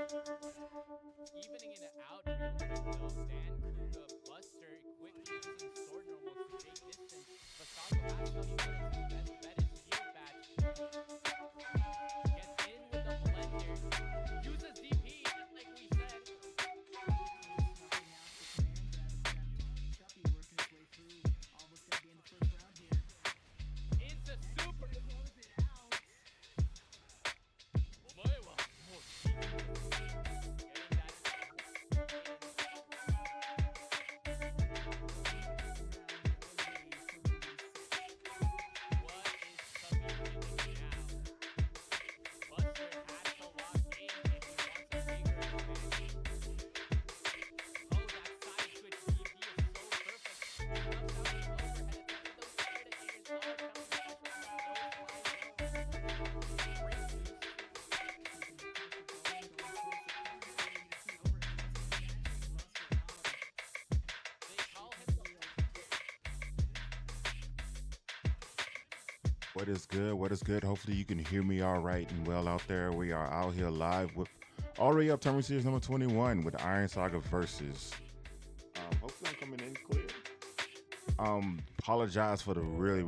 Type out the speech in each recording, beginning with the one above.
Evening it out real quick though. dancouga Buster quickly using sword normals to take distance. Vassago actually noticed his best bet is shield batch. Gets in with the blender. Uses DP just like we said. Into super. Getting that what is Chubby doing now? Buster has to lock in if he wants a bigger advantage. Oh, that side switch DP is so perfect. Comes out the overhead attack, but those spirit dingers are coming, especially from no fly zone. Great boost. They call him the What is good? What is good? Hopefully you can hear me all right and well out there. We are out here live with already up tournament series number 21 with Iron Saga versus. Hopefully I'm coming in clear. Apologize for the really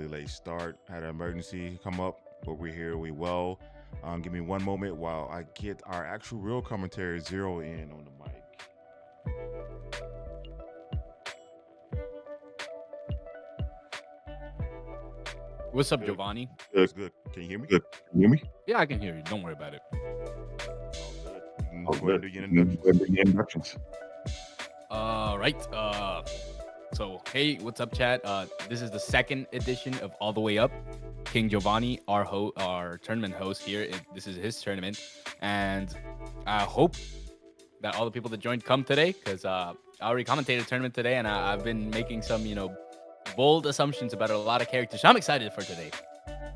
late start. Had an emergency come up, but we're here. We well. Give me one moment while I get our actual real commentary zero in on the mic. What's up, Good. Giovanni? It's good. Can you hear me? Good. Can you hear me? Yeah, I can hear you. Don't worry about it. All good. You can Oh, go ahead and good. do your You can introductions. do your introductions. Right. So hey, what's up, chat? This is the second edition of All the Way Up. King Giovanni, our tournament host here. This is his tournament, and I hope that all the people that joined come today, because I already commentated a tournament today, and I've been making some, bold assumptions about a lot of characters. So I'm excited for today.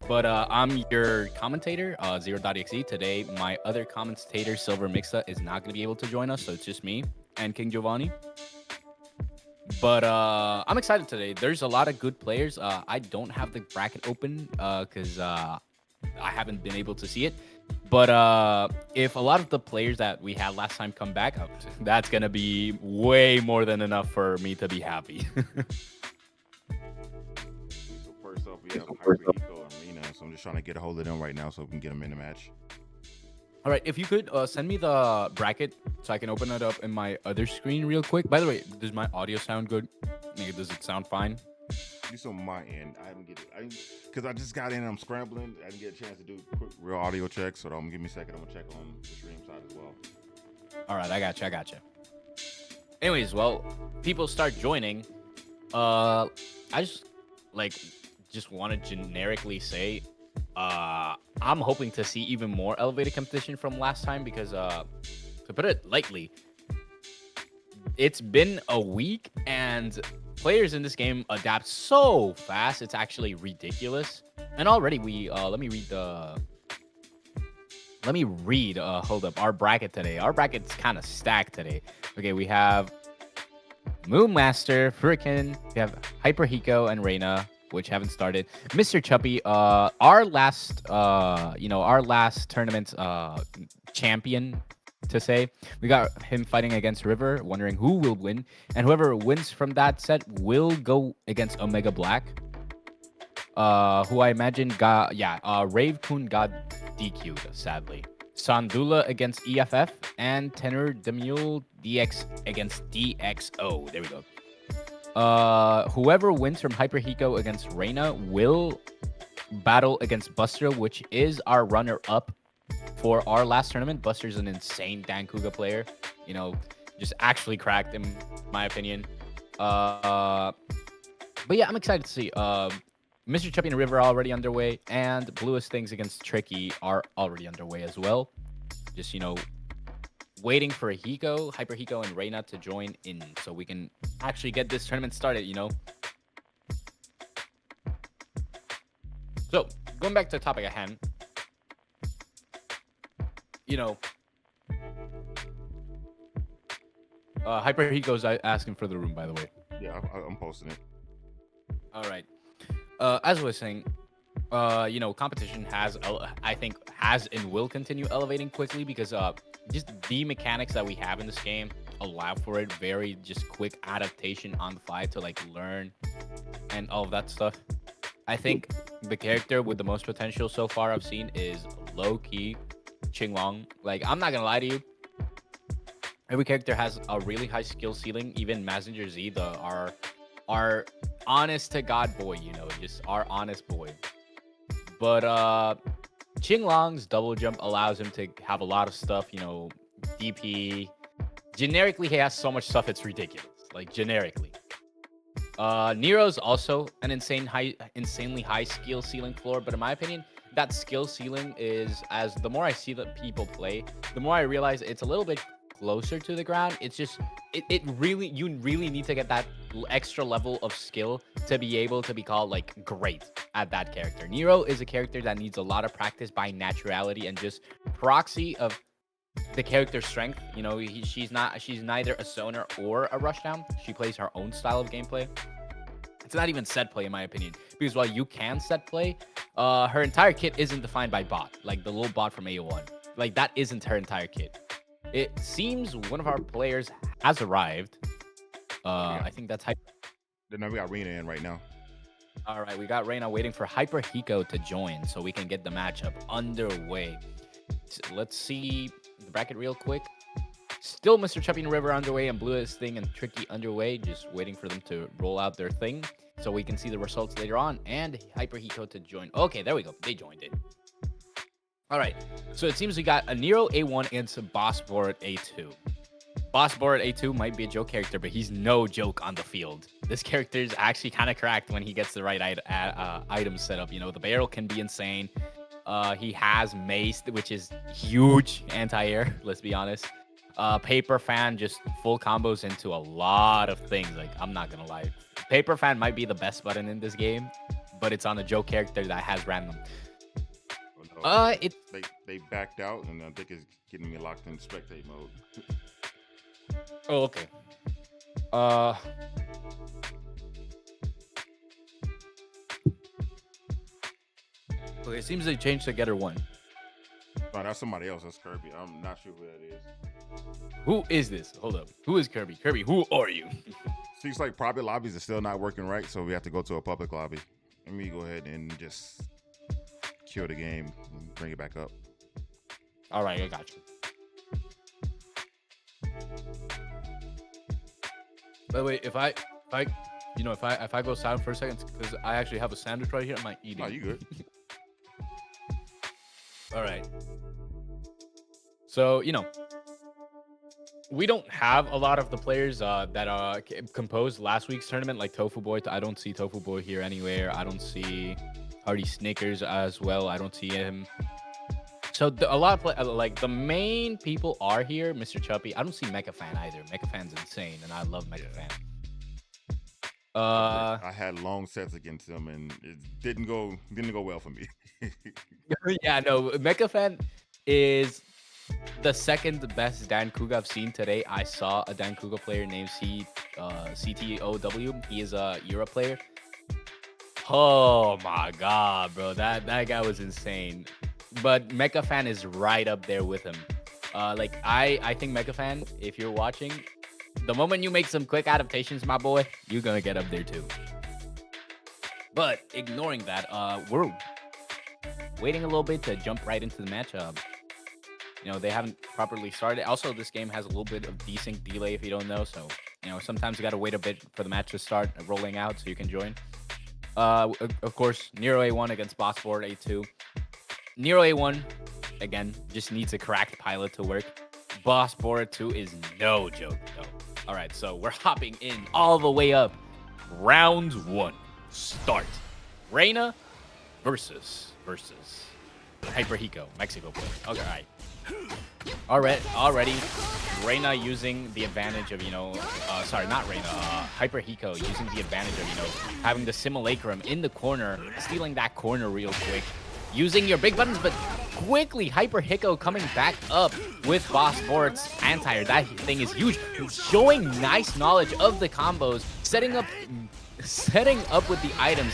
But I'm your commentator, Zero.exe. Today, my other commentator, Silver Mixa, is not going to be able to join us, so it's just me and King Giovanni. But I'm excited today. There's a lot of good players. I don't have the bracket open because I haven't been able to see it. But if a lot of the players that we had last time come back, that's going to be way more than enough for me to be happy. So first up, we have So first up, hyperHICO and Reina. So I'm just trying to get a hold of them right now so we can get them in the match. All right, if you could send me the bracket so I can open it up in my other screen real quick. By the way, does my audio sound good? Does it sound fine? At least on my end, I haven't get it. Because I just got in and I'm scrambling. I didn't get a chance to do quick real audio checks. So give me a second. I'm gonna check on the stream side as well. All right, I got you. Anyways, well, people start joining. I just want to generically say, I'm hoping to see even more elevated competition from last time because, to put it lightly, it's been a week and players in this game adapt so fast. It's actually ridiculous. And already hold up, our bracket today. Our bracket's kind of stacked today. Okay, we have MooMaster, Fuuraiken, we have hyperHICO and Reina, which haven't started. Mr. Chuppy, our last tournament champion to say. We got him fighting against River, wondering who will win, and whoever wins from that set will go against Omega Black, who I imagine Rave-Kun got DQ'd, sadly. Sandula against EFF, and tenuredmule DX against DXO. There we go. Whoever wins from hyperHICO against Reina will battle against Buster, which is our runner-up for our last tournament. Buster's an insane dancouga player. Just actually cracked in my opinion. But yeah, I'm excited to see. Mr. Chuppy and River are already underway, and BluesThings against Tricky are already underway as well. Just, waiting for hyperHICO, and Reina to join in so we can actually get this tournament started, So, going back to the topic at hand, hyperHICO's asking for the room, by the way. Yeah, I'm posting it. All right. As I was saying, Competition has, I think, has and will continue elevating quickly because just the mechanics that we have in this game allow for it. Very just quick adaptation on the fly to like learn and all of that stuff. I think the character with the most potential so far I've seen is low key qinglong. Like, I'm not gonna lie to you. Every character has a really high skill ceiling. Even Mazinger Z, our honest to God boy, just our honest boy. But qinglong's double jump allows him to have a lot of stuff, DP. Generically, he has so much stuff it's ridiculous. Like, generically. Nero's also an insanely high skill ceiling floor, but in my opinion, that skill ceiling is, as the more I see that people play, the more I realize it's a little bit closer to the ground. It's just you really need to get that extra level of skill to be able to be called like great at that character. Nero is a character that needs a lot of practice by naturality and just proxy of the character's strength. She's neither a zoner or a rushdown. She plays her own style of gameplay. It's not even set play in my opinion, because while you can set play, her entire kit isn't defined by bot, like the little bot from AO1. Like, that isn't her entire kit. It seems one of our players has arrived. I think that's Then we got Reina in right now. All right, we got Reina waiting for hyperHICO to join so we can get the matchup underway. Let's see the bracket real quick. Still Mr. Chuppy and River underway and BluesThings and Tricky underway. Just waiting for them to roll out their thing so we can see the results later on. And hyperHICO to join. Okay, there we go. They joined it. All right, so it seems we got a Nero A1 against a bossborot A2. Bossborot A2 might be a joke character, but he's no joke on the field. This character is actually kind of cracked when he gets the right items set up. The barrel can be insane. He has mace, which is huge anti-air, let's be honest. Paper fan, just full combos into a lot of things. Like, I'm not gonna lie. Paper fan might be the best button in this game, but it's on a joke character that has random. They backed out, and I think it's getting me locked in spectate mode. Oh, okay. Okay, it seems they changed to Getter 1. No, that's somebody else. That's Kirby. I'm not sure who that is. Who is this? Hold up. Who is Kirby? Kirby, who are you? Seems like private lobbies are still not working right, so we have to go to a public lobby. Let me go ahead and just kill the game and bring it back up. All right, I got you. By the way, if I go silent for a second, because I actually have a sandwich right here, I'm not eating. Oh, you good? All right. So, we don't have a lot of the players that composed last week's tournament, like Tofu Boy. I don't see Tofu Boy here anywhere. I don't see Hardy Snickers as well. I don't see him. So a lot of like the main people are here. Mr. Chuppy. I don't see Mecha Fan either. Mecha Fan's insane, and I love Mecha Fan. I had long sets against him, and it didn't go well for me. Yeah, no. Mecha Fan is the second best dancouga I've seen today. I saw a dancouga player named CTOW. He is a Europe player. Oh my god, bro. That guy was insane. But Mecha Fan is right up there with him. I think Mecha Fan, if you're watching, the moment you make some quick adaptations, my boy, you're gonna get up there too. But ignoring that, we're waiting a little bit to jump right into the match. They haven't properly started. Also, this game has a little bit of desync delay if you don't know. So, sometimes you got to wait a bit for the match to start rolling out so you can join. Of course, Nero A1 against bossborot A2. Nero A1, again, just needs a cracked pilot to work. bossborot 2 is no joke, though. All right, so we're hopping in all the way up. Round 1, start. Reina versus hyperHICO, Mexico player. Okay, all right. Already, Reina using the advantage of, hyperHICO using the advantage of, having the simulacrum in the corner, stealing that corner real quick, using your big buttons, but quickly hyperHICO coming back up with bossborot's anti-air. That thing is huge, showing nice knowledge of the combos, setting up with the items.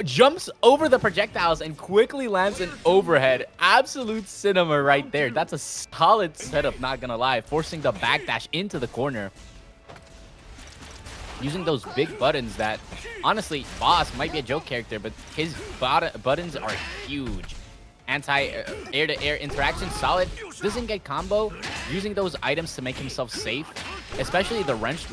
jumps over the projectiles and quickly lands an overhead. Absolute cinema right there. That's a solid setup, not gonna lie. Forcing the backdash into the corner. Using those big buttons that, honestly, Boss might be a joke character, but his buttons are huge. Anti-air-to-air interaction, solid. Doesn't get combo. Using those items to make himself safe. Especially the wrench,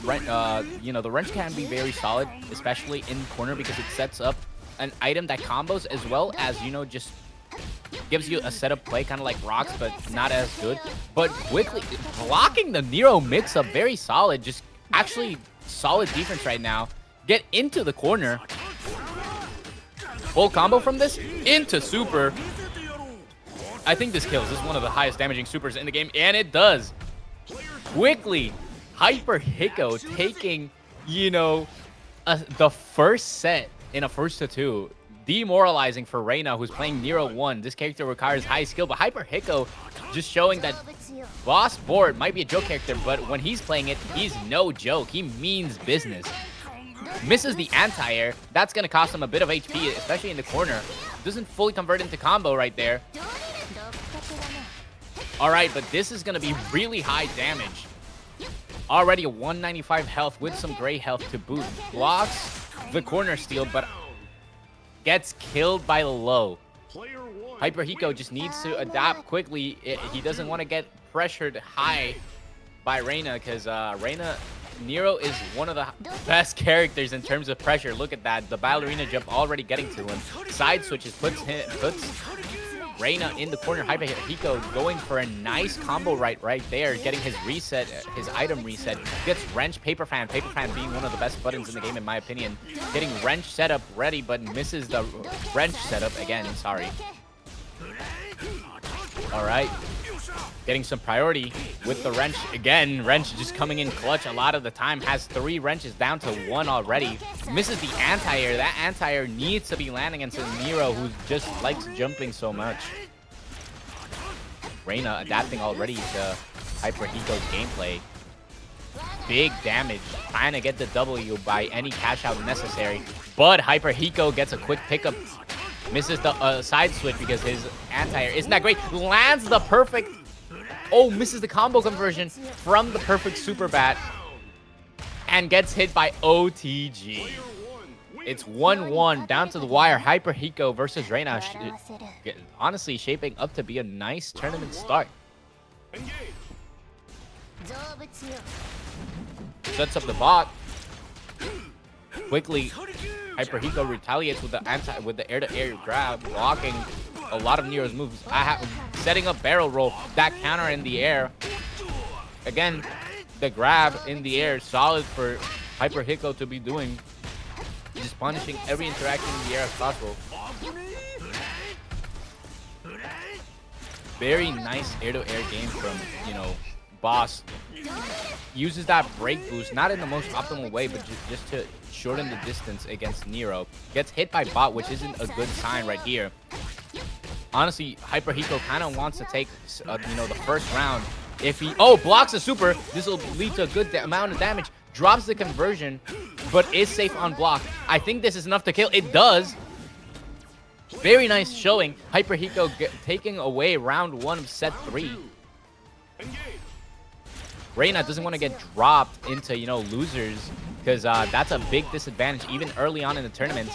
you know, the wrench can be very solid, especially in corner because it sets up an item that combos as well as, you know, just gives you a setup play, kind of like rocks, but not as good. But quickly blocking the Nero mix-up, very solid. Just actually solid defense right now. Get into the corner. Full combo from this into super. I think this kills. This is one of the highest damaging supers in the game, and it does. Quickly, hyperHICO taking, you know, the first set in a 1-2. Demoralizing for Reina, who's playing Nero 1. This character requires high skill, but hyperHICO just showing that bossborot might be a joke character, but when he's playing it, he's no joke. He means business. Misses the anti-air. That's going to cost him a bit of HP, especially in the corner. Doesn't fully convert into combo right there. All right, but this is going to be really high damage. Already a 195 health with some gray health to boot. Blocks the corner steal, but gets killed by the low. hyperHICO just needs to adapt quickly. He doesn't want to get pressured high by Reina because Nero is one of the best characters in terms of pressure. Look at that. The ballerina jump already getting to him. Side switches puts Reina in the corner. hyperHICO going for a nice combo right there, getting his reset, his item reset. Gets wrench, paper fan being one of the best buttons in the game in my opinion. Getting wrench setup ready, but misses the wrench setup again. Sorry. All right. Getting some priority with the wrench again. Wrench just coming in clutch a lot of the time. Has 3 wrenches down to 1 already. Misses the anti-air. That anti-air needs to be landing into Nero, who just likes jumping so much. Reina adapting already to hyperHICO's gameplay. Big damage. Trying to get the W by any cash out necessary. But hyperHICO gets a quick pickup. Misses the side switch because his anti-air isn't that great. Lands the perfect... Oh, misses the combo conversion from the perfect super bat. And gets hit by OTG. It's 1-1 down to the wire. hyperHICO versus Reina. Honestly, shaping up to be a nice tournament start. Sets up the bot. Quickly, hyperHICO retaliates with the air-to-air grab, blocking a lot of Nero's moves. Setting up barrel roll, that counter in the air. Again, the grab in the air, solid for hyperHICO to be doing. Just punishing every interaction in the air as possible. Very nice air-to-air game from, you know, Boss. Uses that break boost, not in the most optimal way, but just to shorten the distance against Nero. Gets hit by bot, which isn't a good sign right here. Honestly, hyperHICO kind of wants to take, you know, the first round. If he, blocks a super, this will lead to a good amount of damage. Drops the conversion, but is safe on block. I think this is enough to kill. It does. Very nice showing. hyperHICO taking away round 1 of set 3. Reina doesn't want to get dropped into, you know, losers, because that's a big disadvantage even early on in the tournament.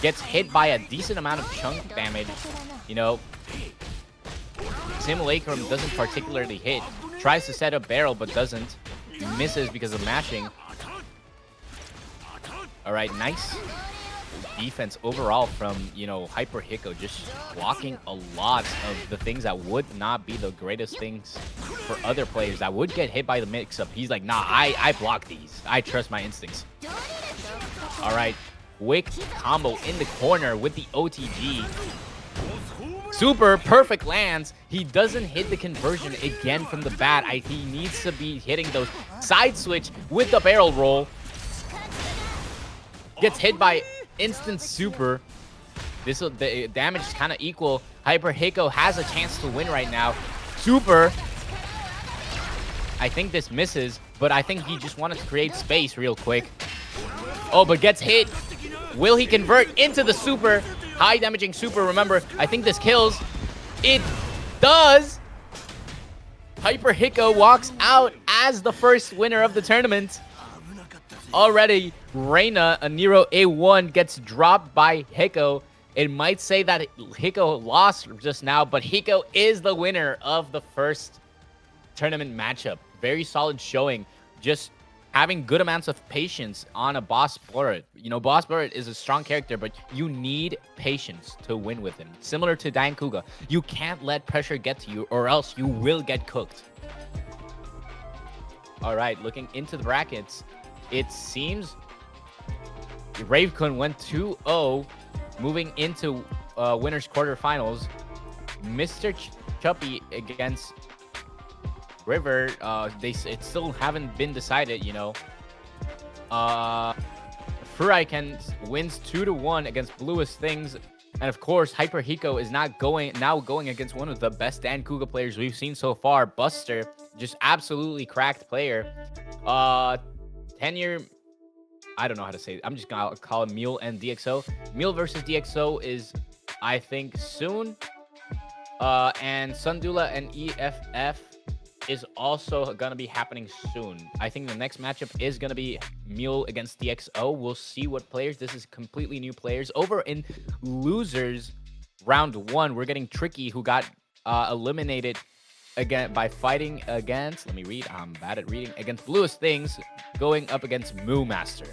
Gets hit by a decent amount of chunk damage. You know, Simulacrum doesn't particularly hit. Tries to set up barrel, but doesn't. Misses because of mashing. All right, nice defense overall from, you know, hyperHICO, just blocking a lot of the things that would not be the greatest things for other players that would get hit by the mix-up. He's like, nah, I block these. I trust my instincts. All right, quick combo in the corner with the OTG. Super perfect lands. He doesn't hit the conversion again from the bat. He needs to be hitting those side switch with the barrel roll. Gets hit by instant super. The damage is kind of equal. hyperHICO has a chance to win right now. Super. I think this misses, but I think he just wanted to create space real quick. Oh, but gets hit. Will he convert into the super? High damaging super, remember, I think this kills. It does! hyperHICO walks out as the first winner of the tournament. Already, Reina, a Nero A1, gets dropped by HICO. It might say that HICO lost just now, but HICO is the winner of the first tournament matchup. Very solid showing. Just having good amounts of patience on a bossborot. You know, bossborot is a strong character, but you need patience to win with him. Similar to dancouga. You can't let pressure get to you or else you will get cooked. All right, looking into the brackets, it seems Rave-Kun went 2-0, moving into winners quarterfinals. Mr. Chuppy against River, it still haven't been decided, you know. Fuuraiken wins 2-1 against BluesThings, and of course, hyperHICO is now going against one of the best dancouga players we've seen so far, Buster, just absolutely cracked player. Tenure, I don't know how to say it. I'm just gonna call it Mule and DxO. Mule versus DxO is, I think, soon. And Sundula and EFF is also gonna be happening soon. I think the next matchup is gonna be Mule against DxO. We'll see what players. This is completely new players. Over in losers round 1, we're getting Tricky, who got eliminated again by fighting against. Let me read. I'm bad at reading. Against BluesThings, going up against MooMaster.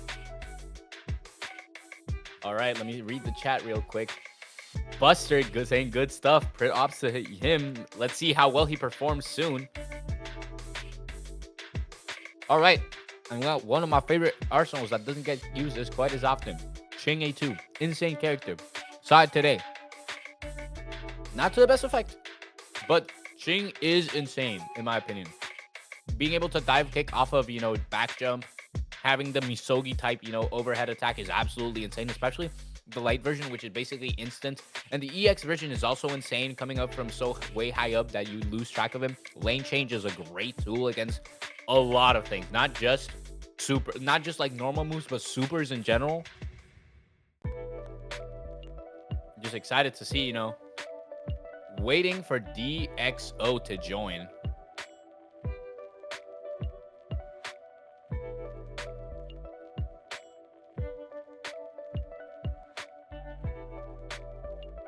All right, let me read the chat real quick. Buster, saying good stuff. Props to him. Let's see how well he performs soon. All right, and well, one of my favorite arsenals that doesn't get used as quite as often. QinglongA2, insane character. Saw it today. Not to the best effect, but Qing is insane in my opinion. Being able to dive kick off of, you know, back jump, having the Misogi type, you know, overhead attack is absolutely insane, especially the light version, which is basically instant. And the EX version is also insane, coming up from so way high up that you lose track of him. Lane change is a great tool against a lot of things, not just like normal moves, but supers in general. Just excited to see, you know, waiting for DxO to join.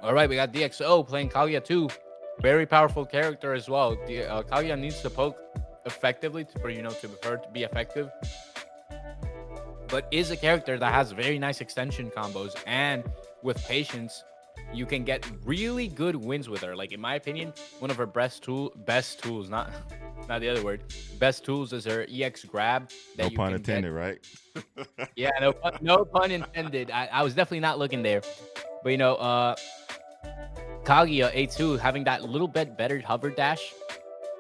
All right, we got DxO playing Kaguya 2. Very powerful character as well. Kaguya needs to poke effectively for, you know, to her to be effective. But is a character that has very nice extension combos, and with patience, you can get really good wins with her. Like, in my opinion, one of her best tools, not the other word, best tools is her EX grab. No pun intended, right? Yeah, no pun intended. I was definitely not looking there. But, you know, Kaguya A2 having that little bit better hover dash,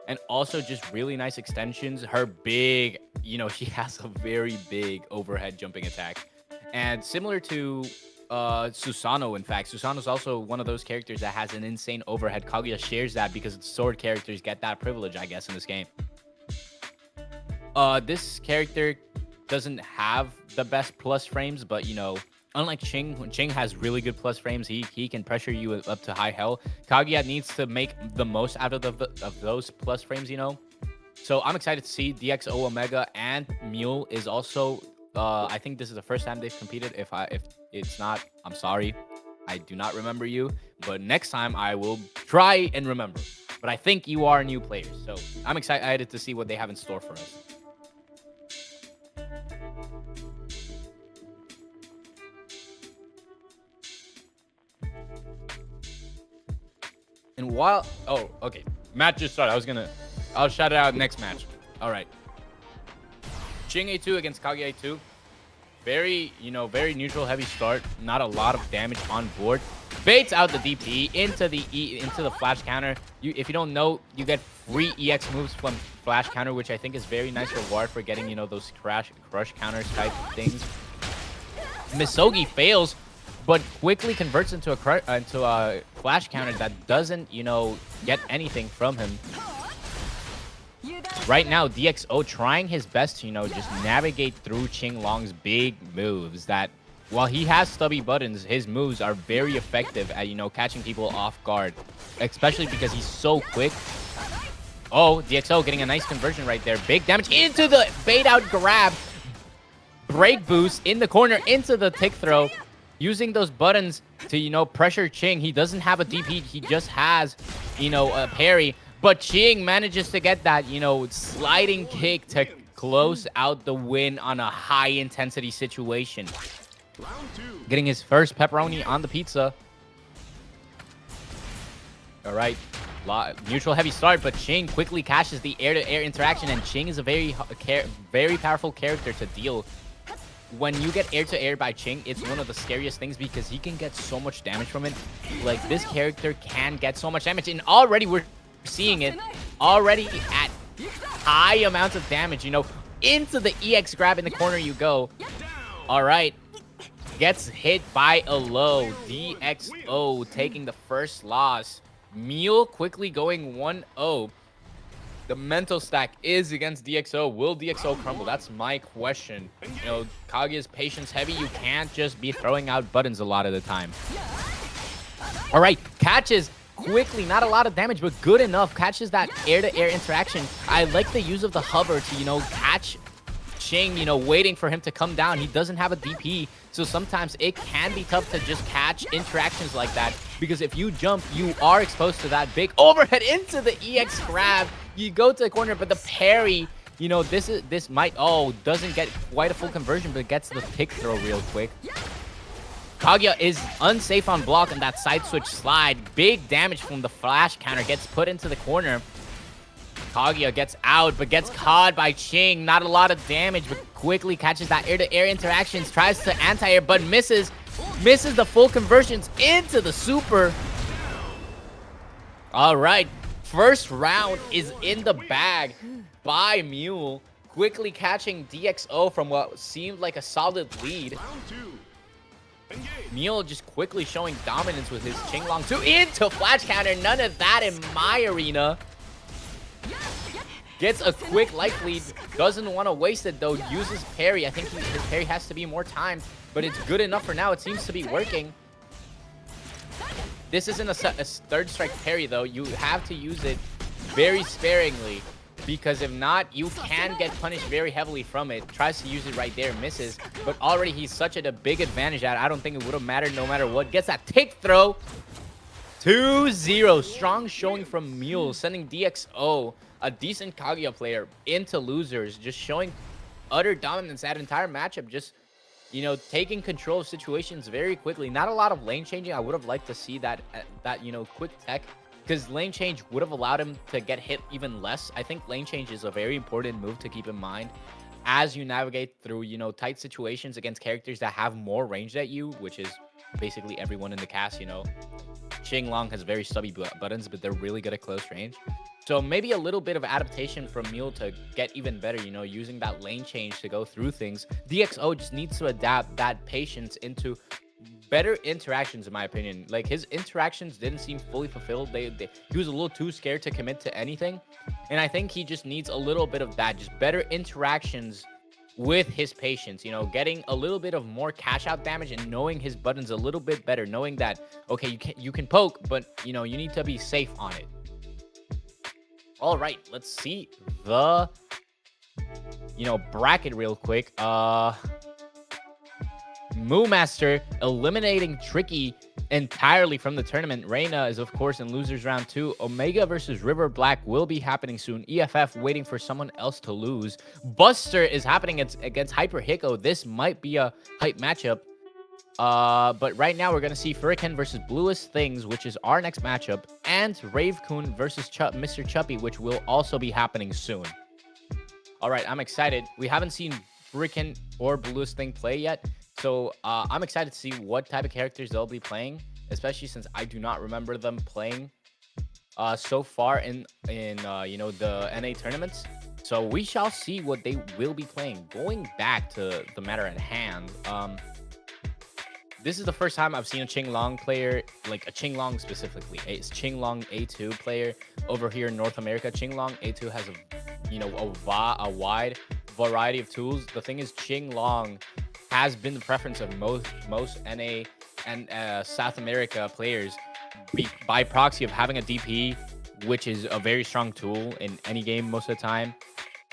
and also just really nice extensions. Her big, you know, she has a very big overhead jumping attack. And similar to Susanoo, in fact, Susanoo is also one of those characters that has an insane overhead. Kaguya shares that because sword characters get that privilege, I guess, in this game. This character doesn't have the best plus frames, but, you know, unlike Qing has really good plus frames. He can pressure you up to high hell. Kaguya needs to make the most out of those plus frames, you know. So I'm excited to see DxO Omega, and Mule is also. I think this is the first time they've competed. If it's not, I'm sorry. I do not remember you. But next time I will try and remember. But I think you are new players, so I'm excited to see what they have in store for us. And while, oh, okay, match just started. I'll shout it out next match. All right. QinglongA2 against Kaguya 2. Very, you know, very neutral, heavy start. Not a lot of damage on board. Baits out the DP into the flash counter. If you don't know, you get free EX moves from flash counter, which I think is very nice reward for getting, you know, those crush counters type things. Misogi fails, but quickly converts into a flash counter that doesn't, you know, get anything from him. Right now, DxO trying his best to, you know, just navigate through Qinglong's big moves that while he has stubby buttons, his moves are very effective at, catching people off guard, especially because he's so quick. Oh, DxO getting a nice conversion right there. Big damage into the bait out grab. Break boost in the corner into the tick throw. Using those buttons to, pressure Qing. He doesn't have a DP. He just has, a parry. But Qing manages to get that, sliding kick to close out the win on a high-intensity situation. Getting his first pepperoni on the pizza. All right. Neutral heavy start, but Qing quickly catches the air-to-air interaction, and Qing is a very powerful character to deal. When you get air-to-air by Qing, it's one of the scariest things because he can get so much damage from it. Like, this character can get so much damage, and already we're seeing it. Already at high amounts of damage, into the EX grab in the corner you go. All right. Gets hit by a low. DxO taking the first loss. Mule quickly going 1-0. The mental stack is against DxO. Will DxO crumble? That's my question. Kaguya's patience heavy. You can't just be throwing out buttons a lot of the time. All right, catches quickly. Not a lot of damage, but good enough. Catches that air-to-air interaction. I like the use of the hover to, catch Qing, waiting for him to come down. He doesn't have a DP, so sometimes it can be tough to just catch interactions like that, because if you jump, you are exposed to that big overhead into the EX grab. You go to the corner, but the parry, this might, doesn't get quite a full conversion, but gets the pick throw real quick. Kaguya is unsafe on block on that side switch slide. Big damage from the flash counter, gets put into the corner. Kaguya gets out, but gets caught by Qing. Not a lot of damage, but quickly catches that air-to-air interactions. Tries to anti-air, but misses. Misses the full conversions into the super. All right. First round is in the bag by Mule. Quickly catching DxO from what seemed like a solid lead. Mule just quickly showing dominance with his qinglong 2 into flash counter. None of that in my arena. Gets a quick life lead. Doesn't want to waste it, though. Uses parry. I think his parry has to be more timed, but it's good enough for now. It seems to be working. This isn't a third strike parry, though. You have to use it very sparingly, because if not, you can get punished very heavily from it. Tries to use it right there, misses, but already he's such at a big advantage that I don't think it would have mattered no matter what. Gets that tick throw. 2-0. Strong showing from Mule, sending DxO, a decent Kaguya player, into losers. Just showing utter dominance that entire matchup. Just, taking control of situations very quickly. Not a lot of lane changing. I would have liked to see that quick tech, because lane change would have allowed him to get hit even less. I think lane change is a very important move to keep in mind as you navigate through, tight situations against characters that have more range at you, which is basically everyone in the cast, Qinglong has very stubby buttons, but they're really good at close range. So maybe a little bit of adaptation from Mule to get even better, using that lane change to go through things. DxO just needs to adapt that patience into better interactions, in my opinion. Like, his interactions didn't seem fully fulfilled. He was a little too scared to commit to anything. And I think he just needs a little bit of that, just better interactions with his patience, getting a little bit of more cash out damage and knowing his buttons a little bit better, knowing that, okay, you can poke, but, you need to be safe on it. All right, let's see the, bracket real quick. MooMaster eliminating Tricky entirely from the tournament. Reina is, of course, in losers round 2. Omega versus River Black will be happening soon. EFF waiting for someone else to lose. Buster is happening against hyperHICO. This might be a hype matchup. But right now we're going to see Fuuraiken versus BluesThings, which is our next matchup, and Rave-Kun versus Mr. Chuppy, which will also be happening soon. All right, I'm excited. We haven't seen Fuuraiken or BluesThing play yet, so I'm excited to see what type of characters they'll be playing, especially since I do not remember them playing so far in the NA tournaments. So we shall see what they will be playing. Going back to the matter at hand, this is the first time I've seen a qinglong player, like a qinglong specifically. It's qinglong ATWU player over here in North America. Qinglong ATWU has a wide variety of tools. The thing is, qinglong has been the preference of most NA and South America players by proxy of having a DP, which is a very strong tool in any game most of the time.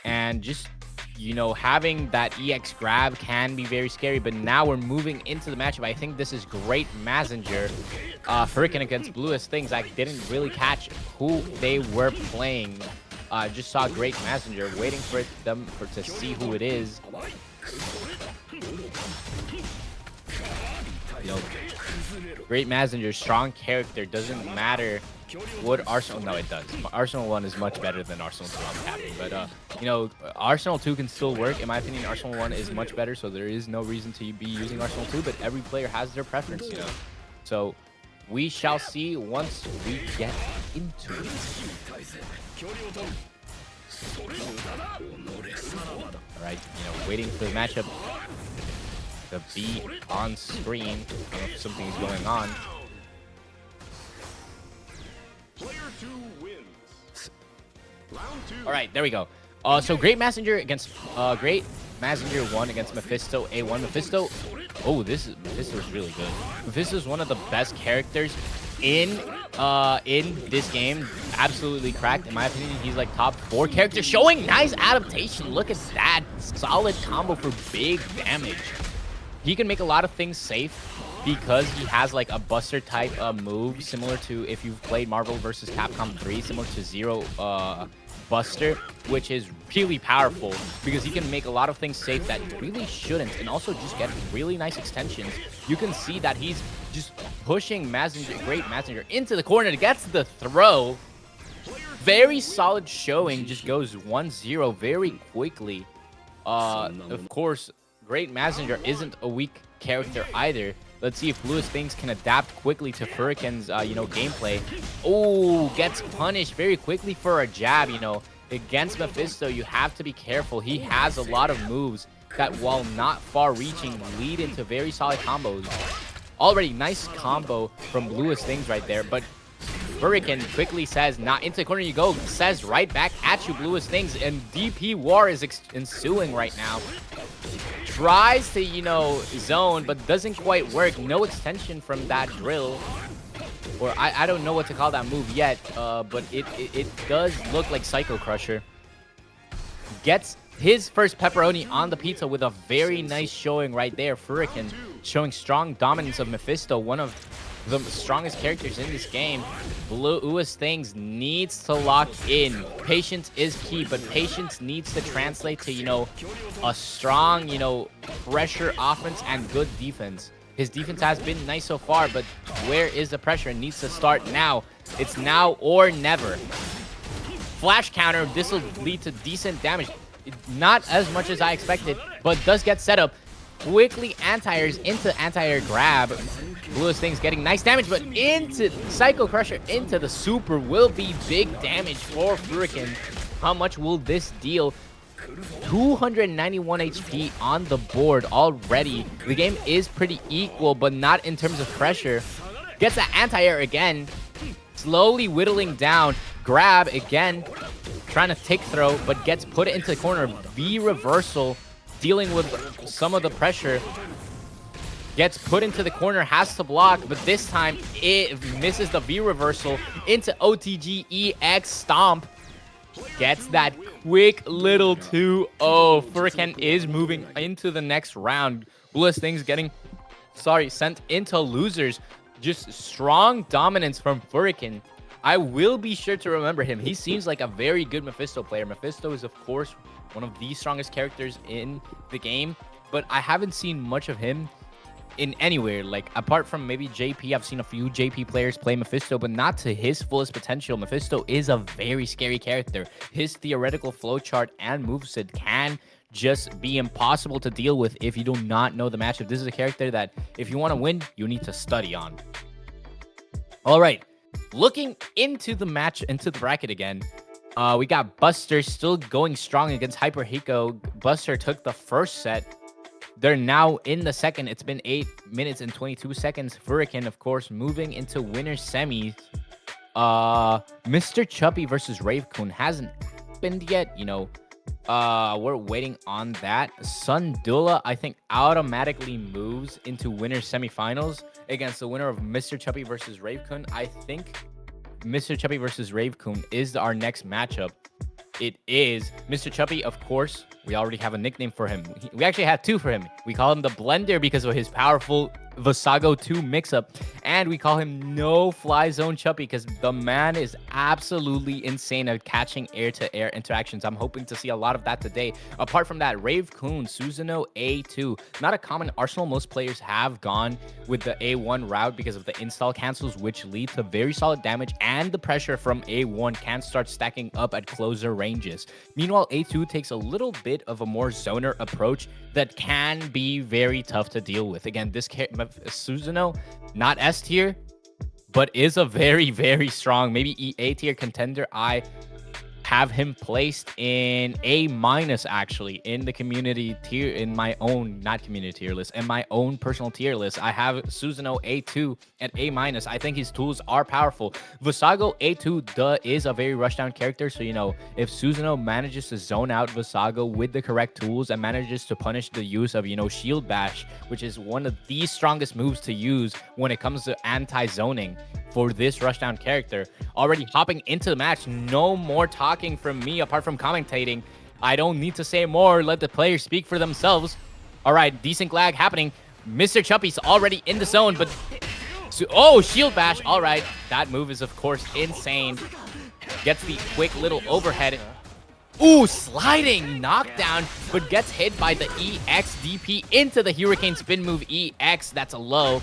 And just, having that EX grab can be very scary. But now we're moving into the matchup. I think this is Greatmazinger. Fuuraiken against BluesThings. I didn't really catch who they were playing. Just saw Greatmazinger, waiting for them to see who it is. Greatmazinger, strong character, doesn't matter what Arsenal. No, it does. Arsenal 1 is much better than Arsenal 2. I'm happy, but Arsenal 2 can still work. In my opinion, Arsenal 1 is much better, so there is no reason to be using Arsenal 2. But every player has their preference, So we shall see once we get into it. All right, waiting for the matchup to be on screen. I don't know if something's going on. All right, there we go. So Greatmazinger against Greatmazinger 1 against Mephisto A1. Mephisto, Mephisto is really good. Mephisto is one of the best characters in this game. Absolutely cracked. In my opinion, he's like top 4 character, showing nice adaptation. Look at that. Solid combo for big damage. He can make a lot of things safe because he has like a buster type move, similar to if you've played Marvel vs. Capcom 3, similar to Zero Buster, which is really powerful because he can make a lot of things safe that really shouldn't, and also just get really nice extensions. You can see that he's just pushing Greatmazinger into the corner, gets the throw. Very solid showing, just goes 1-0 very quickly. Of course, Greatmazinger isn't a weak character either. Let's see if BluesThings can adapt quickly to Fuuraiken's, gameplay. Oh, gets punished very quickly for a jab, Against Mephisto, you have to be careful. He has a lot of moves that, while not far-reaching, lead into very solid combos. Already nice combo from BluesThings right there, but Fuuraiken quickly says, not into the corner you go, says right back at you, BluesThings, and DP war is ensuing right now. Tries to, zone, but doesn't quite work. No extension from that drill. Or I don't know what to call that move yet, but it does look like Psycho Crusher. Gets his first pepperoni on the pizza with a very nice showing right there. Fuuraiken showing strong dominance of Mephisto, one of the strongest characters in this game. BluesThings needs to lock in. Patience is key, but patience needs to translate to, a strong, pressure offense and good defense. His defense has been nice so far, but where is the pressure? It needs to start now. It's now or never. Flash counter. This will lead to decent damage. Not as much as I expected, but does get set up. Quickly anti-airs into anti-air grab. BluesThings getting nice damage, but into Psycho Crusher into the super will be big damage for Fuuraiken. How much will this deal? 291 HP on the board already. The game is pretty equal, but not in terms of pressure. Gets the anti-air again. Slowly whittling down. Grab again. Trying to tick throw, but gets put into the corner. V reversal. Dealing with some of the pressure. Gets put into the corner. Has to block, but this time it misses the V reversal into OTG EX stomp. Gets that quick little 2-0. Fuuraiken is moving into the next round. BluesThings getting, sent into losers. Just strong dominance from Fuuraiken. I will be sure to remember him. He seems like a very good Mephisto player. Mephisto is, of course, one of the strongest characters in the game, but I haven't seen much of him in anywhere. Like, apart from maybe JP, I've seen a few JP players play Mephisto, but not to his fullest potential. Mephisto is a very scary character. His theoretical flowchart and moveset can just be impossible to deal with if you do not know the matchup. This is a character that, if you want to win, you need to study on. All right, looking into the match, into the bracket again. We got Buster still going strong against hyperHICO. Buster took the first set. They're now in the second. It's been 8 minutes and 22 seconds. Fuuraiken, of course, moving into winner semis. Mr. Chuppy versus Rave-Kun hasn't happened yet. We're waiting on that. Sundula, I think, automatically moves into winners semifinals against the winner of Mr. Chubby versus Rave-Kun. I think Mr. Chubby versus Rave-Kun is our next matchup. It is Mr. Chubby, of course. We already have a nickname for him. We actually have two for him. We call him the Blender because of his powerful Vassago 2 mix-up, and we call him No Fly Zone Chubby because the man is absolutely insane at catching air-to-air interactions. I'm hoping to see a lot of that today. Apart from that, Rave-Kun, Susanoo, A2. Not a common arsenal. Most players have gone with the A1 route because of the install cancels, which lead to very solid damage, and the pressure from A1 can start stacking up at closer ranges. Meanwhile, A2 takes a little bit of a more zoner approach that can be very tough to deal with. Again, this Susanoo, not S tier, but is a very, very strong, maybe A tier contender. I have him placed in A minus, actually, in the community tier, in my own, not community tier list, in my own personal tier list. I have Susanoo A2 at A minus. I think his tools are powerful. Vassago A2 is a very rushdown character, so, you know, if Susanoo manages to zone out Vassago with the correct tools and manages to punish the use of, you know, shield bash, which is one of the strongest moves to use when it comes to anti-zoning for this rushdown character. Already hopping into the match, no more talking from me apart from commentating. I don't need to say more. Let the players speak for themselves. All right, decent lag happening. Mr. Chubby's already in the zone, but oh, shield bash. All right, that move is of course insane. Gets the quick little overhead. Ooh, sliding knockdown, but gets hit by the EX DP into the Hurricane spin move EX. That's a low.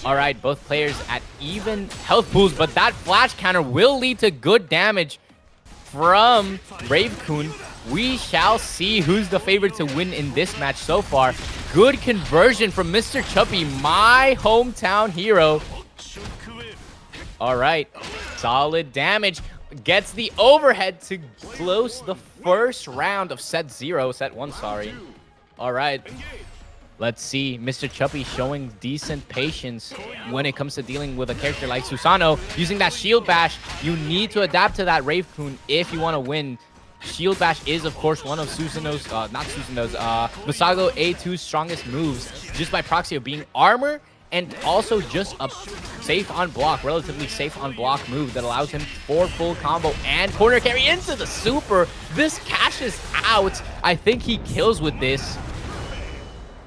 All right, both players at even health pools, but that flash counter will lead to good damage from Rave-Kun. We shall see who's the favorite to win in this match so far. Good conversion from Mr. Chubby, my hometown hero. All right, solid damage. Gets the overhead to close the first round of set 1, sorry. All right. Let's see, Mr. Chubby showing decent patience when it comes to dealing with a character like Susanoo. Using that shield bash, you need to adapt to that Rave-Kun if you want to win. Shield bash is, of course, one of Susanoo's, Vassago A2's strongest moves, just by proxy of being armor and also just a safe on block, relatively safe on block move that allows him for full combo and corner carry into the super. This cashes out. I think he kills with this.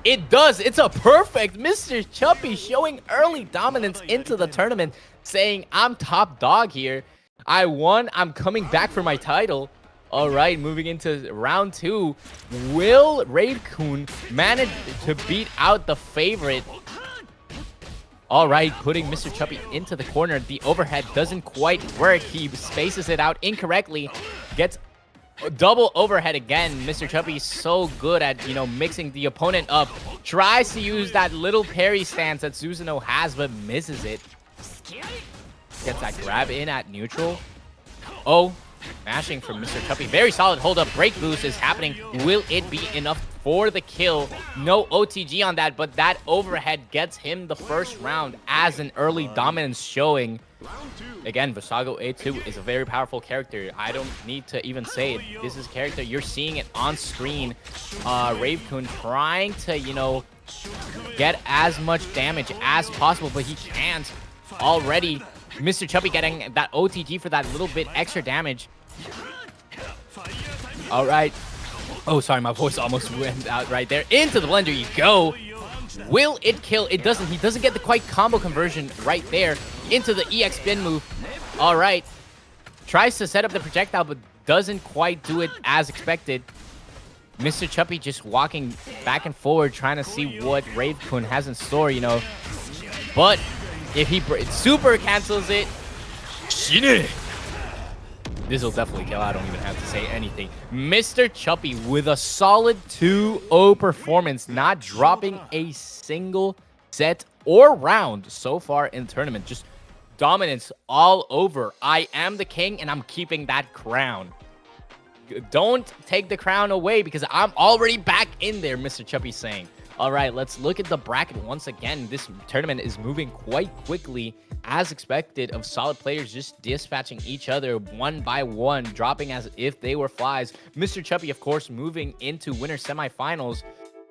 It does. It's a perfect Mr. Chubby showing early dominance into the tournament, saying, I'm top dog here. I won. I'm coming back for my title. All right, moving into round 2. Will Rave-Kun manage to beat out the favorite? All right, putting Mr. Chubby into the corner. The overhead doesn't quite work. He spaces it out incorrectly. Gets double overhead again. Mr. Chubby is so good at, you know, mixing the opponent up. Tries to use that little parry stance that Susanoo has, but misses it. Gets that grab in at neutral. Oh, mashing from Mr. Chubby. Very solid hold up. Break boost is happening. Will it be enough for the kill? No OTG on that, but that overhead gets him the first round as an early dominance showing. Again, Vassago A2 is a very powerful character. I don't need to even say it. This is a character. You're seeing it on screen. Rave-Kun trying to, you know, get as much damage as possible, but he can't. Already, Mr. Chubby getting that OTG for that little bit extra damage. All right. Oh, sorry, my voice almost went out right there. Into the blender you go. Will it kill? It doesn't. He doesn't get the quite combo conversion right there into the EX spin move. All right. Tries to set up the projectile, but doesn't quite do it as expected. Mr. Chubby just walking back and forward, trying to see what Rave-Kun has in store, you know. But if he super cancels it, this will definitely kill. I don't even have to say anything. Mr. Chubby with a solid 2-0 performance, not dropping a single set or round so far in the tournament. Just dominance all over. I am the king, and I'm keeping that crown. Don't take the crown away because I'm already back in there, Mr. Chuppy's saying. All right, let's look at the bracket once again. This tournament is moving quite quickly, as expected, of solid players just dispatching each other one by one, dropping as if they were flies. Mr. Chuppy, of course, moving into winner semifinals.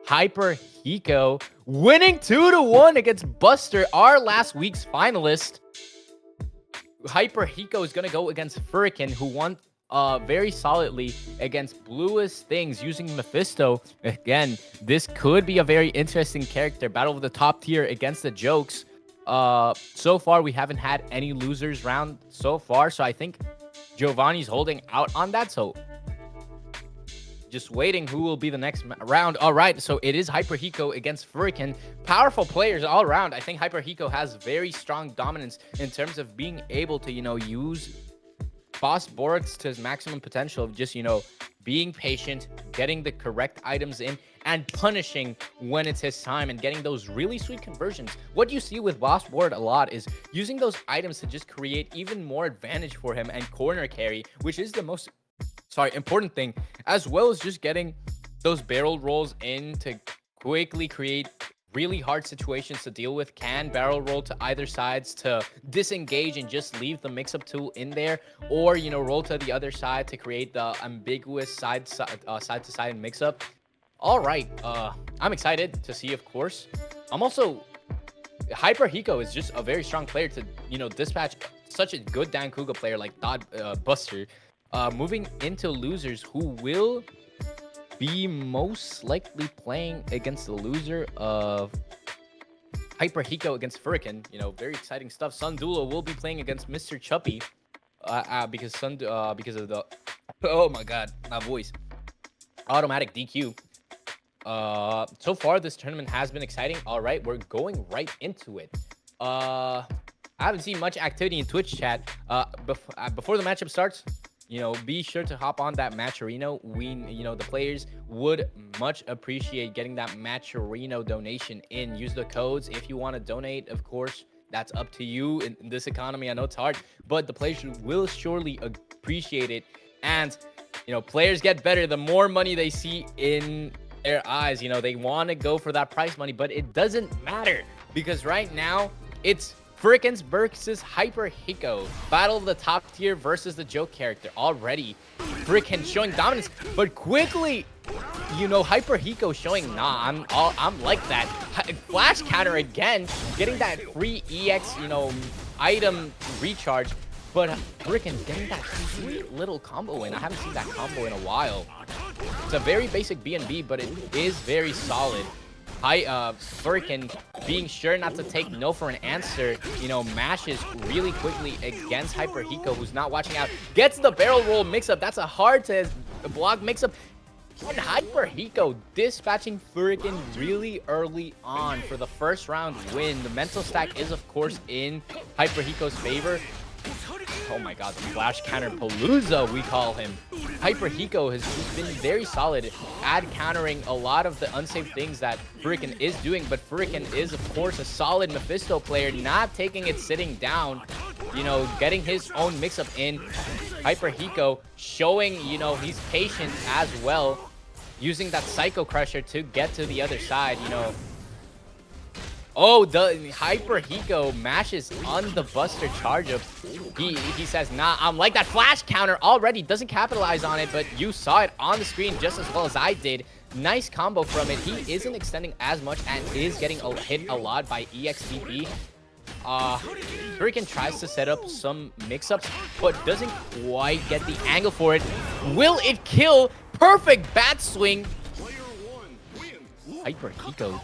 hyperHICO winning 2-1 against Buster, our last week's finalist. hyperHICO is going to go against Fuuraiken, who won very solidly against BluesThings using Mephisto. Again, this could be a very interesting character. Battle of the top tier against the jokes. So far, we haven't had any losers round so far. So I think Giovanni's holding out on that. So just waiting who will be the next round. All right, so it is hyperHICO against Fuuraiken. Powerful players all around. I think hyperHICO has very strong dominance in terms of being able to, use bossborots to his maximum potential of just, being patient, getting the correct items in, and punishing when it's his time and getting those really sweet conversions. What you see with bossborot a lot is using those items to just create even more advantage for him and corner carry, which is the most important thing, as well as just getting those barrel rolls in to quickly create really hard situations to deal with. Can barrel roll to either sides to disengage and just leave the mix-up tool in there, or roll to the other side to create the ambiguous side-to-side mix-up. All right, I'm excited to see, of course. I'm also hyperHICO is just a very strong player to dispatch such a good dancouga player like Buster. Moving into losers, who will be most likely playing against the loser of hyperHICO against Fuuraiken. Very exciting stuff. Sundulo will be playing against Mr. Chuppy because of the oh my god, my voice. Automatic DQ. So far this tournament has been exciting. All right, we're going right into it. I haven't seen much activity in Twitch chat. Before the matchup starts, be sure to hop on that Matcherino. The players would much appreciate getting that Matcherino donation in. Use the codes if you want to donate. Of course, that's up to you in this economy. I know it's hard, but the players will surely appreciate it. And, players get better the more money they see in their eyes. They want to go for that prize money, but it doesn't matter because right now it's Fuuraiken versus hyperHICO. Battle of the top tier versus the joke character. Already, Fuuraiken showing dominance, but quickly, hyperHICO showing, I'm like that. Flash counter again, getting that free EX, item recharge. But Fuuraiken getting that sweet little combo in. I haven't seen that combo in a while. It's a very basic B&B, but it is very solid. Fuuraiken being sure not to take no for an answer, mashes really quickly against hyperHICO, who's not watching out. Gets the barrel roll mix-up. That's a hard to block mix-up. And hyperHICO dispatching Fuuraiken really early on for the first round win. The mental stack is, of course, in hyperHICO's favor. Oh my god, the flash counter Palooza, we call him. hyperHICO has been very solid at countering a lot of the unsafe things that Fuuraiken is doing, but Fuuraiken is, of course, a solid Mephisto player, not taking it sitting down, getting his own mix-up in. hyperHICO showing, he's patient as well, using that Psycho Crusher to get to the other side, Oh, the hyperHICO mashes on the Buster charge up. He says, nah, I'm like that flash counter already. Doesn't capitalize on it, but you saw it on the screen just as well as I did. Nice combo from it. He isn't extending as much and is getting hit a lot by EXTP. Fuuraiken tries to set up some mix-ups, but doesn't quite get the angle for it. Will it kill? Perfect bat swing. hyperHICO.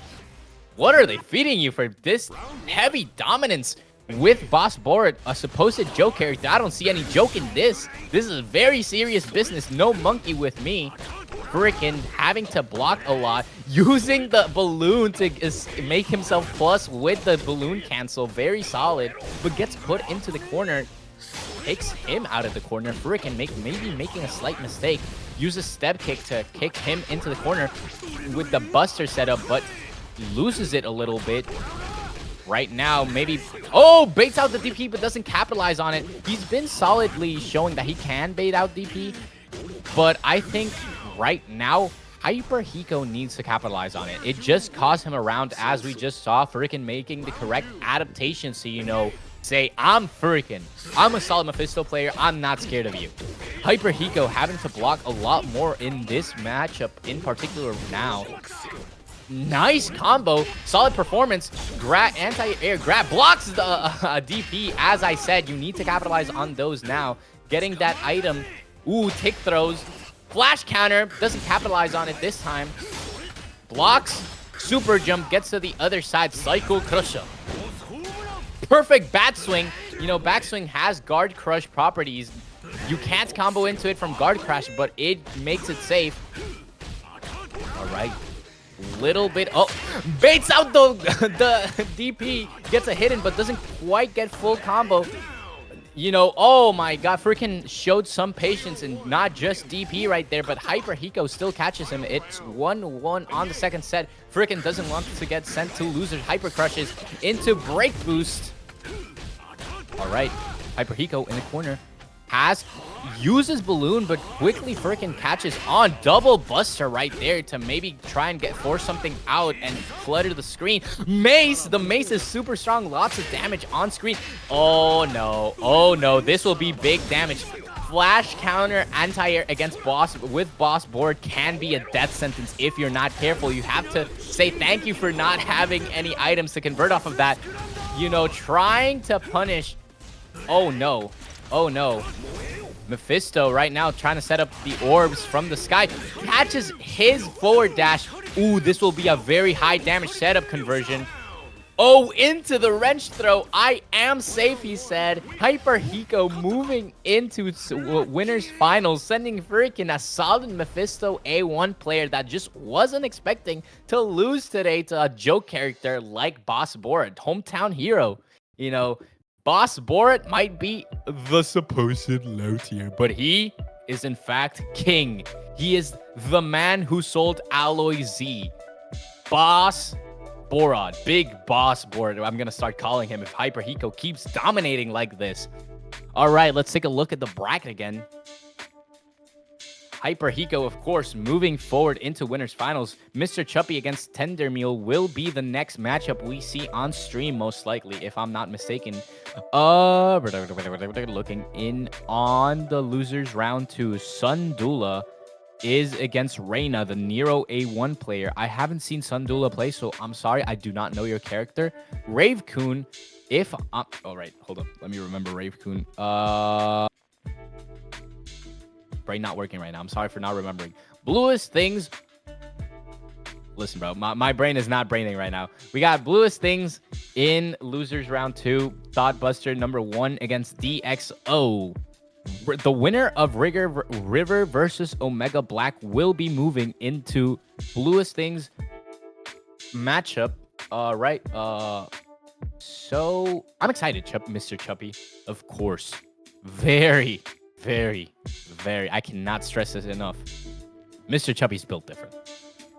What are they feeding you for this heavy dominance with bossborot, a supposed joke character? I don't see any joke in this. This is very serious business. No monkey with me. Fuuraiken having to block a lot, using the balloon to make himself plus with the balloon cancel. Very solid, but gets put into the corner. Takes him out of the corner. Fuuraiken maybe making a slight mistake. Uses step kick to kick him into the corner with the Buster setup, but loses it a little bit. Right now, maybe... Oh, baits out the DP, but doesn't capitalize on it. He's been solidly showing that he can bait out DP, But I think right now, hyperHICO needs to capitalize on it. It just cost him a round, as we just saw. Fuuraiken making the correct adaptations to, you know, say, I'm Fuuraiken. I'm a solid Mephisto player. I'm not scared of you. hyperHICO having to block a lot more in this matchup in particular now. Nice combo, solid performance. Anti-air grab blocks the DP. As I said, you need to capitalize on those now. Getting that item. Ooh, tick throws. Flash counter, doesn't capitalize on it this time. Blocks, super jump, gets to the other side. Cycle crusher. Perfect bat swing. You know, backswing has guard crush properties. You can't combo into it from guard crash, but it makes it safe. All right. Little bit. Oh, baits out the DP. Gets a hidden, but doesn't quite get full combo. You know, oh my god, freaking showed some patience and not just DP right there, but hyperHICO still catches him. It's 1-1 on the second set. Freaking doesn't want to get sent to losers. Hyper crushes into break boost. All right, hyperHICO in the corner uses balloon, but quickly freaking catches on. Double buster right there to maybe try and force something out and clutter the screen. Mace, the mace is super strong, lots of damage on screen. Oh no, this will be big damage. Flash counter anti-air against bossborot can be a death sentence if you're not careful. You have to say thank you for not having any items to convert off of that. You know, trying to punish. Oh no. Mephisto right now trying to set up the orbs from the sky. Catches his forward dash. Ooh, this will be a very high damage setup conversion. Oh, into the wrench throw. I am safe, he said. hyperHICO moving into winners finals, sending freaking a solid Mephisto A1 player that just wasn't expecting to lose today to a joke character like bossborot, hometown hero. You know, bossborot might be the supposed low tier, but he is in fact king. He is the man who sold Alloy Z. bossborot, big bossborot. I'm gonna start calling him if hyperHICO keeps dominating like this. All right, let's take a look at the bracket again. hyperHICO, of course, moving forward into winners finals. Mr. Chuppy against tenuredmule will be the next matchup we see on stream, most likely, if I'm not mistaken. Looking in on the losers round 2, Sundula is against Reina, the Nero A1 player. I haven't seen Sundula play, so I'm sorry, I do not know your character. Rave-Kun, if I'm... all right, hold up. Let me remember Rave-Kun. Brain not working right now. I'm sorry for not remembering. BluesThings. Listen, bro, my brain is not braining right now. We got BluesThings in losers round 2. Thought Buster number 1 against DXO. The winner of River versus Omega Black will be moving into BluesThings matchup. Right. So I'm excited, Mr. Chuppy. Of course. Very, I cannot stress this enough. Mr. Chuppy's built different.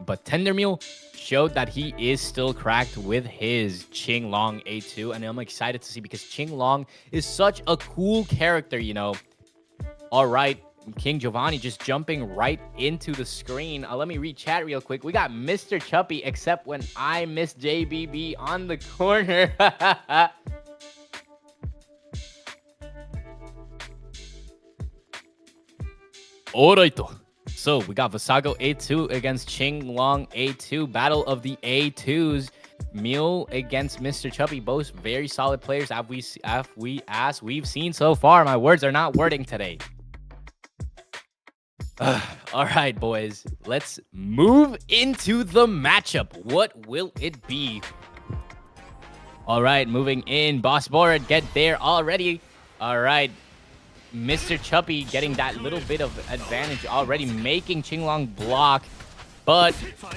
But tenuredmule showed that he is still cracked with his qinglong A2. And I'm excited to see because qinglong is such a cool character, you know. All right, King Giovanni just jumping right into the screen. Let me read chat real quick. We got Mr. Chuppy, except when I miss JBB on the corner. Alright, so we got Vassago A2 against qinglong A2. Battle of the A2s. Mule against Mr. Chuppy. Both very solid players as we've seen so far. My words are not wording today. All right, boys. Let's move into the matchup. What will it be? All right, moving in. bossborot, get there already. All right. Mr. Chuppy getting that little bit of advantage already, making qinglong block. But,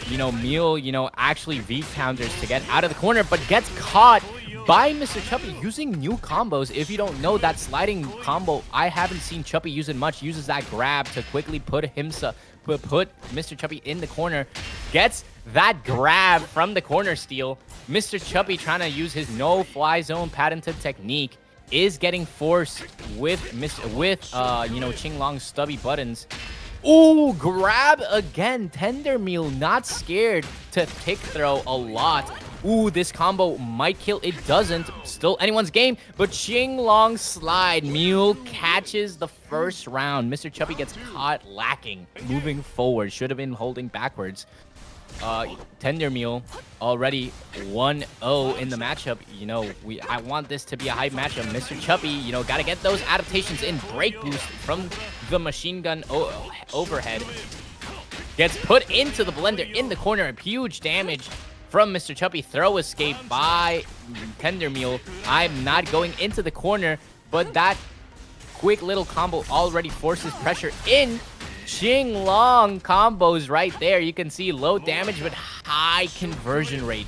you know, Mule, you know, actually V-counters to get out of the corner, but gets caught by Mr. Chuppy using new combos. If you don't know, that sliding combo, I haven't seen Chuppy use it much. Uses that grab to quickly put Mr. Chuppy in the corner. Gets that grab from the corner steal. Mr. Chuppy trying to use his no-fly zone patented technique. Is getting forced with you know, qinglong's stubby buttons. Ooh, grab again. Tender meal, not scared to pick throw a lot. Ooh, this combo might kill. It doesn't. Still anyone's game, but qinglong slide. Mule catches the first round. Mr. Chubby gets caught lacking. Moving forward. Should have been holding backwards. Tender Mule already 1-0 in the matchup. You know, I want this to be a hype matchup. Mr. Chubby, you know, got to get those adaptations in. Break boost from the machine gun overhead. Gets put into the blender in the corner. Huge damage from Mr. Chubby. Throw escape by Tender Mule. I'm not going into the corner, but that quick little combo already forces pressure in. qinglong combos right there. You can see low damage but high conversion rate.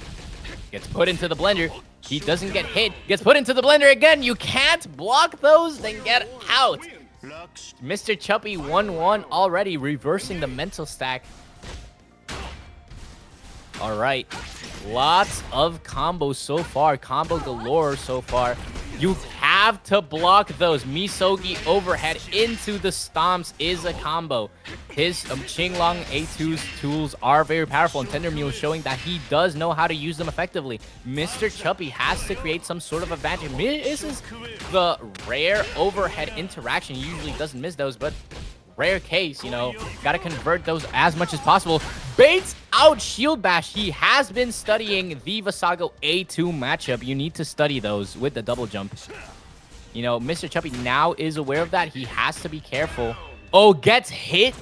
Gets put into the blender. He doesn't get hit. Gets put into the blender again. You can't block those, then get out. Mr. Chubby 1-1 already, reversing the mental stack. All right. Lots of combos so far. Combo galore so far. You have to block those. Misogi overhead into the stomps is a combo. His qinglong ATWU's tools are very powerful, and Tender Mule showing that he does know how to use them effectively. Mr. Chubby has to create some sort of advantage. Misses the rare overhead interaction. He usually doesn't miss those, but rare case, you know, gotta convert those as much as possible. Baits out shield bash. He has been studying the Vassago A2 matchup. You need to study those with the double jump. You know, Mr. Chubby now is aware of that. He has to be careful. Oh, gets hit.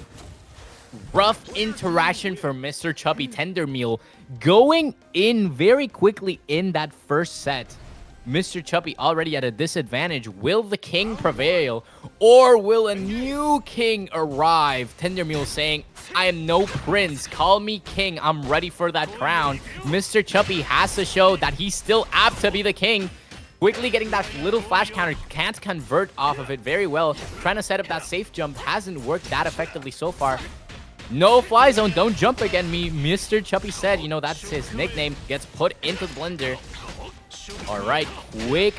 Rough interaction for Mr. Chubby. Tender Meal going in very quickly in that first set. Mr. Chubby already at a disadvantage. Will the king prevail, or will a new king arrive? Tender Mule saying, I am no prince. Call me king. I'm ready for that crown. Mr. Chubby has to show that he's still apt to be the king. Quickly getting that little flash counter. Can't convert off of it very well. Trying to set up that safe jump. Hasn't worked that effectively so far. No fly zone. Don't jump again, Mr. Chubby said. You know, that's his nickname. Gets put into the blender. All right, quick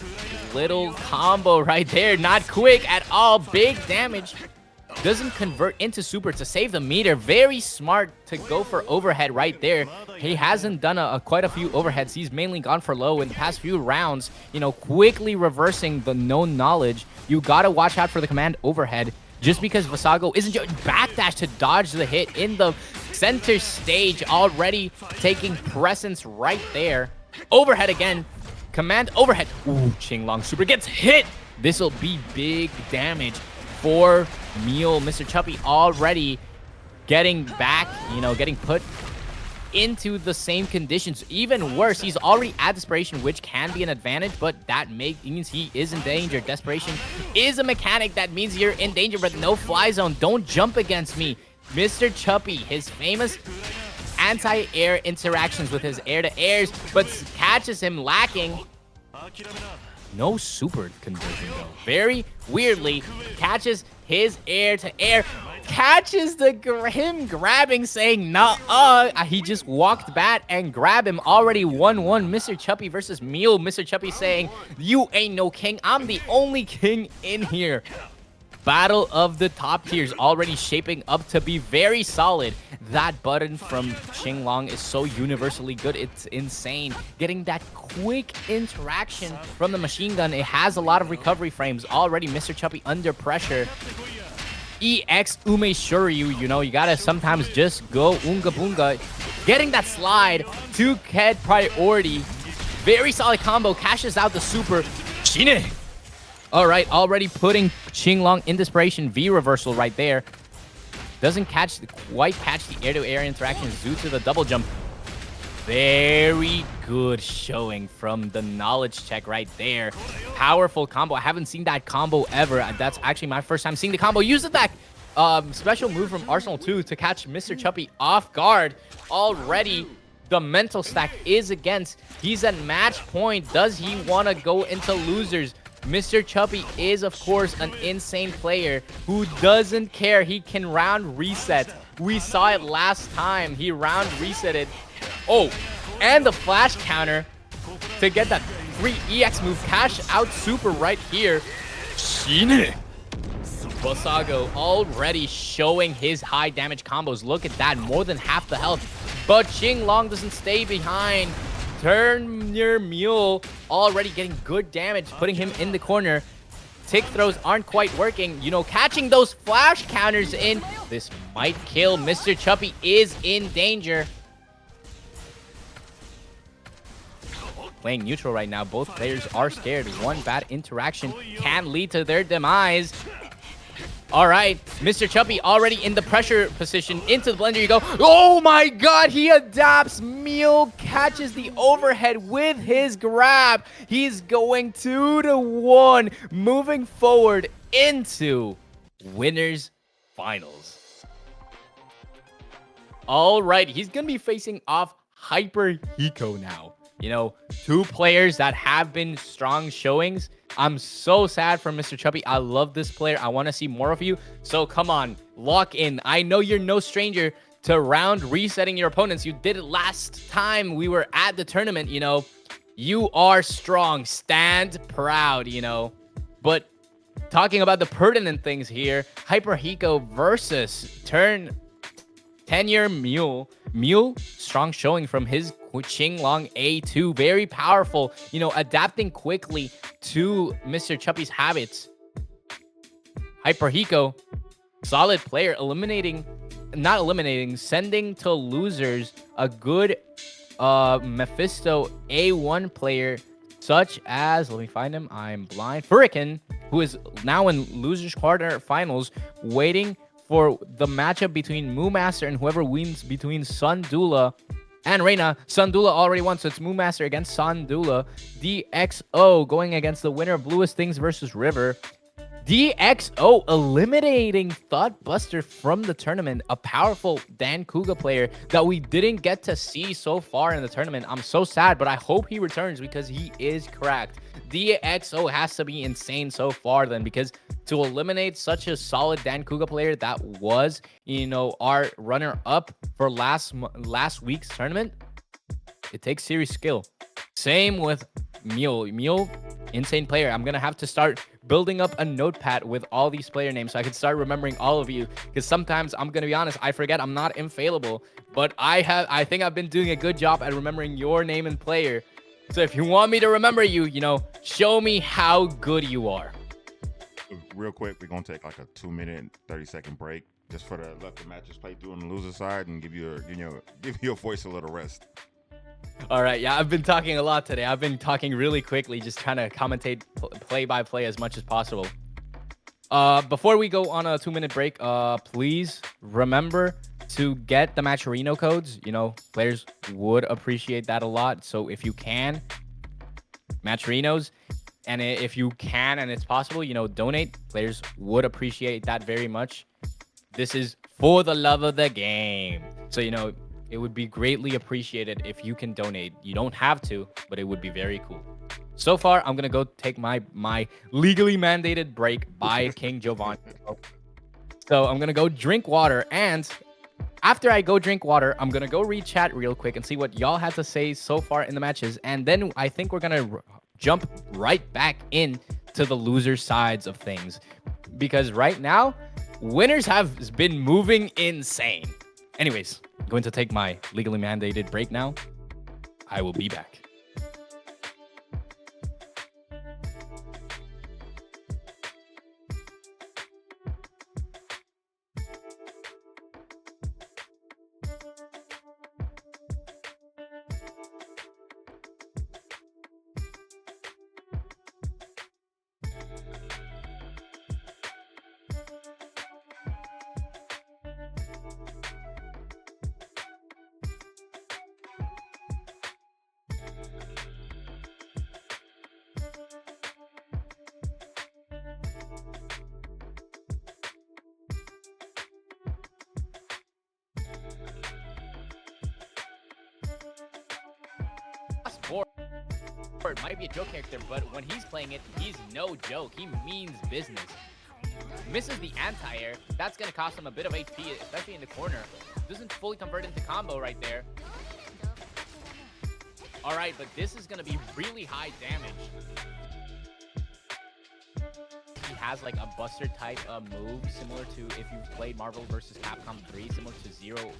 little combo right there. Not quick at all. Big damage. Doesn't convert into super to save the meter. Very smart to go for overhead right there. He hasn't done quite a few overheads. He's mainly gone for low in the past few rounds. You know, quickly reversing the known knowledge. You got to watch out for the command overhead. Just because Vassago isn't just backdash to dodge the hit in the center stage. Already taking presence right there. Overhead again. Command overhead. Ooh, qinglong super gets hit. This will be big damage for Mule. Mr. Chubby already getting back, you know, getting put into the same conditions. Even worse, he's already at desperation, which can be an advantage, but that means he is in danger. Desperation is a mechanic that means you're in danger, but no fly zone. Don't jump against me. Mr. Chubby, his famous anti-air interactions with his air-to-airs, but catches him lacking. No super conversion though. Very weirdly catches his air-to-air. Catches him grabbing, saying nah. He just walked back and grabbed him. Already 1-1. Mr. Chubby versus Mule. Mr. Chubby saying, you ain't no king. I'm the only king in here. Battle of the top tiers already shaping up to be very solid. That button from qinglong is so universally good. It's insane. Getting that quick interaction from the machine gun. It has a lot of recovery frames. Already Mr. Chubby under pressure. EX Ume Shuryu, you know, you gotta sometimes just go unga boonga. Getting that slide to head priority. Very solid combo. Cashes out the super. Shine. All right, already putting qinglong in desperation. V reversal right there. Doesn't quite catch the air-to-air interactions due to the double jump. Very good showing from the knowledge check right there. Powerful combo. I haven't seen that combo ever. That's actually my first time seeing the combo. Use attack. Special move from Arsenal 2 to catch Mr. Chubby off guard. Already, the mental stack is against. He's at match point. Does he want to go into losers? Mr. Chubby is, of course, an insane player who doesn't care. He can round reset. We saw it last time. He round resetted. Oh, and the flash counter to get that free EX move. Cash out super right here. Shine. Vassago already showing his high damage combos. Look at that, more than half the health. But qinglong doesn't stay behind. Tenuredmule already getting good damage, putting him in the corner. Tick throws aren't quite working. You know, catching those flash counters in. This might kill. Mr. Chuppy is in danger. Playing neutral right now. Both players are scared. One bad interaction can lead to their demise. All right, Mr. Chuppy already in the pressure position. Into the blender you go. Oh my god, he adapts. Mule catches the overhead with his grab. He's going 2-1, moving forward into winners finals. All right, he's going to be facing off hyperHICO now. You know, two players that have been strong showings. I'm so sad for Mr. Chuppy. I love this player. I want to see more of you. So come on, lock in. I know you're no stranger to round resetting your opponents. You did it last time we were at the tournament, you know. You are strong. Stand proud, you know. But talking about the pertinent things here, hyperHICO versus tenuredmule. Mule, strong showing from his qinglong A2. Very powerful, you know, adapting quickly to Mr. Chuppy's habits. hyperHICO, solid player, sending to losers a good Mephisto A1 player, such as, let me find him, I'm blind, Fuuraiken, who is now in losers quarterfinals, waiting for the matchup between MooMaster and whoever wins between Sundula and Reina. Sundula already won, so it's MooMaster against Sundula. DXO going against the winner of BluesThings versus River. DXO eliminating Thoughtbuster from the tournament, a powerful dancouga player that we didn't get to see so far in the tournament. I'm so sad, but I hope he returns because he is cracked. DXO has to be insane so far then, because to eliminate such a solid dancouga player that was, you know, our runner-up for last week's tournament, it takes serious skill. Same with Mule, insane player. I'm gonna have to start building up a notepad with all these player names so I can start remembering all of you, because sometimes, I'm gonna be honest, I forget. I'm not infallible, but I think I've been doing a good job at remembering your name and player. So if you want me to remember you, you know, show me how good you are. Real quick, we're gonna take like a 2-minute and 30-second break just for let the matches play through on the loser side and give your voice a little rest. All right, yeah, I've been talking a lot today. I've been talking really quickly, just trying to commentate play by play as much as possible. Before we go on a 2-minute break, please remember to get the Matcherino codes. You know, players would appreciate that a lot. So if you can, Matcherinos, and if you can and it's possible, you know, donate. Players would appreciate that very much. This is for the love of the game. So, you know, it would be greatly appreciated if you can donate. You don't have to, but it would be very cool. So far, I'm going to go take my legally mandated break by King Giovanni. So I'm going to go drink water. And after I go drink water, I'm going to go read chat real quick and see what y'all had to say so far in the matches. And then I think we're going to jump right back in to the loser sides of things. Because right now, winners have been moving insane. Anyways, I'm going to take my legally mandated break now. I will be back. Bossborot might be a joke character, but when he's playing it, he's no joke. He means business. Misses the anti-air. That's going to cost him a bit of HP, especially in the corner. Doesn't fully convert into combo right there. All right, but this is going to be really high damage. He has like a buster type move similar to if you've played Marvel vs. Capcom 3, similar to Zero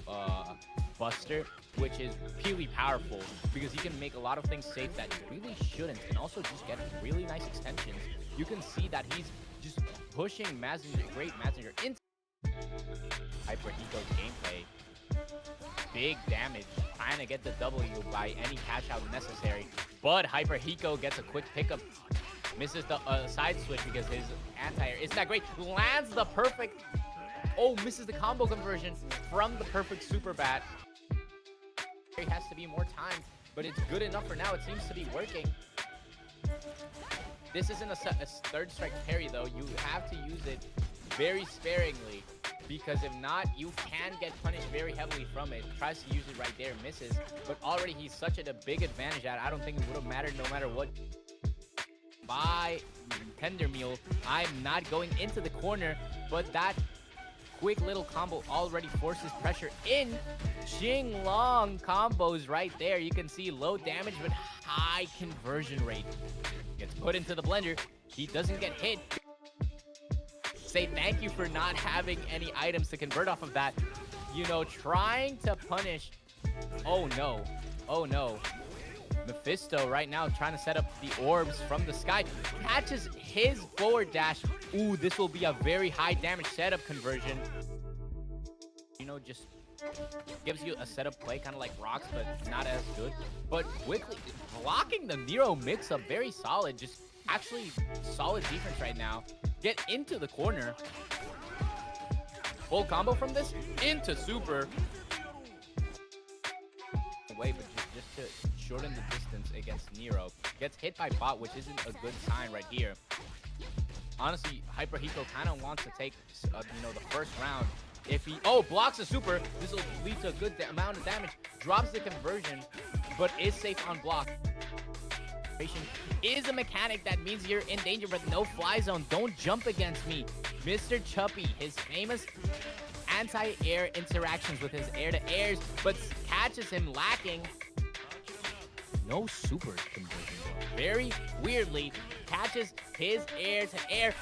Buster, which is really powerful because he can make a lot of things safe that really shouldn't, and also just get really nice extensions. You can see that he's just pushing greatmazinger into hyperHICO's gameplay. Big damage, trying to get the W by any cash out necessary, but hyperHICO gets a quick pickup. Misses the side switch because his anti-air isn't that great. Lands the perfect. Oh, misses the combo conversion from the perfect super bat. There has to be more time, but it's good enough for now. It seems to be working. This isn't a third strike parry though. You have to use it very sparingly because if not, you can get punished very heavily from it. Tries to use it right there, misses, but already he's such at a big advantage that I don't think it would have mattered no matter what. By tenuredmule, I'm not going into the corner, but that quick little combo already forces pressure in. Qinglong combos right there. You can see low damage but high conversion rate. Gets put into the blender. He doesn't get hit. Say thank you for not having any items to convert off of that. You know, trying to punish. Oh no. Oh no. Mephisto right now trying to set up the orbs from the sky. Catches his forward dash. Ooh, this will be a very high damage setup conversion. You know, just gives you a setup play, kind of like rocks, but not as good. But quickly blocking the Nero mix-up, very solid. Just actually solid defense right now. Get into the corner. Full combo from this into super. Away, but just to shorten the distance against Nero. Gets hit by bot, which isn't a good sign right here. Honestly, hyperHICO kind of wants to take, you know, the first round. If he, blocks a super, this will lead to a good amount of damage. Drops the conversion, but is safe on block. Is a mechanic that means you're in danger, but no fly zone. Don't jump against me. Mr. Chuppy, his famous anti-air interactions with his air-to-airs, but catches him lacking. No super conversion though. Very weirdly, catches his air-to-air.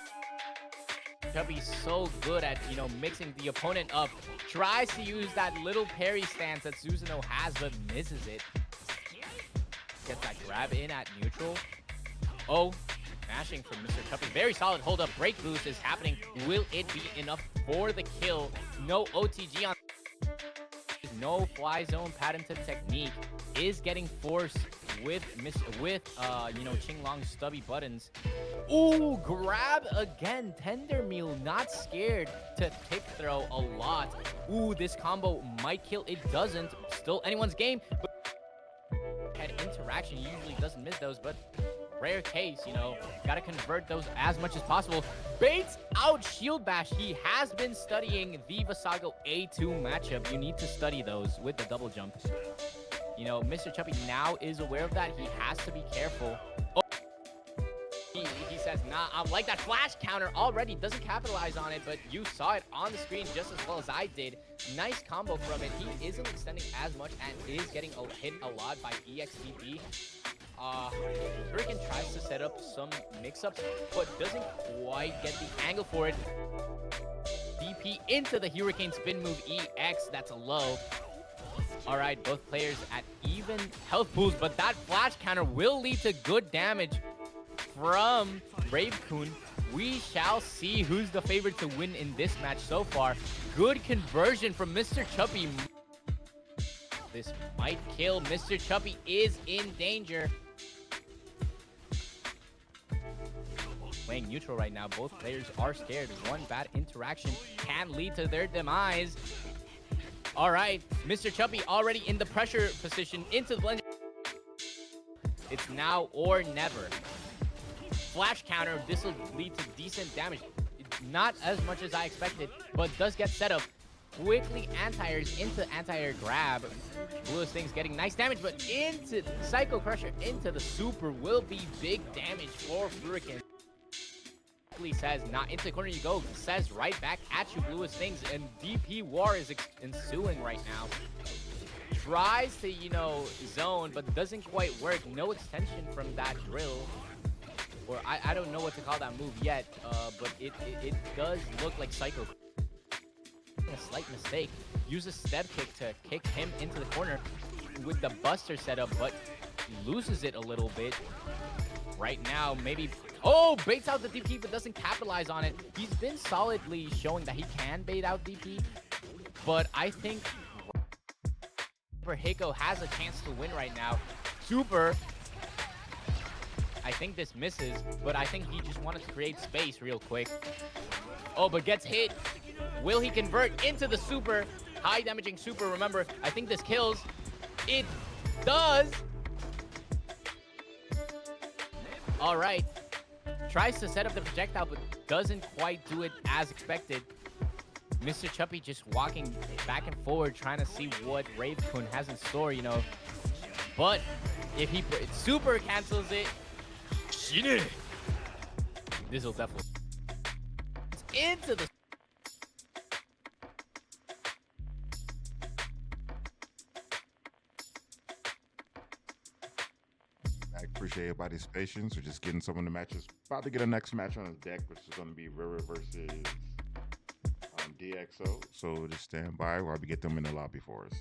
Chubby's so good at, you know, mixing the opponent up. Tries to use that little parry stance that Susanoo has, but misses it. Gets that grab in at neutral. Oh, mashing from Mr. Chuppy. Very solid hold up. Break boost is happening. Will it be enough for the kill? No OTG on. No fly zone patented technique is getting forced with you know, Qinglong's stubby buttons. Ooh, grab again. Tenuredmule not scared to pick throw a lot. Ooh, this combo might kill. It doesn't. Still anyone's game. But head interaction usually doesn't miss those, but rare case, you know, gotta convert those as much as possible. Baits out shield bash. He has been studying the vassago ATWU matchup. You need to study those with the double jump. You know, Mr. Chuppy now is aware of that. He has to be careful. Oh, he says, nah, I like that flash counter already. Doesn't capitalize on it, but you saw it on the screen just as well as I did. Nice combo from it. He isn't extending as much and is getting hit a lot by EXTP. Fuuraiken tries to set up some mix-ups, but doesn't quite get the angle for it. DP into the Hurricane spin move EX. That's a low. All right, both players at even health pools, but that flash counter will lead to good damage from Rave-Kun. We shall see who's the favorite to win in this match so far. Good conversion from Mr. Chuppy. This might kill. Mr. Chuppy is in danger. Playing neutral right now. Both players are scared. One bad interaction can lead to their demise. All right, Mr. Chuppy already in the pressure position into the blender. It's now or never. Flash counter, this will lead to decent damage. Not as much as I expected, but does get set up. Quickly anti-airs into anti-air grab. BluesThings getting nice damage, but into Psycho Crusher, into the super will be big damage for Fuuraiken. Says, not into the corner you go, says right back at you, BluesThings, and DP war is ensuing right now. Tries to, you know, zone, but doesn't quite work. No extension from that drill. or I don't know what to call that move yet, but it does look like Psycho. A slight mistake. Use a step kick to kick him into the corner with the Buster setup, but loses it a little bit. Right now, maybe... Oh, baits out the DP, but doesn't capitalize on it. He's been solidly showing that he can bait out DP, but I think hyperHICO has a chance to win right now. Super... I think this misses, but I think he just wanted to create space real quick. Oh, but gets hit. Will he convert into the super? High damaging super, remember. I think this kills. It does. All right. Tries to set up the projectile, but doesn't quite do it as expected. Mr. Chuppy just walking back and forward, trying to see what Rave-Kun has in store, you know. But if he super cancels it, this will definitely into the... I appreciate everybody's patience. We're just getting some of the matches. About to get a next match on his deck, which is going to be River versus DXO. So just stand by while we get them in the lobby for us.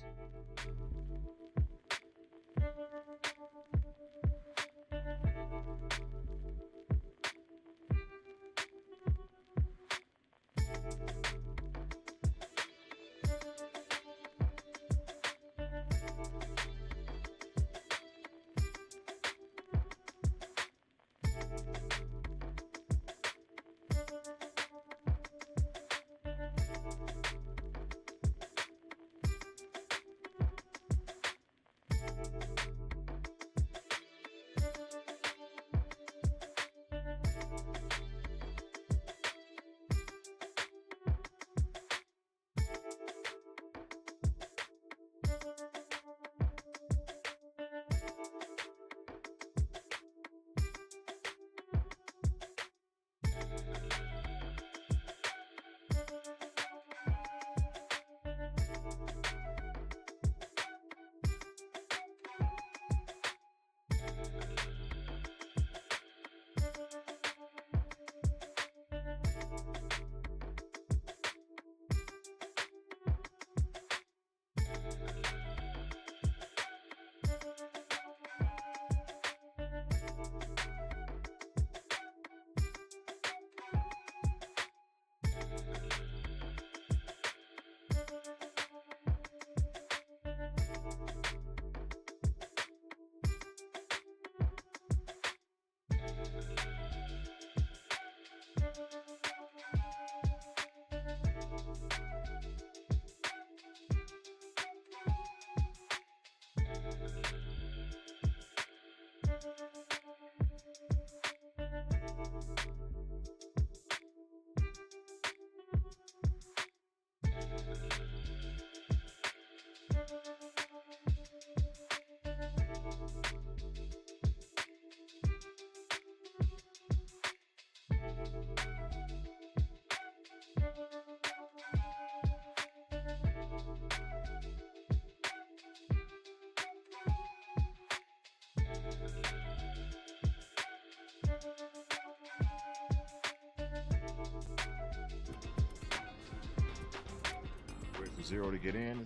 Zero to get in.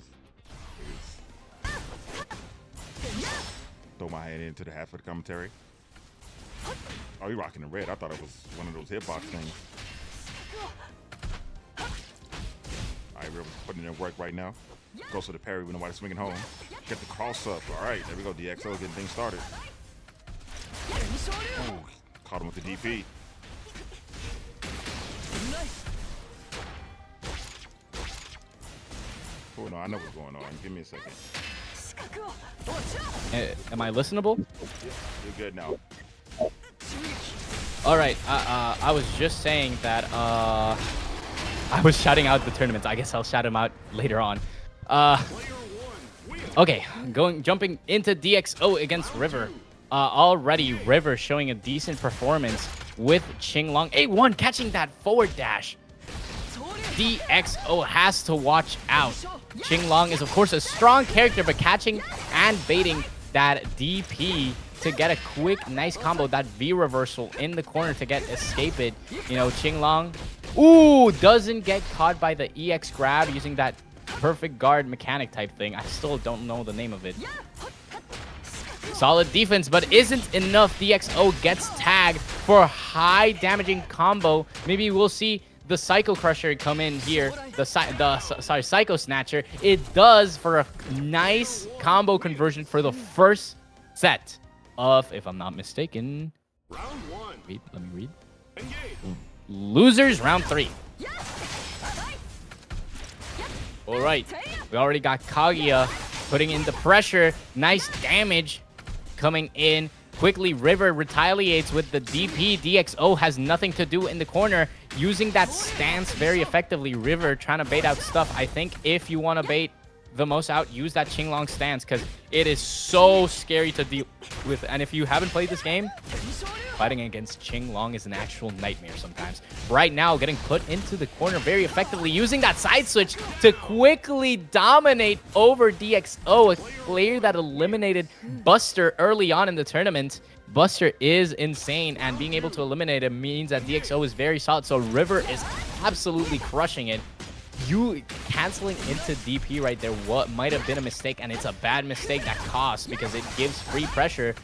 Throw my hand into the half of the commentary. Oh, you rocking the red. I thought it was one of those hitbox things. All right, we're putting in work right now. Goes to the parry when nobody's swinging home. Get the cross up. All right, there we go. DXO getting things started. Oh, caught him with the DP. Oh no, I know what's going on. Give me a second. Am I listenable? Yeah, you're good now. All right. I was just saying that I was shouting out the tournaments. I guess I'll shout them out later on. Okay, jumping into DXO against River. Already River showing a decent performance with qinglong. A1 catching that forward dash. DXO has to watch out. qinglong is, of course, a strong character, but catching and baiting that DP to get a quick, nice combo. That V reversal in the corner to escape it. You know, qinglong. Ooh, doesn't get caught by the EX grab using that perfect guard mechanic type thing. I still don't know the name of it. Solid defense, but isn't enough. DXO gets tagged for a high damaging combo. Maybe we'll see the Psycho Crusher come in here. Sorry, Psycho Snatcher. It does for a nice combo conversion for the first set of, if I'm not mistaken, Round 1. let me read. Engage. Losers round 3. All right, we already got Kaguya putting in the pressure. Nice damage coming in. Quickly, River retaliates with the DP. DXO has nothing to do in the corner, using that stance very effectively. River trying to bait out stuff. I think if you want to bait the most out, use that qinglong stance, because it is so scary to deal with. And if you haven't played this game, fighting against qinglong is an actual nightmare sometimes. Right now, getting put into the corner very effectively, using that side switch to quickly dominate over DXO, a player that eliminated Buster early on in the tournament. Buster is insane, and being able to eliminate him means that DXO is very solid. So River is absolutely crushing it. You canceling into DP right there, what might have been a mistake, and it's a bad mistake that costs because it gives free pressure.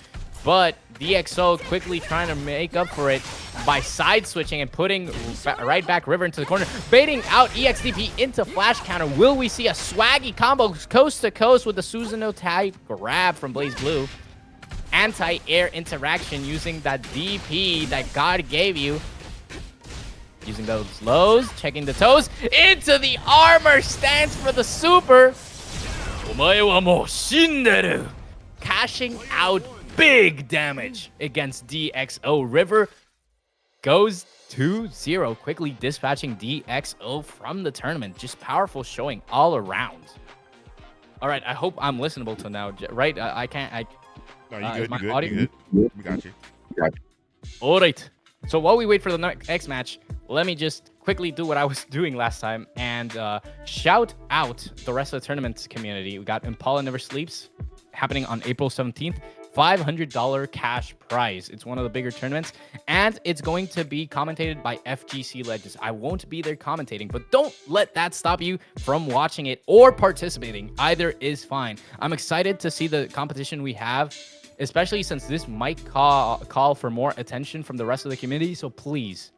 But DXO quickly trying to make up for it by side switching and putting right back River into the corner, baiting out EXDP into flash counter. Will we see a swaggy combo coast to coast with the Susanoo type grab from BlazBlue? Anti-air interaction using that DP that God gave you. Using those lows, checking the toes, into the armor stance for the super. Omae wa mou shinderu. Cashing out big damage against DXO. River goes 2-0, quickly dispatching DXO from the tournament. Just powerful showing all around. All right, I hope I'm listenable to now, right? I can't. No, you good. audio- You good. We got you. All right. So while we wait for the next match, let me just quickly do what I was doing last time and shout out the rest of the tournament community. We got Impala Never Sleeps happening on April 17th. $500 cash prize. It's one of the bigger tournaments, and it's going to be commentated by FGC Legends. I won't be there commentating, but don't let that stop you from watching it or participating. Either is fine. I'm excited to see the competition we have, especially since this might call for more attention from the rest of the community, so please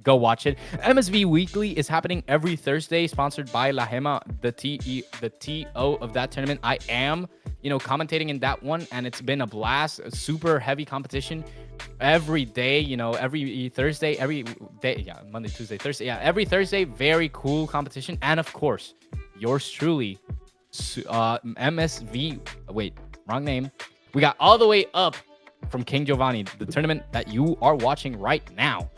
go watch it. MSV Weekly is happening every Thursday, sponsored by La Hema, the TO of that tournament. I am, commentating in that one, and it's been a blast. A super heavy competition every day, every Thursday, every day. Yeah, Monday, Tuesday, Thursday. Yeah, every Thursday, very cool competition. And of course, yours truly, MSV. Wait, wrong name. We got all the way up from King Giovanni, the tournament that you are watching right now.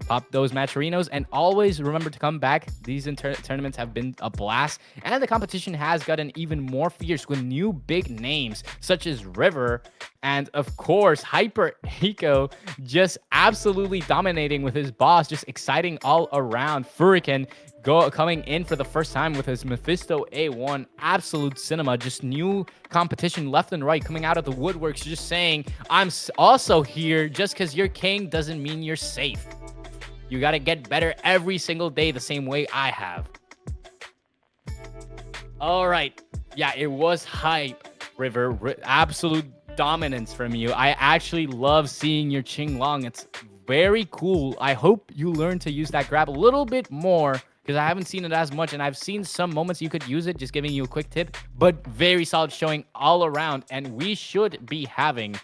Pop those matcherinos, and always remember to come back. These tournaments have been a blast, and the competition has gotten even more fierce with new big names such as River, and of course hyperHICO just absolutely dominating with his boss, just exciting all around. Fuuraiken coming in for the first time with his Mephisto A1, absolute cinema. Just new competition left and right coming out of the woodworks, just saying, I'm also here. Just because you're king doesn't mean you're safe. You got to get better every single day the same way I have. All right. Yeah, it was hype, River. Absolute dominance from you. I actually love seeing your qinglong. It's very cool. I hope you learn to use that grab a little bit more, because I haven't seen it as much, and I've seen some moments you could use it, just giving you a quick tip, but very solid showing all around. And we should be having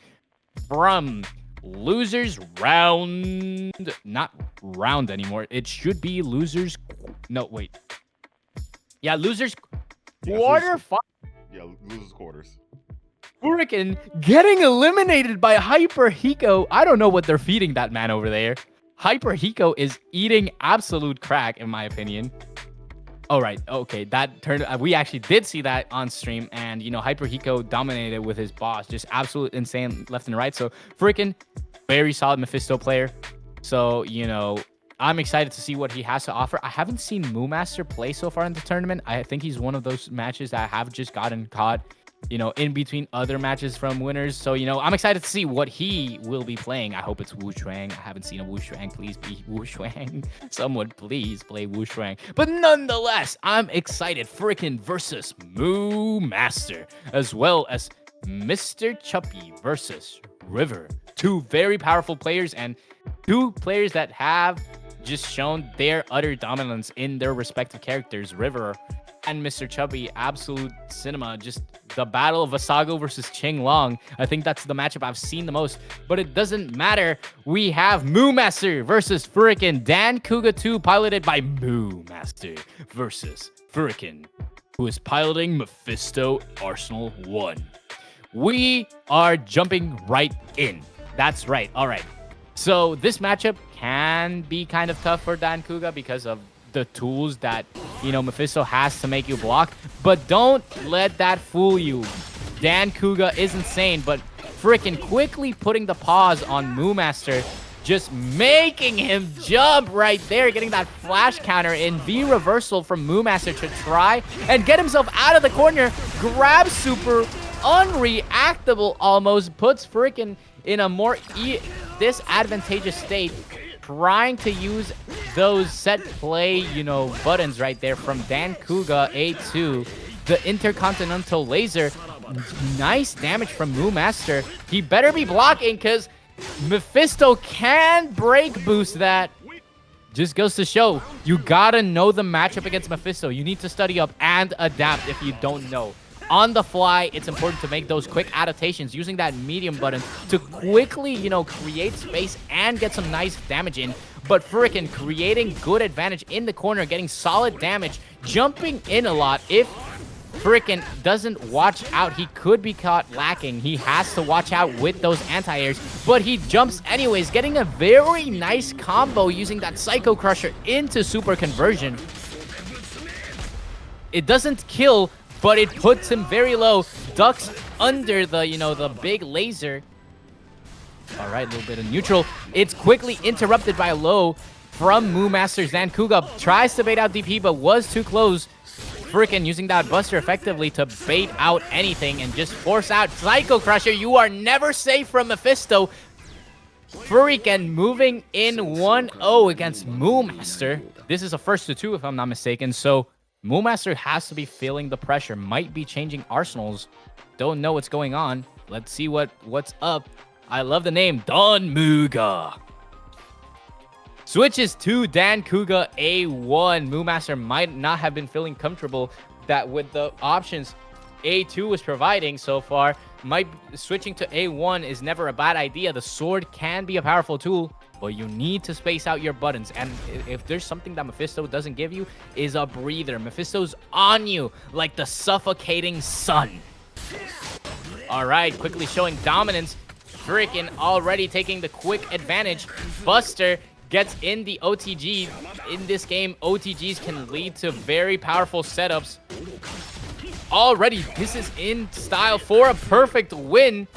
from losers round, not round anymore. It should be losers. No, wait. Yeah, losers quarter. Yeah, losers quarters. Fuuraiken getting eliminated by hyperHICO. I don't know what they're feeding that man over there. hyperHICO is eating absolute crack, in my opinion. All right, okay, that turned. We actually did see that on stream, and hyperHICO dominated with his boss, just absolute insane left and right. So Fuuraiken, very solid Mephisto player. So I'm excited to see what he has to offer. I haven't seen MooMaster play so far in the tournament. I think he's one of those matches that have just gotten caught in between other matches from winners. So, I'm excited to see what he will be playing. I hope it's Wu Shuang. I haven't seen a Wu Shuang. Please be Wu Shuang. Someone please play Wu Shuang. But nonetheless, I'm excited. Freaking versus MooMaster, as well as Mr. Chuppy versus River. Two very powerful players and two players that have just shown their utter dominance in their respective characters. River and Mr. Chubby, absolute cinema. Just the battle of Vassago versus qinglong. I think that's the matchup I've seen the most, but it doesn't matter. We have MooMaster versus Fuuraiken dancouga 2, piloted by MooMaster versus Fuuraiken, who is piloting Mephisto Arsenal 1. We are jumping right in. That's right. All right. So this matchup can be kind of tough for dancouga because of the tools that, Mephisto has to make you block. But don't let that fool you. dancouga is insane, but freaking quickly putting the pause on MooMaster, just making him jump right there, getting that flash counter in V reversal from MooMaster to try and get himself out of the corner. Grab super, unreactable almost, puts freaking in a more disadvantageous state, trying to use those set play, buttons right there from dancouga ATWU. The intercontinental laser, nice damage from MooMaster. He better be blocking because Mephisto can break boost that. Just goes to show, you gotta know the matchup against Mephisto. You need to study up and adapt if you don't know. On the fly, it's important to make those quick adaptations using that medium button to quickly, create space and get some nice damage in. But freaking creating good advantage in the corner, getting solid damage, jumping in a lot. If freaking doesn't watch out, he could be caught lacking. He has to watch out with those anti-airs, but he jumps anyways, getting a very nice combo using that Psycho Crusher into super conversion. It doesn't kill, but it puts him very low, ducks under the, the big laser. All right, a little bit of neutral. It's quickly interrupted by a low from MooMaster's dancouga. Tries to bait out DP, but was too close. Freaking using that buster effectively to bait out anything and just force out Psycho Crusher. You are never safe from Mephisto. Fuuraiken moving in 1-0 against MooMaster. This is a 1-2 if I'm not mistaken, so MooMaster has to be feeling the pressure. Might be changing arsenals. Don't know what's going on. Let's see what's up. I love the name, dancouga. Switches to dancouga A1. MooMaster might not have been feeling comfortable that with the options A2 was providing so far. Switching to A1 is never a bad idea. The sword can be a powerful tool, but you need to space out your buttons. And if there's something that Mephisto doesn't give you, is a breather. Mephisto's on you like the suffocating sun. All right, quickly showing dominance. Freaking already taking the quick advantage. Buster gets in the OTG. In this game, OTGs can lead to very powerful setups. Already, this is in style for a perfect win.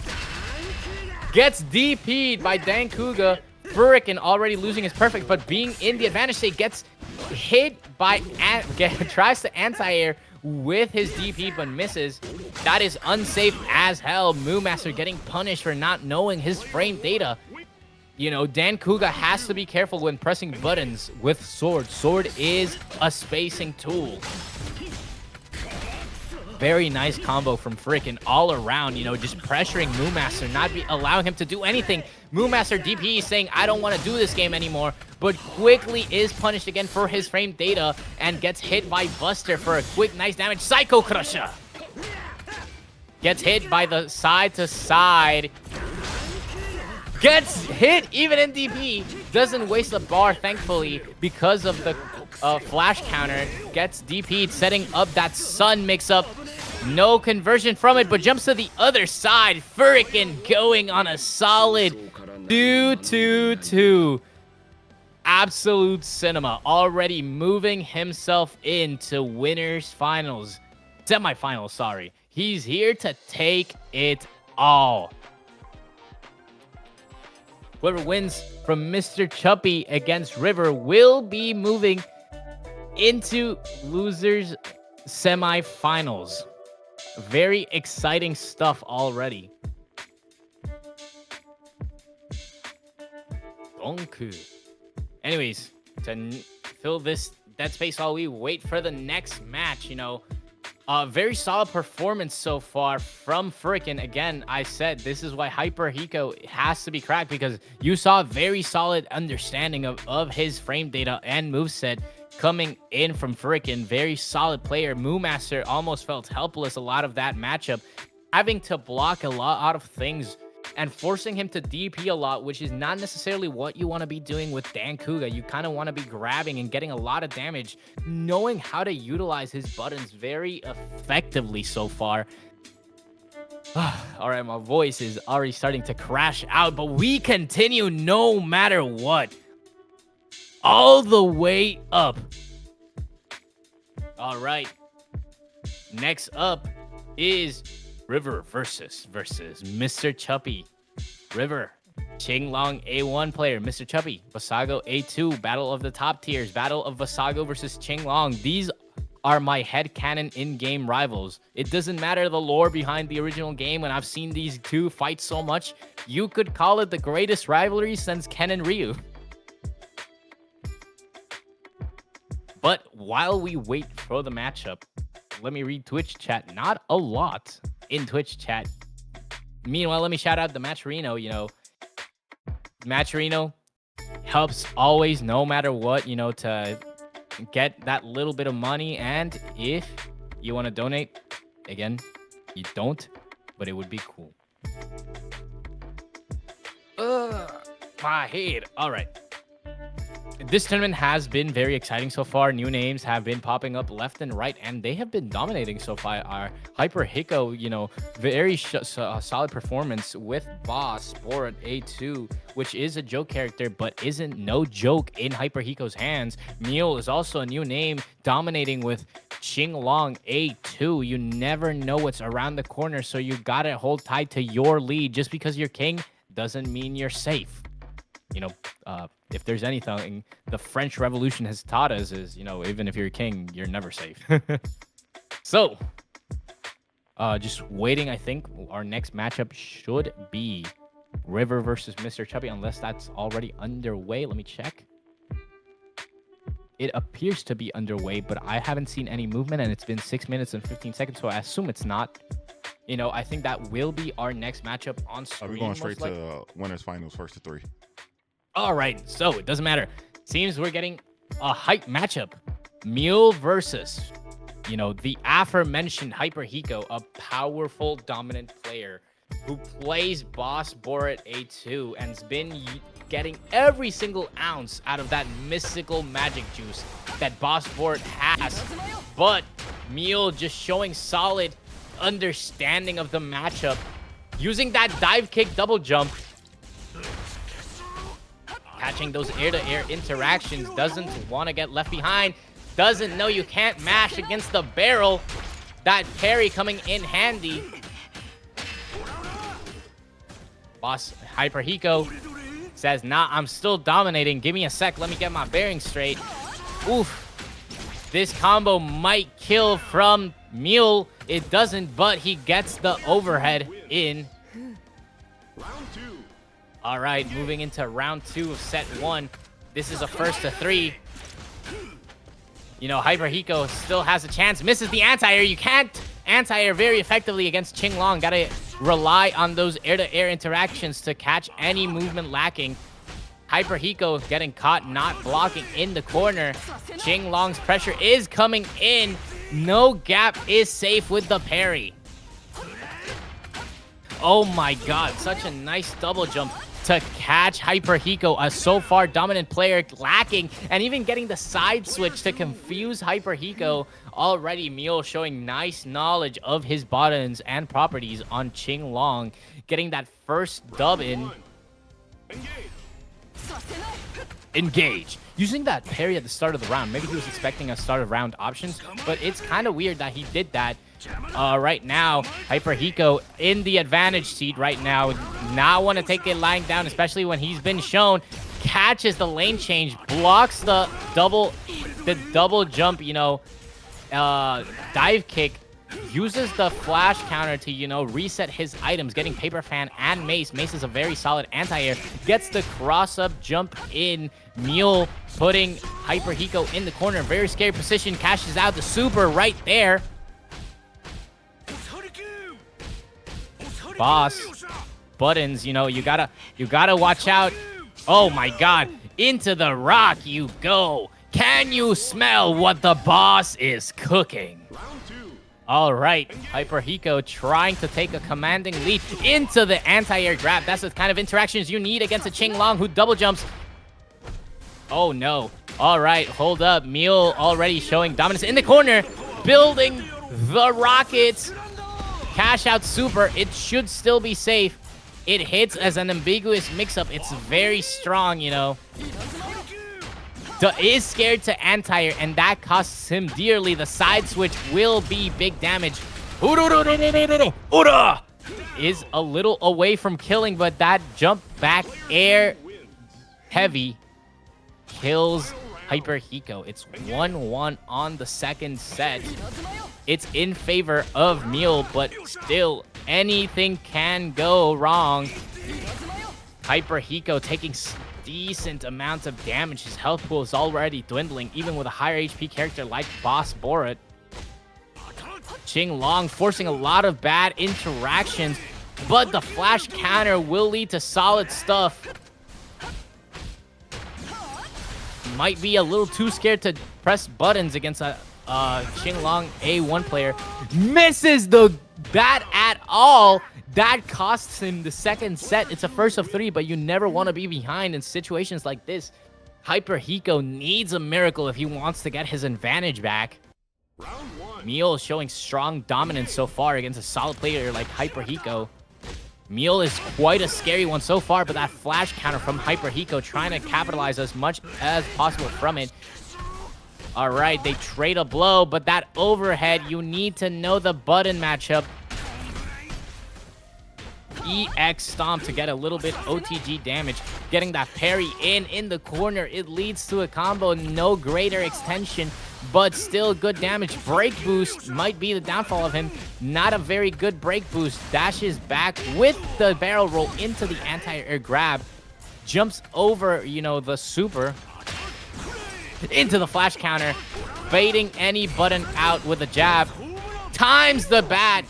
Gets DP'd by dancouga. Fuuraiken already losing his perfect, but being in the advantage state, gets hit by, tries to anti-air with his DP, but misses. That is unsafe as hell. MooMaster getting punished for not knowing his frame data. dancouga has to be careful when pressing buttons with sword. Sword is a spacing tool. Very nice combo from Fuuraiken all around, just pressuring MooMaster, not allowing him to do anything. MooMaster DP saying, I don't want to do this game anymore, but quickly is punished again for his frame data and gets hit by Buster for a quick, nice damage. Psycho Crusher gets hit by the side to side. Gets hit even in DP. Doesn't waste the bar, thankfully, because of the flash counter. Gets DP'd, setting up that sun mix-up. No conversion from it, but jumps to the other side. Fuuraiken going on a solid 2-2-2. Absolute cinema. Already moving himself into winners finals. Semifinals, sorry. He's here to take it all. Whoever wins from Mr. Chuppy against River will be moving into losers semifinals. Very exciting stuff already. Donku. Anyways, fill this dead space while we wait for the next match, you know. Very solid performance so far from Fuuraiken. Again, I said this is why hyperHICO has to be cracked, because you saw a very solid understanding of his frame data and moveset coming in from Fuuraiken. Very solid player. MooMaster almost felt helpless a lot of that matchup, having to block a lot out of things and forcing him to DP a lot, which is not necessarily what you want to be doing with dancouga. You kind of want to be grabbing and getting a lot of damage, knowing how to utilize his buttons very effectively so far. All right, my voice is already starting to crash out, but we continue no matter what. All the way up. All right. Next up is River versus Mr. Chuppy. River, qinglong A1 player. Mr. Chuppy, vassago A2. Battle of the top tiers. Battle of vassago versus qinglong. These are my headcanon in-game rivals. It doesn't matter the lore behind the original game. When I've seen these two fight so much, you could call it the greatest rivalry since Ken and Ryu. But while we wait for the matchup, let me read Twitch chat. Not a lot in Twitch chat. Meanwhile, let me shout out the Matcherino. You know, Matcherino helps always, no matter what, you know, to get that little bit of money. And if you want to donate, again, you don't, but it would be cool. My head. All right. This tournament has been very exciting so far. New names have been popping up left and right, and they have been dominating so far. Our hyperHICO, you know, very solid performance with bossborot A2, which is a joke character, but isn't no joke in hyperHICO's hands. Mule is also a new name, dominating with qinglong A2. You never know what's around the corner, so you gotta hold tight to your lead. Just because you're king doesn't mean you're safe. You know, if there's anything the French Revolution has taught us is, you know, even if you're a king, you're never safe. So, just waiting. I think our next matchup should be River versus Mr. Chubby, unless that's already underway. Let me check. It appears to be underway, but I haven't seen any movement, and it's been 6 minutes and 15 seconds, so I assume it's not. You know, I think that will be our next matchup on screen. We're going straight to winners finals, first to three. All right, so it doesn't matter. Seems we're getting a hype matchup. Mule versus, you know, the aforementioned hyperHICO, a powerful, dominant player who plays bossborot A2 and has been getting every single ounce out of that mystical magic juice that bossborot has. But Mule just showing solid understanding of the matchup, using that dive kick double jump, catching those air-to-air interactions, doesn't want to get left behind, doesn't know you can't mash against the barrel. That parry coming in handy. Boss hyperHICO says, nah, I'm still dominating. Give me a sec. Let me get my bearings straight. Oof. This combo might kill from Mule. It doesn't, but he gets the overhead in. All right, moving into round 2 of set 1. This is a first to 3. You know, hyperHICO still has a chance. Misses the anti-air. You can't anti-air very effectively against qinglong. Gotta rely on those air-to-air interactions to catch any movement lacking. hyperHICO getting caught not blocking in the corner. qinglong's pressure is coming in. No gap is safe with the parry. Oh my god, such a nice double jump to catch hyperHICO, a so far dominant player, lacking and even getting the side switch to confuse hyperHICO. Already Mule showing nice knowledge of his buttons and properties on qinglong, getting that first dub in. Engage. Using that parry at the start of the round. Maybe he was expecting a start of round options, but it's kind of weird that he did that. Right now, hyperHICO in the advantage seat right now. Not want to take it lying down, especially when he's been shown. Catches the lane change, blocks the double jump, you know, dive kick uses the flash counter to, you know, reset his items, getting Paper Fan and Mace. Mace is a very solid anti-air. Gets the cross-up jump in. Mule putting hyperHICO in the corner. Very scary position. Cashes out the super right there. Boss. Buttons, you know, you gotta watch out. Oh my god. Into the rock you go. Can you smell what the boss is cooking? All right, hyperHICO trying to take a commanding lead into the anti-air grab. That's the kind of interactions you need against a qinglong who double jumps. Oh no. All right, hold up. Mule already showing dominance in the corner, building the rockets. Cash out super. It should still be safe. It hits as an ambiguous mix-up. It's very strong, you know. Is scared to anti-air, and that costs him dearly. The side switch will be big damage. Is a little away from killing, but that jump back air heavy kills hyperHICO. It's 1-1 on the second set. It's in favor of Mule, but still anything can go wrong. hyperHICO taking decent amount of damage. His health pool is already dwindling, even with a higher HP character like bossborot. qinglong forcing a lot of bad interactions, but the flash counter will lead to solid stuff. Might be a little too scared to press buttons against a qinglong A1 player. Misses that at all. That costs him the second set. It's a first of 3, but you never want to be behind in situations like this. hyperHICO needs a miracle if he wants to get his advantage back. Mule showing strong dominance so far against a solid player like hyperHICO. Mule is quite a scary one so far, but that flash counter from hyperHICO trying to capitalize as much as possible from it. All right, they trade a blow, but that overhead, you need to know the button matchup. EX Stomp to get a little bit OTG damage. Getting that parry in the corner. It leads to a combo. No greater extension, but still good damage. Break boost might be the downfall of him. Not a very good break boost. Dashes back with the barrel roll into the anti-air grab. Jumps over, you know, the super. Into the flash counter. Baiting any button out with a jab. Times the bat.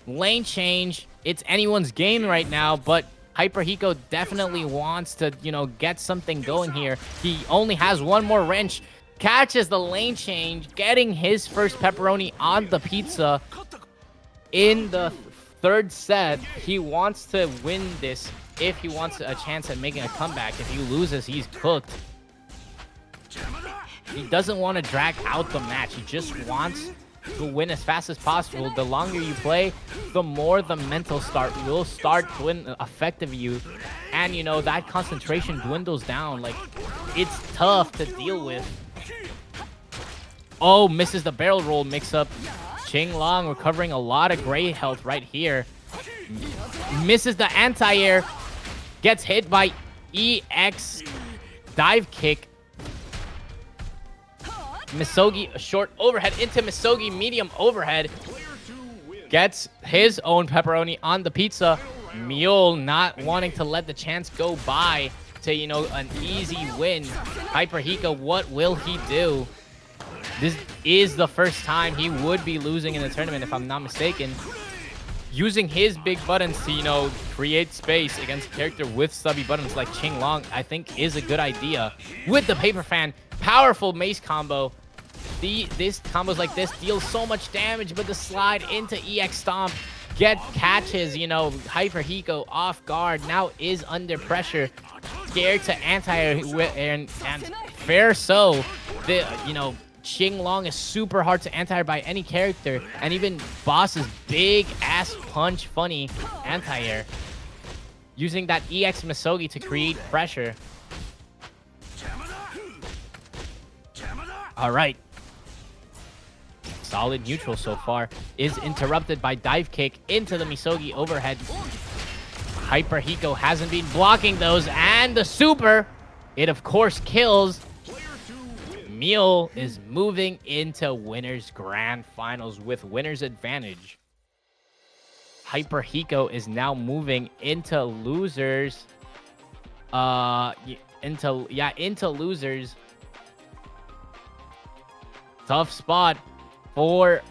Lane change. It's anyone's game right now, but hyperHICO definitely wants to, you know, get something going here. He only has one more wrench. Catches the lane change, getting his first pepperoni on the pizza in the third set. He wants to win this if he wants a chance at making a comeback. If he loses, he's cooked. He doesn't want to drag out the match. He just wants to win as fast as possible. The longer you play, the more the mental will start to affect you, and you know that concentration dwindles down. Like, it's tough to deal with. Oh, misses the barrel roll mix-up. qinglong recovering a lot of gray health right here. Misses the anti-air. Gets hit by EX dive kick. Misogi, a short overhead into Misogi, medium overhead. Gets his own pepperoni on the pizza. Mule not wanting to let the chance go by to, you know, an easy win. hyperHICO, what will he do? This is the first time he would be losing in the tournament, if I'm not mistaken. Using his big buttons to, you know, create space against a character with stubby buttons like qinglong, I think is a good idea. With the paper fan, powerful mace combo. This combos like this deal so much damage, but the slide into EX Stomp catches, you know, hyperHICO off guard. Now is under pressure, scared to anti-air, and fair so. You know, qinglong is super hard to anti-air by any character, and even boss's big ass punch funny anti-air. Using that EX Misogi to create pressure. All right. Solid neutral so far. Is interrupted by dive kick into the Misogi overhead. hyperHICO hasn't been blocking those, and the super, it of course kills. Mule is moving into winners grand finals with winner's advantage. hyperHICO is now moving into losers. Into losers. Tough spot for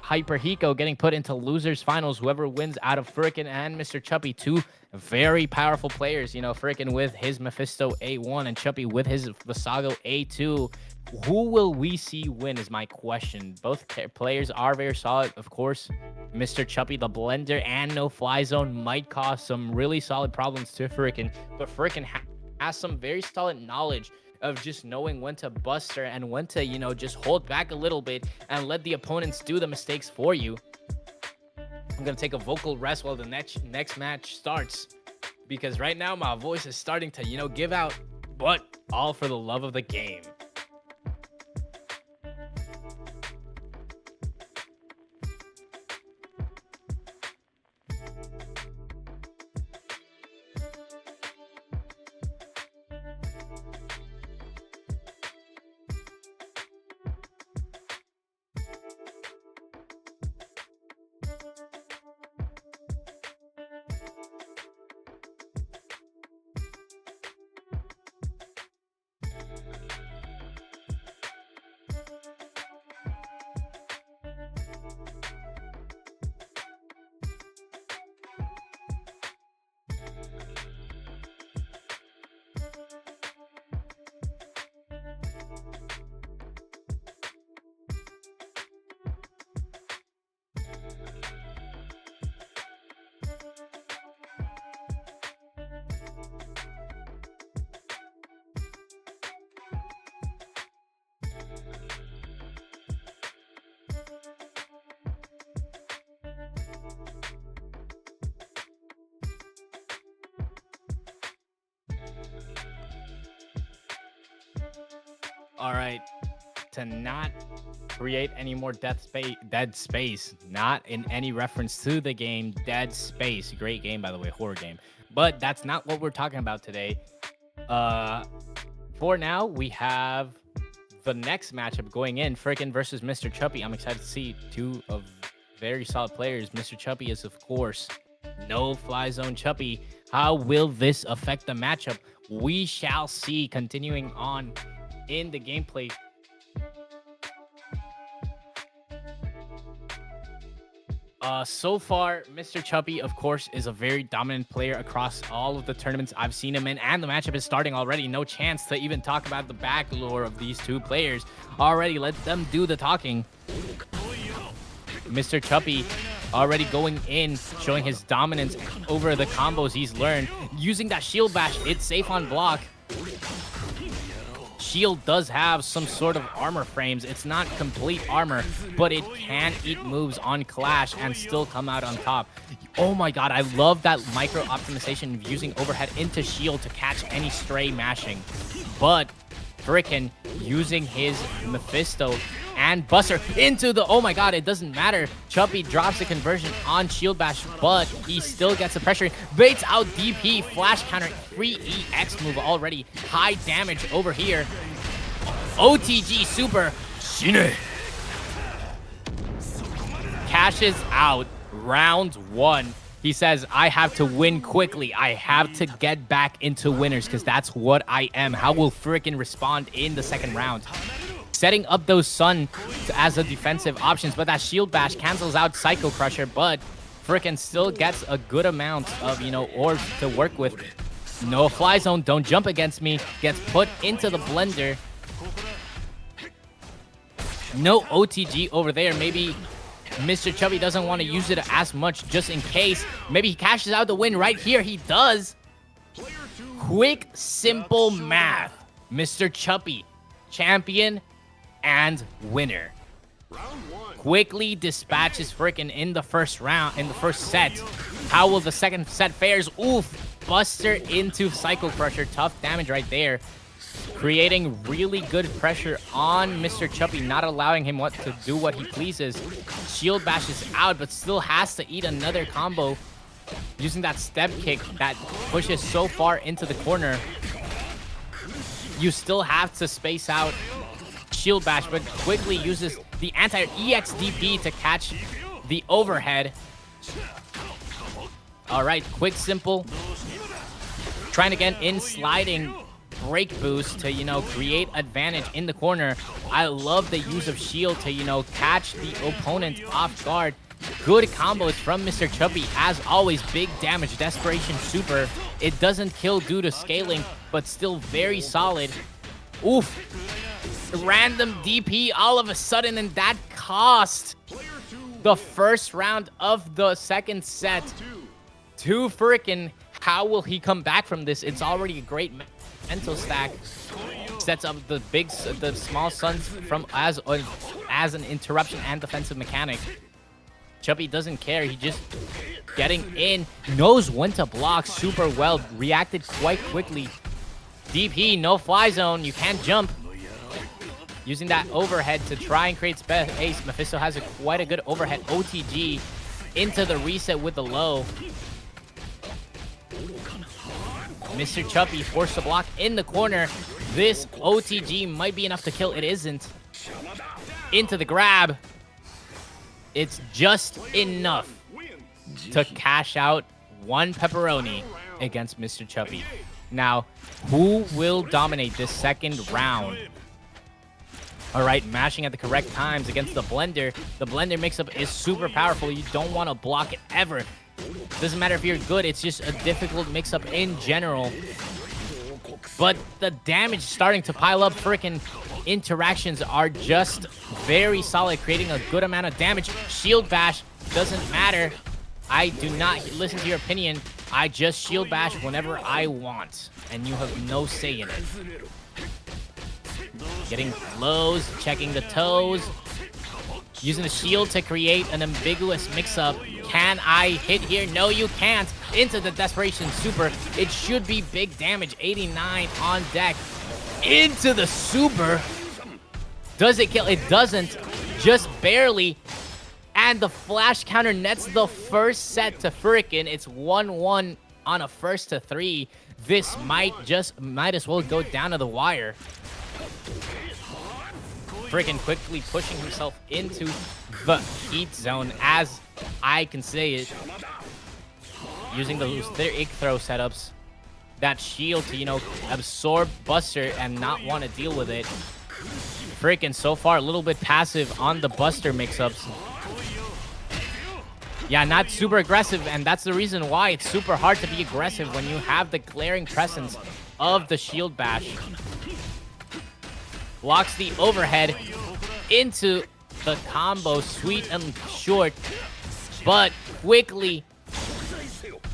hyperHICO getting put into losers finals. Whoever wins out of Fuuraiken and Mr. Chuppy, two very powerful players. You know, Fuuraiken with his Mephisto A1 and Chuppy with his Vassago A2. Who will we see win is my question. Both players are very solid, of course. Mr. Chuppy, the blender and no fly zone might cause some really solid problems to Fuuraiken, but Fuuraiken has some very solid knowledge of just knowing when to buster and when to, you know, just hold back a little bit and let the opponents do the mistakes for you. I'm gonna take a vocal rest while the next match starts, because right now my voice is starting to, you know, give out, but all for the love of the game. All right, to not create any more dead space, not in any reference to the game Dead Space. Great game, by the way, horror game. But that's not what we're talking about today. For now, we have the next matchup going in, Fuuraiken versus Mr. Chuppy. I'm excited to see two of very solid players. Mr. Chuppy is, of course, no fly zone Chuppy. How will this affect the matchup? We shall see. Continuing on in the gameplay. So far, Mr. Chuppy, of course, is a very dominant player across all of the tournaments I've seen him in, and the matchup is starting already. No chance to even talk about the back lore of these two players. Already, let them do the talking. Mr. Chuppy already going in, showing his dominance over the combos he's learned. Using that shield bash, it's safe on block. Shield does have some sort of armor frames. It's not complete armor, but it can eat moves on Clash and still come out on top. Oh my god, I love that micro optimization of using overhead into shield to catch any stray mashing. But Fuuraiken using his Mephisto and Buster into the... Oh my god, it doesn't matter. Chuppy drops the conversion on Shield Bash, but he still gets the pressure. Baits out DP, flash counter, free EX move already. High damage over here. OTG Super Shine cashes out round one. He says, I have to win quickly. I have to get back into winners because that's what I am. How will Fuuraiken respond in the second round? Setting up those Sun as a defensive options, but that Shield Bash cancels out Psycho Crusher, but Fuuraiken still gets a good amount of, you know, orbs to work with. No fly zone, don't jump against me. Gets put into the blender. No OTG over there. Maybe Mr. Chuppy doesn't want to use it as much just in case. Maybe he cashes out the win right here. He does. Quick, simple math. Mr. Chuppy, champion and winner. Quickly dispatches Fuuraiken in the first round, in the first set. How will the second set fares? Oof. Buster into Psycho Crusher. Tough damage right there. Creating really good pressure on Mr. Chuppy, not allowing him to do what he pleases. Shield Bash is out, but still has to eat another combo. Using that step kick that pushes so far into the corner. You still have to space out shield bash, but quickly uses the anti-EXDP to catch the overhead. All right, quick, simple. Trying to get in sliding break boost to, you know, create advantage in the corner. I love the use of shield to, you know, catch the opponent off guard. Good combos from Mr. Chubby. As always, big damage, desperation super. It doesn't kill due to scaling, but still very solid. Oof. Random DP all of a sudden, and that cost the first round of the second set to Fuuraiken. How will he come back from this? It's already a great mental stack. Sets up the small suns from as an interruption and defensive mechanic. Chubby doesn't care. He just getting in, knows when to block super well, reacted quite quickly. DP, no fly zone. You can't jump. Using that overhead to try and create space. Mephisto has quite a good overhead OTG into the reset with the low. Mr. Chubby forced to block in the corner. This OTG might be enough to kill. It isn't. Into the grab. It's just enough to cash out one pepperoni against Mr. Chubby. Now, who will dominate this second round? All right, mashing at the correct times against the blender. The blender mix-up is super powerful. You don't want to block it ever. Doesn't matter if you're good, it's just a difficult mix-up in general. But the damage starting to pile up. Freaking interactions are just very solid, creating a good amount of damage. Shield bash doesn't matter. I do not listen to your opinion. I just shield bash whenever I want, and you have no say in it. Getting lows, checking the toes. Using the shield to create an ambiguous mix-up. Can I hit here? No, you can't. Into the desperation super. It should be big damage. 89 on deck. Into the super. Does it kill? It doesn't. Just barely. And the flash counter nets the first set to Fuuraiken. It's 1-1 on a first to 3. This might as well go down to the wire. Fuuraiken quickly pushing himself into the heat zone, as I can say it. Using those egg throw setups. That shield to, you know, absorb Buster and not want to deal with it. Fuuraiken so far a little bit passive on the Buster mix-ups. Yeah, not super aggressive, and that's the reason why it's super hard to be aggressive when you have the glaring presence of the shield bash. Blocks the overhead into the combo, sweet and short, but quickly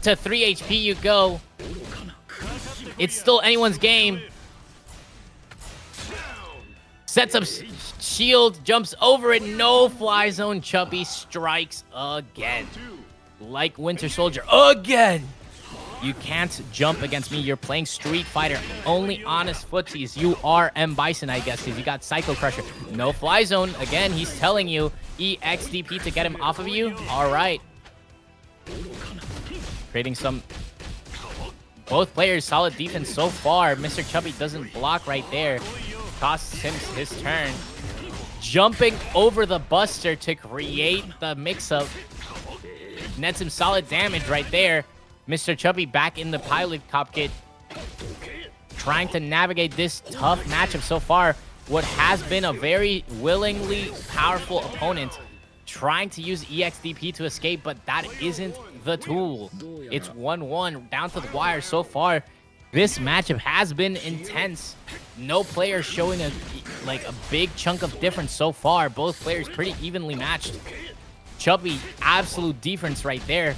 to 3 HP you go. It's still anyone's game. Sets up shield, jumps over it, no fly zone. Chubby strikes again. Like Winter Soldier, again. You can't jump against me. You're playing Street Fighter. Only honest footsies. You are M. Bison, I guess, because you got Psycho Crusher. No fly zone. Again, he's telling you EXDP to get him off of you. All right. Creating some... Both players solid defense so far. Mr. Chubby doesn't block right there. Costs him his turn. Jumping over the Buster to create the mix-up. Nets him solid damage right there. Mr. Chubby back in the pilot cockpit, trying to navigate this tough matchup so far. What has been a very willingly powerful opponent, trying to use EXDP to escape, but that isn't the tool. It's 1-1 down to the wire so far. This matchup has been intense. No player showing a big chunk of difference so far. Both players pretty evenly matched. Chubby, absolute difference right there.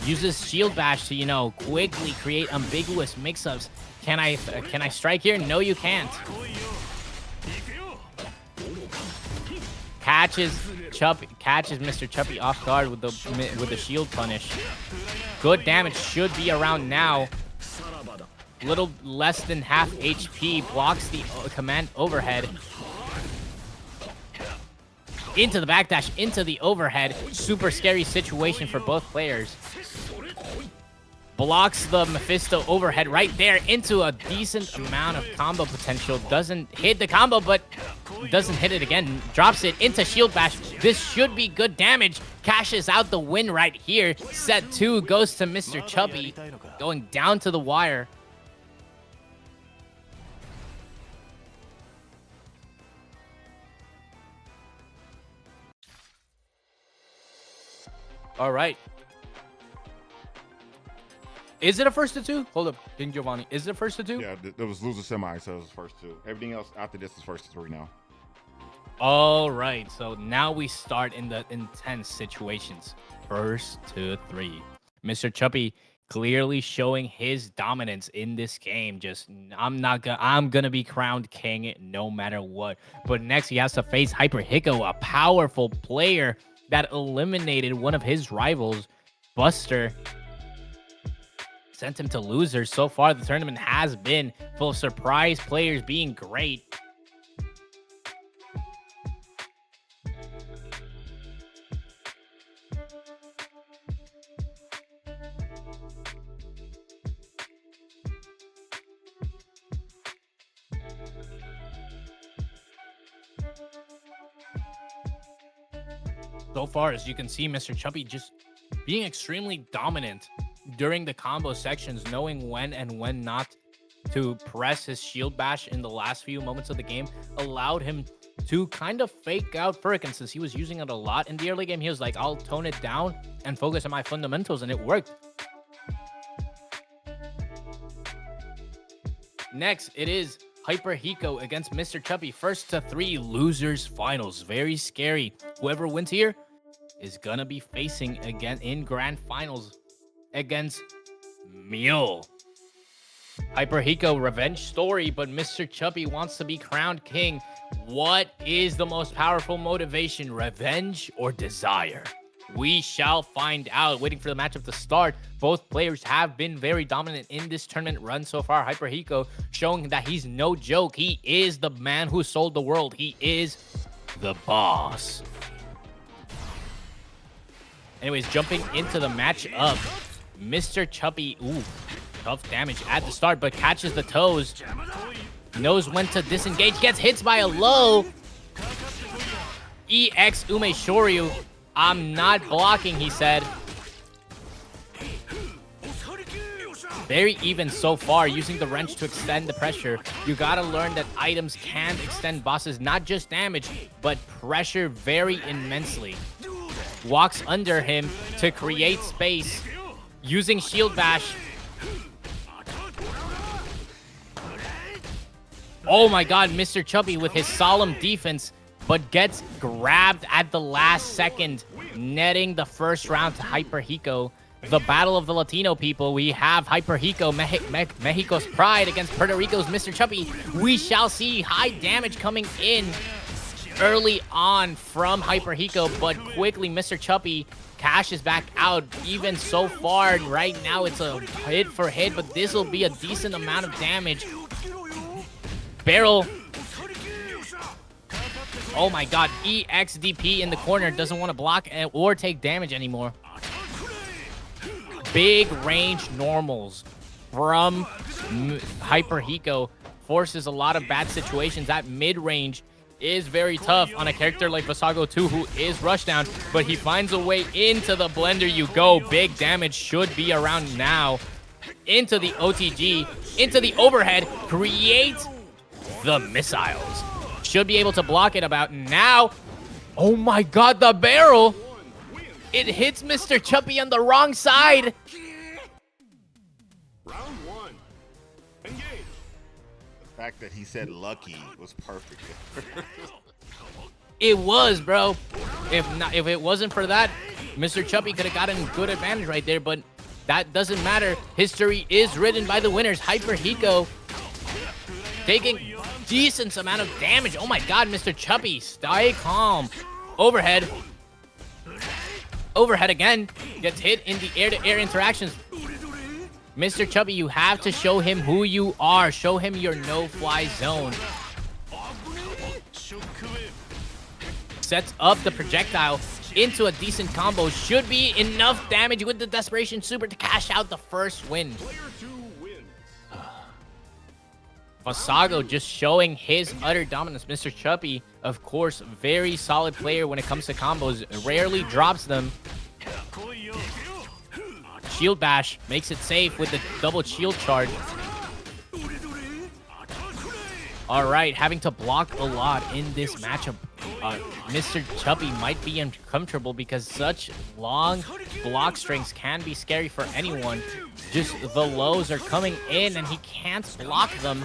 Uses shield bash to, you know, quickly create ambiguous mix-ups. Can I strike here? No, you can't. Catches Mr. Chubby off guard with the shield punish. Good damage should be around now. Little less than half HP. Blocks the command overhead. Into the backdash, into the overhead. Super scary situation for both players. blocks the Mephisto overhead right there into a decent amount of combo potential. Doesn't hit the combo, but doesn't hit it again. Drops it into shield bash. This should be good damage. Cashes out the win right here. Set 2 goes to Mr. Chubby, going down to the wire. All right. Is it a first to 2? Hold up, King Giovanni. Is it a first to 2? Yeah, there was loser semi, so it was first 2. Everything else after this is first to 3 now. All right, so now we start in the intense situations. First to 3. Mr. Chubby clearly showing his dominance in this game. I'm gonna be crowned king no matter what. But next he has to face hyperHICO, a powerful player that eliminated one of his rivals, Buster. Sent him to losers. So far, the tournament has been full of surprise players being great. So far, as you can see, Mr. Chubby just being extremely dominant during the combo sections, knowing when and when not to press his shield bash in the last few moments of the game, allowed him to kind of fake out Fuuraiken. Since he was using it a lot in the early game, he was like, I'll tone it down and focus on my fundamentals, and it worked. Next, it is hyperHICO against Mr. Chubby. First to 3 losers finals. Very scary. Whoever wins here is gonna be facing again in grand finals against Mule. hyperHICO revenge story, but Mr. Chubby wants to be crowned king. What is the most powerful motivation, revenge or desire? We shall find out. Waiting for the matchup to start. Both players have been very dominant in this tournament run so far. hyperHICO showing that he's no joke. He is the man who sold the world. He is the boss. Anyways, jumping into the matchup, Mr. Chubby, tough damage at the start, but catches the toes. Knows when to disengage, gets hit by a low. EX Ume Shoryu. I'm not blocking, he said. Very even so far, using the wrench to extend the pressure. You gotta learn that items can extend bosses, not just damage, but pressure very immensely. Walks under him to create space, using shield bash. Oh my god, Mr. Chubby with his solemn defense, but gets grabbed at the last second, netting the first round to hyperHICO. The battle of the Latino people. We have hyperHICO, Mexico's pride against Puerto Rico's Mr. Chubby. We shall see high damage coming in early on from hyperHICO, but quickly Mr. Chubby cashes back out. Even so far, right now it's a hit for hit, but this will be a decent amount of damage. Barrel. Oh my god, EXDP in the corner, doesn't want to block or take damage anymore. Big range normals from hyperHICO forces a lot of bad situations. That mid-range is very tough on a character like Vassago 2, who is rushdown, but he finds a way into the blender. You go. Big damage should be around now. Into the OTG, into the overhead, create the missiles. Should be able to block it about now. Oh my god, the barrel! It hits Mr. Chubby on the wrong side. Round 1. Engage. The fact that he said lucky was perfect. It was, bro. If it wasn't for that, Mr. Chubby could have gotten good advantage right there, but that doesn't matter. History is written by the winners. hyperHICO taking decent amount of damage. Oh my god, Mr. Chubby, stay calm. Overhead. Overhead again. Gets hit in the air-to-air interactions. Mr. Chubby, you have to show him who you are. Show him your no-fly zone. Sets up the projectile. into a decent combo. Should be enough damage with the Desperation Super to cash out the first win. Vassago just showing his utter dominance. Mr. Chuppy, of course, very solid player when it comes to combos. Rarely drops them. Shield bash makes it safe with the double shield charge. All right, having to block a lot in this matchup. Mr. Chuppy might be uncomfortable because such long block strings can be scary for anyone. Just the lows are coming in and he can't block them.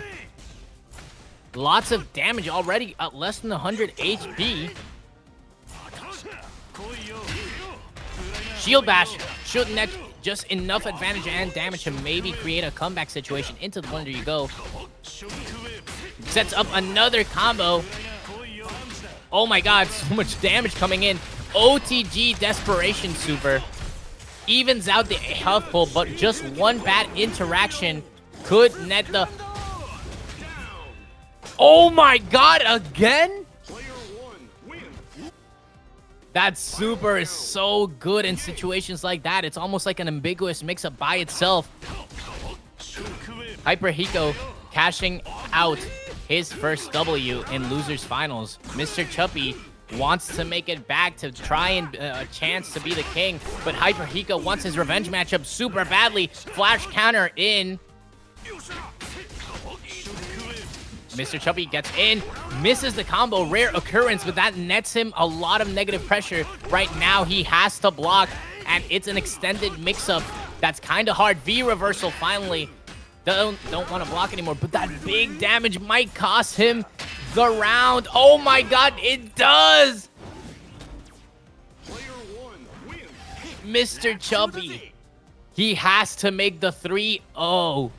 Lots of damage already at less than 100 HP. Shield bash should net just enough advantage and damage to maybe create a comeback situation. Into the blender you go. Sets up another combo. Oh my god, so much damage coming in. OTG Desperation Super evens out the health pool, but just one bad interaction could net the... Oh my god, again? That super is so good in situations like that. It's almost like an ambiguous mix-up by itself. hyperHICO cashing out his first W in Losers Finals. Mr. Chuppy wants to make it back to try and a chance to be the king, but hyperHICO wants his revenge matchup super badly. Flash counter in. Mr. Chuppy gets in, misses the combo, rare occurrence, but that nets him a lot of negative pressure. Right now, he has to block, and it's an extended mix-up that's kind of hard. V reversal finally. Don't want to block anymore, but that big damage might cost him the round. Oh my god, it does! Mr. Chuppy, he has to make the 3-0.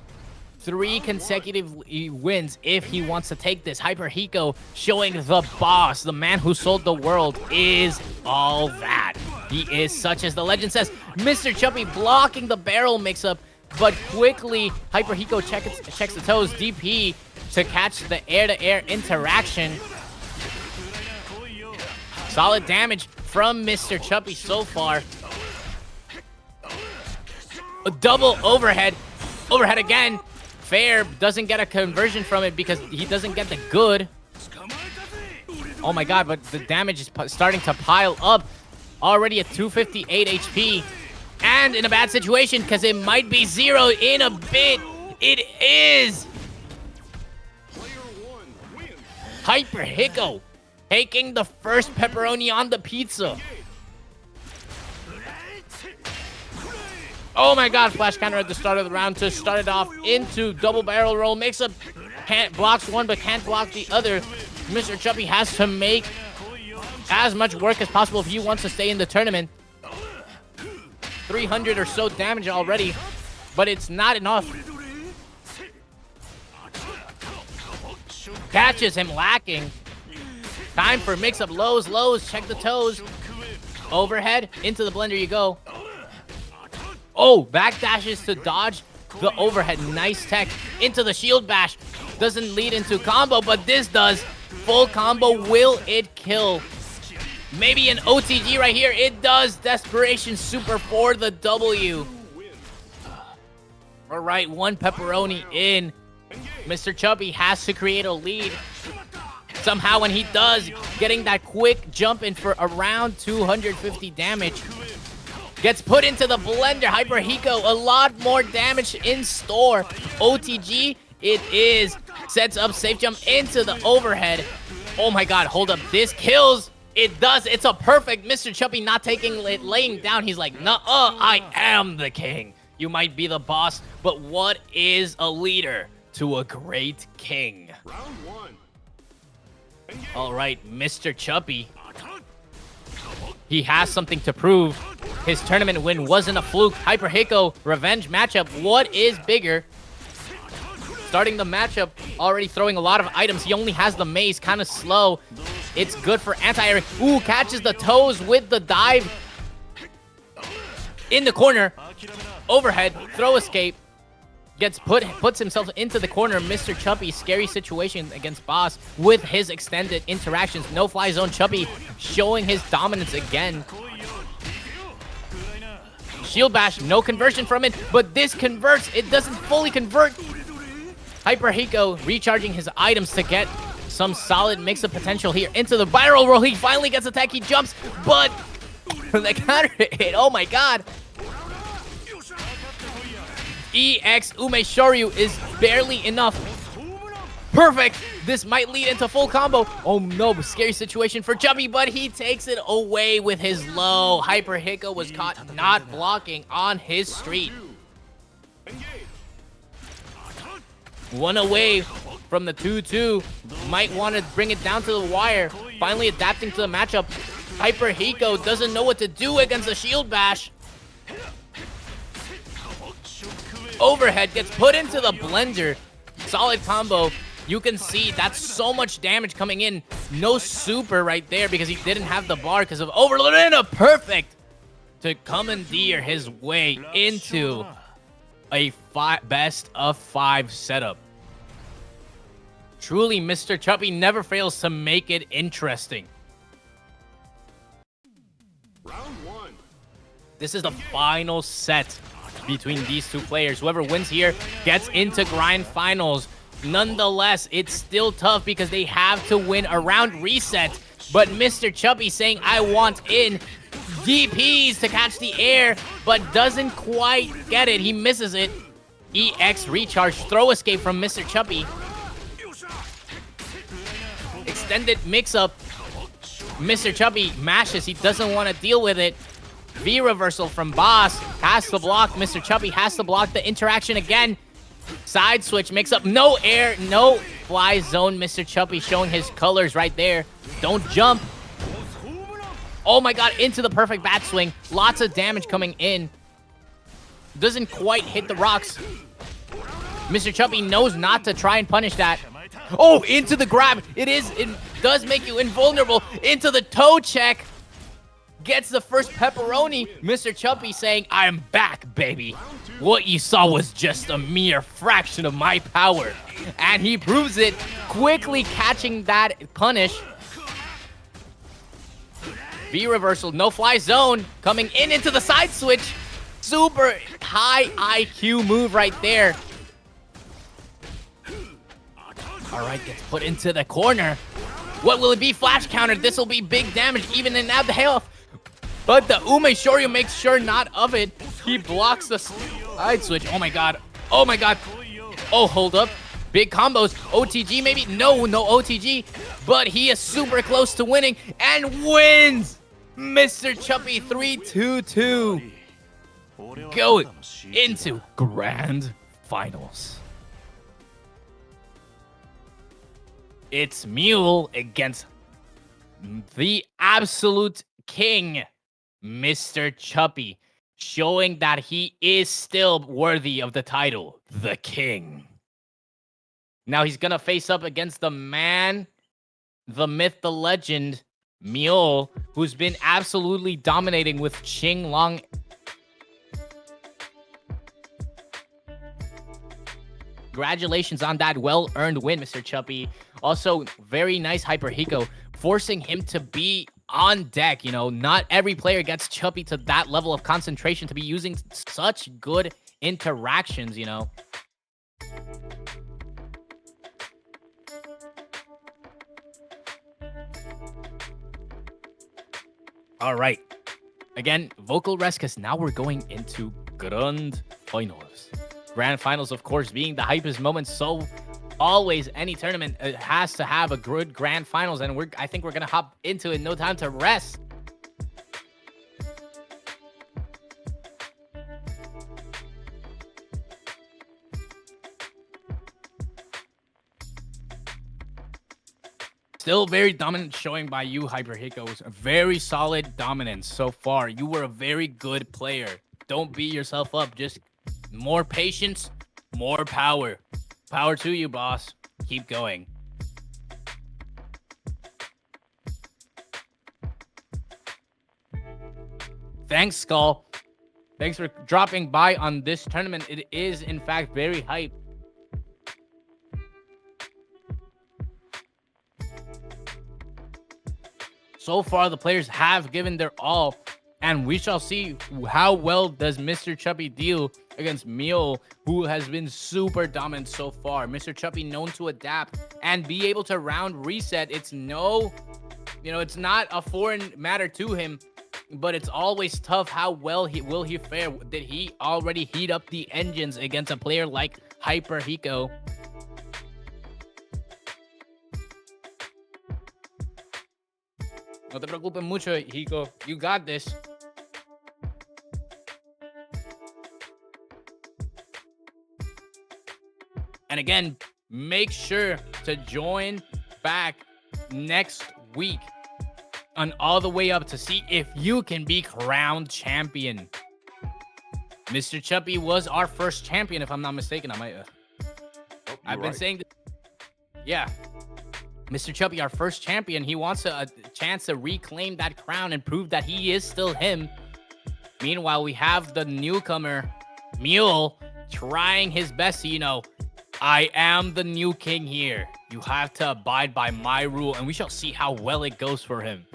3 consecutive wins if he wants to take this. hyperHICO showing the boss, the man who sold the world, is all that. He is such as the legend says. Mr. Chuppy blocking the barrel mix-up, but quickly hyperHICO checks the toes. DP to catch the air-to-air interaction. Solid damage from Mr. Chuppy so far. A double overhead. Overhead again. Fair doesn't get a conversion from it because he doesn't get the good. Oh my god, but the damage is starting to pile up. Already at 258 HP. And in a bad situation because it might be 0 in a bit. It is. hyperHICO taking the first pepperoni on the pizza. Oh my god, flash counter at the start of the round to start it off into double barrel roll. Makes up, blocks one but can't block the other. Mr. Chuppy has to make as much work as possible if he wants to stay in the tournament. 300 or so damage already, but it's not enough. Catches him lacking. Time for mix-up lows, check the toes. Overhead, into the blender you go. Oh, backdashes to dodge the overhead. Nice tech into the shield bash. Doesn't lead into combo, but this does. Full combo, will it kill? Maybe an OTG right here. It does. Desperation Super for the W. All right, one pepperoni in. Mr. Chuppy has to create a lead. Somehow when he does, getting that quick jump in for around 250 damage. Gets put into the blender. hyperHICO, a lot more damage in store. OTG, it is. Sets up safe jump into the overhead. Oh my god, hold up. This kills. It does. It's a perfect. Mr. Chuppy not taking it, laying down. He's like, nuh-uh, I am the king. You might be the boss, but what is a leader to a great king? Round 1. All right, Mr. Chuppy. He has something to prove. His tournament win wasn't a fluke. hyperHICO revenge matchup. What is bigger? Starting the matchup, already throwing a lot of items. He only has the mace, kind of slow. It's good for anti-air. Ooh, catches the toes with the dive. In the corner. Overhead, throw escape. puts himself into the corner. Mr. Chubby, scary situation against Boss with his extended interactions. No fly zone. Chubby showing his dominance again. Shield bash, no conversion from it, but this converts. It doesn't fully convert. hyperHICO recharging his items to get some solid mix-up potential here into the viral roll. He finally gets attack. He jumps, but the counter hit. Oh my god. EX Umeshoryu is barely enough. Perfect. This might lead into full combo. Oh no, scary situation for Chubby, but he takes it away with his low. hyperHICO was caught not blocking on his street. One away from the 2-2. Might want to bring it down to the wire. Finally adapting to the matchup. hyperHICO doesn't know what to do against the shield bash. Overhead gets put into the blender. Solid combo. You can see that's so much damage coming in. No super right there because he didn't have the bar because of overload. And a perfect to commandeer his way into a best of 5 setup. Truly, Mr. Chubby never fails to make it interesting. Round 1. This is the final set between these two players. Whoever wins here gets into grind finals. Nonetheless, it's still tough because they have to win a round reset. But Mr. Chubby saying, I want in. DPs to catch the air, but doesn't quite get it. He misses it. EX recharge, throw escape from Mr. Chubby. Extended mix-up. Mr. Chubby mashes. He doesn't want to deal with it. V reversal from Boss. Has to block. Mr. Chubby has to block the interaction again. Side switch mix up. No air, no fly zone. Mr. Chubby showing his colors right there. Don't jump. Oh my god, into the perfect bat swing. Lots of damage coming in. Doesn't quite hit the rocks. Mr. Chubby knows not to try and punish that. Oh, into the grab. It does make you invulnerable. Into the toe check. Gets the first pepperoni. Mr. Chubby saying, I'm back, baby. What you saw was just a mere fraction of my power. And he proves it, quickly catching that punish. V reversal, no fly zone. Coming in into the side switch. Super high IQ move right there. Alright, gets put into the corner. What will it be? Flash counter. This will be big damage, even in out the health. But the Umeshoryu makes sure not of it. He blocks the side switch. Oh my god. Oh my god. Oh, hold up. Big combos. OTG maybe? No OTG. But he is super close to winning and wins. Mr. Chubby 3-2-2. Going into grand finals. It's Mule against the absolute king, Mr. Chubby, showing that he is still worthy of the title, the king. Now he's gonna face up against the man, the myth, the legend, Mule, who's been absolutely dominating with qinglong. Congratulations on that well-earned win, Mr. Chubby. Also, very nice hyperHICO, forcing him to be on deck. You know, not every player gets Chubby to that level of concentration to be using such good interactions, you know. All right. Again, vocal rest, because now we're going into grand finals. Grand finals, of course, being the hypest moment. So always any tournament has to have a good grand finals, and I think we're gonna hop into it. No time to rest. Still very dominant showing by you, hyperHICO. Very solid dominance so far. You were a very good player. Don't beat yourself up. Just more patience, more power. Power to you, boss. Keep going. Thanks, Skull. Thanks for dropping by on this tournament. It is, in fact, very hype. So far, the players have given their all, and we shall see how well does Mr. Chubby deal against Mule, who has been super dominant so far. Mr. Chubby known to adapt and be able to round reset. It's no, it's not a foreign matter to him, but it's always tough how well will he fare. Did he already heat up the engines against a player like hyperHICO? No te preocupes mucho, Hiko. You got this. And again, make sure to join back next week on All the Way Up to see if you can be crowned champion. Mr. Chubby was our first champion, if I'm not mistaken. I've been saying this. Yeah. Mr. Chubby, our first champion, he wants a chance to reclaim that crown and prove that he is still him. Meanwhile, we have the newcomer, Mule, trying his best to, I am the new king here. You have to abide by my rule, and we shall see how well it goes for him.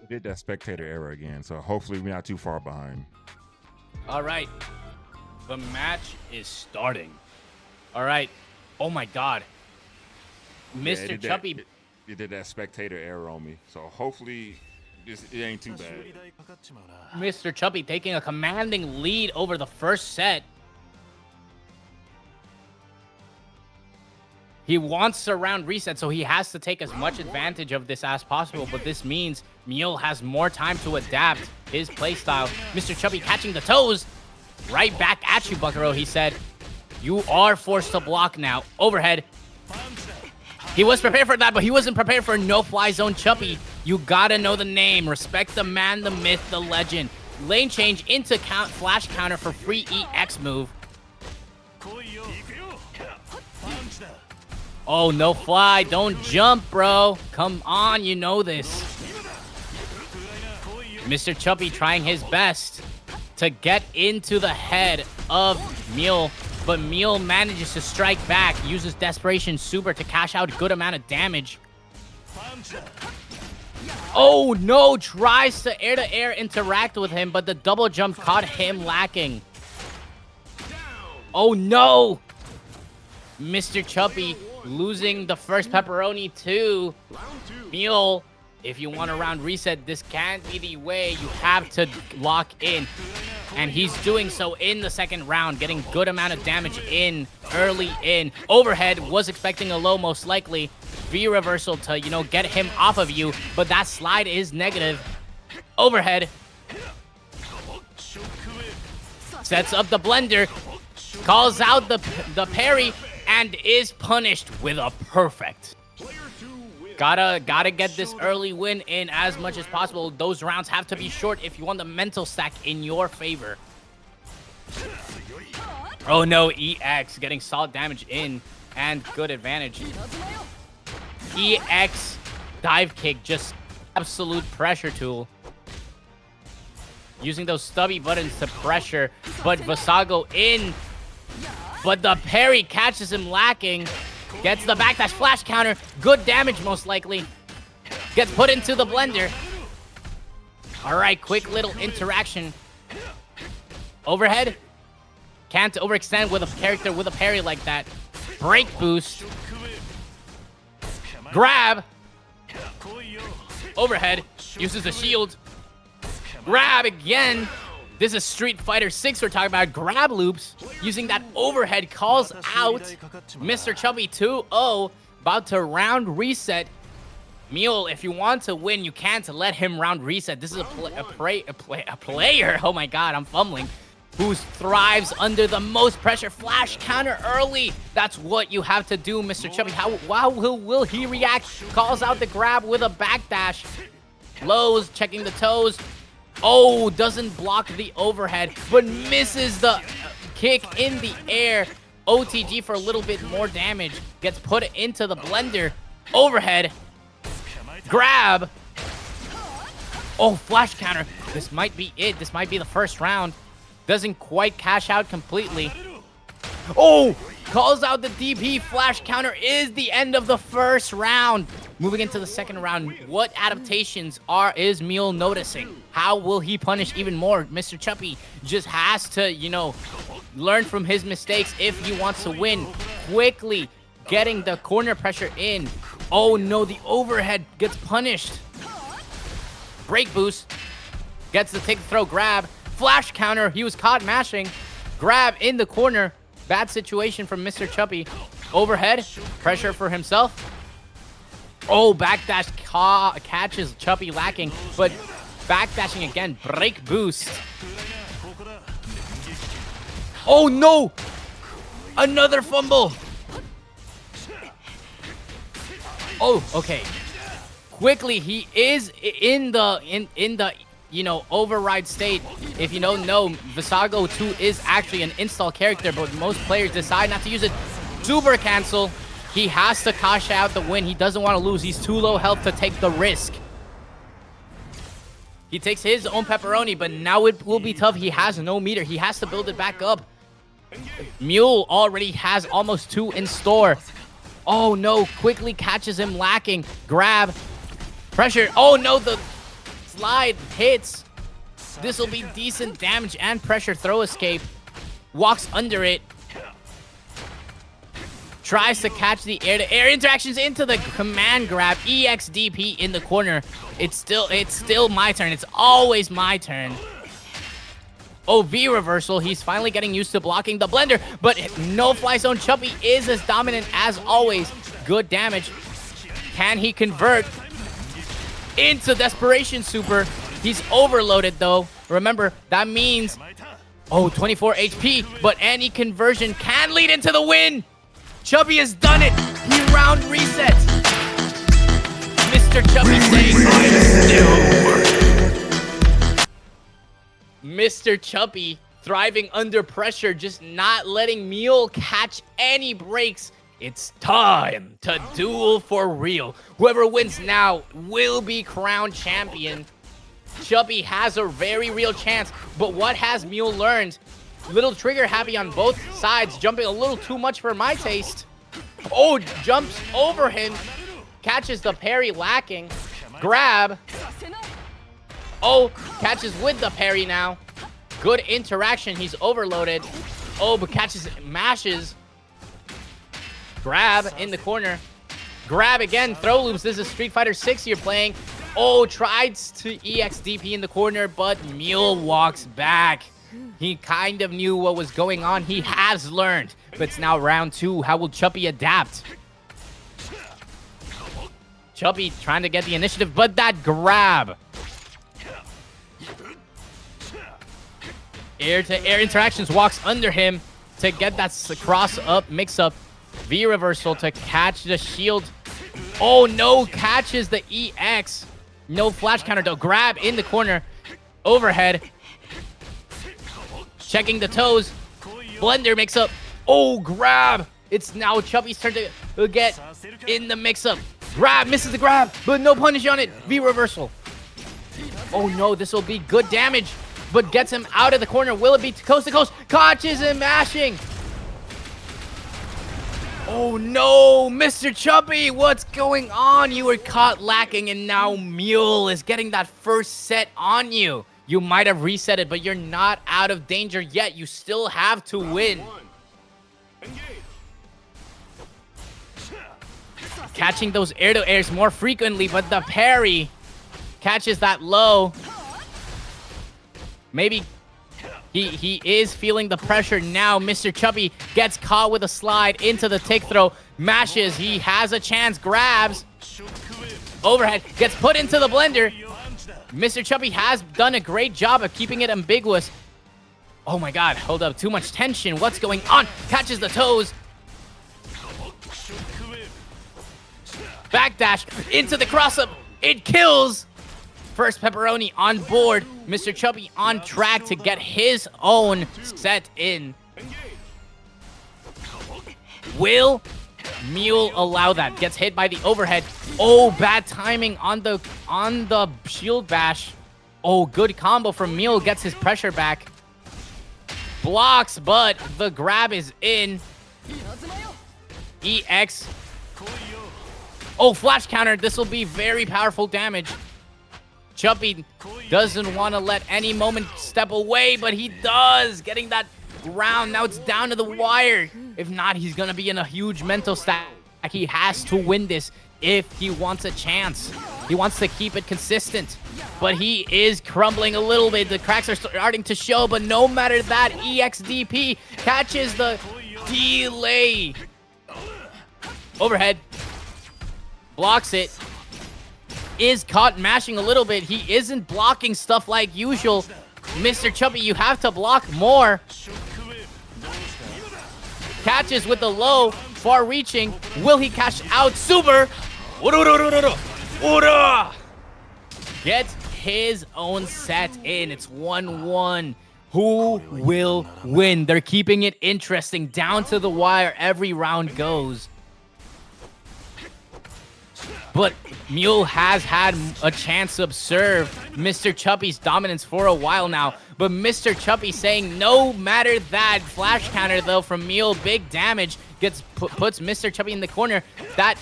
Did that spectator error again, so hopefully we're not too far behind. All right. The match is starting. All right. Oh, my God. Mr. Chubby. You did that spectator error on me, so hopefully it ain't too bad. Mr. Chubby taking a commanding lead over the first set. He wants to round reset, so he has to take as much advantage of this as possible, but this means Mule has more time to adapt his playstyle. Mr. Chubby catching the toes. Right back at you, Buckaroo, he said. You are forced to block now. Overhead. He was prepared for that, but he wasn't prepared for no-fly zone Chubby. You gotta know the name. Respect the man, the myth, the legend. Lane change into flash counter for free EX move. Oh, no fly. Don't jump, bro. Come on, you know this. Mr. Chubby trying his best to get into the head of Mule, but Mule manages to strike back, uses Desperation Super to cash out a good amount of damage. Oh, no. Tries to air-to-air interact with him, but the double jump caught him lacking. Oh, no. Mr. Chubby losing the first pepperoni to Mule. If you want to round reset, this can't be the way. You have to lock in. And he's doing so in the second round, getting good amount of damage in, early in. Overhead, was expecting a low most likely. V-reversal to, get him off of you. But that slide is negative. Overhead. Sets up the blender. Calls out the parry. And is punished with a perfect. Gotta get this early win in as much as possible. Those rounds have to be short if you want the mental stack in your favor. Oh no, EX getting solid damage in and good advantage. EX dive kick, just absolute pressure tool. Using those stubby buttons to pressure, but Vassago in. But the parry catches him lacking. Gets the backdash flash counter. Good damage, most likely. Gets put into the blender. All right, quick little interaction. Overhead. Can't overextend with a character with a parry like that. Break boost. Grab. Overhead. Uses the shield. Grab again. This is Street Fighter 6 we're talking about. Grab loops. Using that overhead calls out Mr. Chubby 2-0. About to round reset. Mule, if you want to win, you can't let him round reset. This is a player. Oh my god, I'm fumbling. Who thrives under the most pressure. Flash counter early. That's what you have to do, Mr. Chubby. How will he react? Calls out the grab with a backdash. Lows, checking the toes. Oh, doesn't block the overhead, but misses the kick in the air. OTG for a little bit more damage. Gets put into the blender. Overhead. Grab. Oh, flash counter. This might be it. This might be the first round. Doesn't quite cash out completely. Oh, calls out the DP. Flash counter is the end of the first round. Moving into the second round, what adaptations is Mule noticing? How will he punish even more? Mr. Chubby just has to, you know, learn from his mistakes if he wants to win. Quickly getting the corner pressure in. Oh no, the overhead gets punished. Break boost. Gets the take the throw grab. Flash counter. He was caught mashing. Grab in the corner. Bad situation from Mr. Chubby. Overhead. Pressure for himself. Oh, backdash catches Chubby lacking, but backdashing again. Break boost. Oh no! Another fumble. Oh, okay. Quickly, he is in the you know, override state. If you don't know, Vassago 2 is actually an install character, but most players decide not to use it. Super cancel. He has to cash out the win. He doesn't want to lose. He's too low health to take the risk. He takes his own pepperoni, but now it will be tough. He has no meter. He has to build it back up. Mule already has almost 2 in store. Oh no, quickly catches him lacking. Grab. Pressure. Oh no, the slide hits. This will be decent damage and pressure. Throw escape. Walks under it. Tries to catch the air-to-air interactions into the command grab. EXDP in the corner. It's still my turn. It's always my turn. Oh, V reversal. He's finally getting used to blocking the blender, but no fly zone. Chubby is as dominant as always. Good damage. Can he convert into desperation super? He's overloaded though. Remember, that means, oh, 24 HP, but any conversion can lead into the win. Chubby has done it. He round resets. Mr. Chubby saying, Mr. Chubby thriving under pressure, just not letting Mule catch any breaks. It's time to duel for real. Whoever wins now will be crowned champion. Chubby has a very real chance, but what has Mule learned? Little trigger happy on both sides, jumping a little too much for my taste. Oh, jumps over him, catches the parry lacking. Grab. Oh, catches with the parry now. Good interaction, he's overloaded. Oh, but catches, mashes. Grab in the corner. Grab again, throw loops. This is Street Fighter 6 you're playing. Oh, tries to EXDP in the corner, but Mule walks back. He kind of knew what was going on. He has learned. But it's now round 2. How will Chubby adapt? Chubby trying to get the initiative, but that grab. Air-to-air interactions, walks under him to get that cross-up, mix-up. V-reversal to catch the shield. Oh, no, catches the EX. No flash counter, though. Grab in the corner. Overhead. Checking the toes. Blender mix-up. Oh, grab. It's now Chubby's turn to get in the mix-up. Grab, misses the grab, but no punish on it. V-reversal. Oh, no, this will be good damage, but gets him out of the corner. Will it be coast to coast? Catches him mashing. Oh, no, Mr. Chubby, what's going on? You were caught lacking, and now Mule is getting that first set on you. You might have reset it, but you're not out of danger yet. You still have to win. Catching those air-to-airs more frequently, but the parry catches that low. Maybe He is feeling the pressure now. Mr. Chubby gets caught with a slide into the tick throw. Mashes. He has a chance. Grabs. Overhead. Gets put into the blender. Mr. Chubby has done a great job of keeping it ambiguous. Oh my god. Hold up. Too much tension. What's going on? Catches the toes. Backdash into the cross-up. It kills. First pepperoni on board. Mr. Chubby on track to get his own set in. Will Mule allow that? Gets hit by the overhead. Oh, bad timing on the shield bash. Oh, good combo from Mule. Gets his pressure back. Blocks, but the grab is in. EX. Oh, flash counter. This will be very powerful damage. Chubby doesn't want to let any moment step away, but he does. Getting that round. Now it's down to the wire. If not, he's going to be in a huge mental stack. He has to win this if he wants a chance. He wants to keep it consistent. But he is crumbling a little bit. The cracks are starting to show, but no matter that, EXDP catches the delay. Overhead. Blocks it. Is caught mashing a little bit. He isn't blocking stuff like usual. Mr. Chubby, you have to block more. Catches with the low. Far reaching. Will he cash out? Super. Gets his own set in. It's 1-1. Who will win? They're keeping it interesting. Down to the wire. Every round goes. But Mule has had a chance to observe Mr. Chubby's dominance for a while now. But Mr. Chubby saying no matter that. Flash counter, though, from Mule. Big damage. Puts Mr. Chubby in the corner. That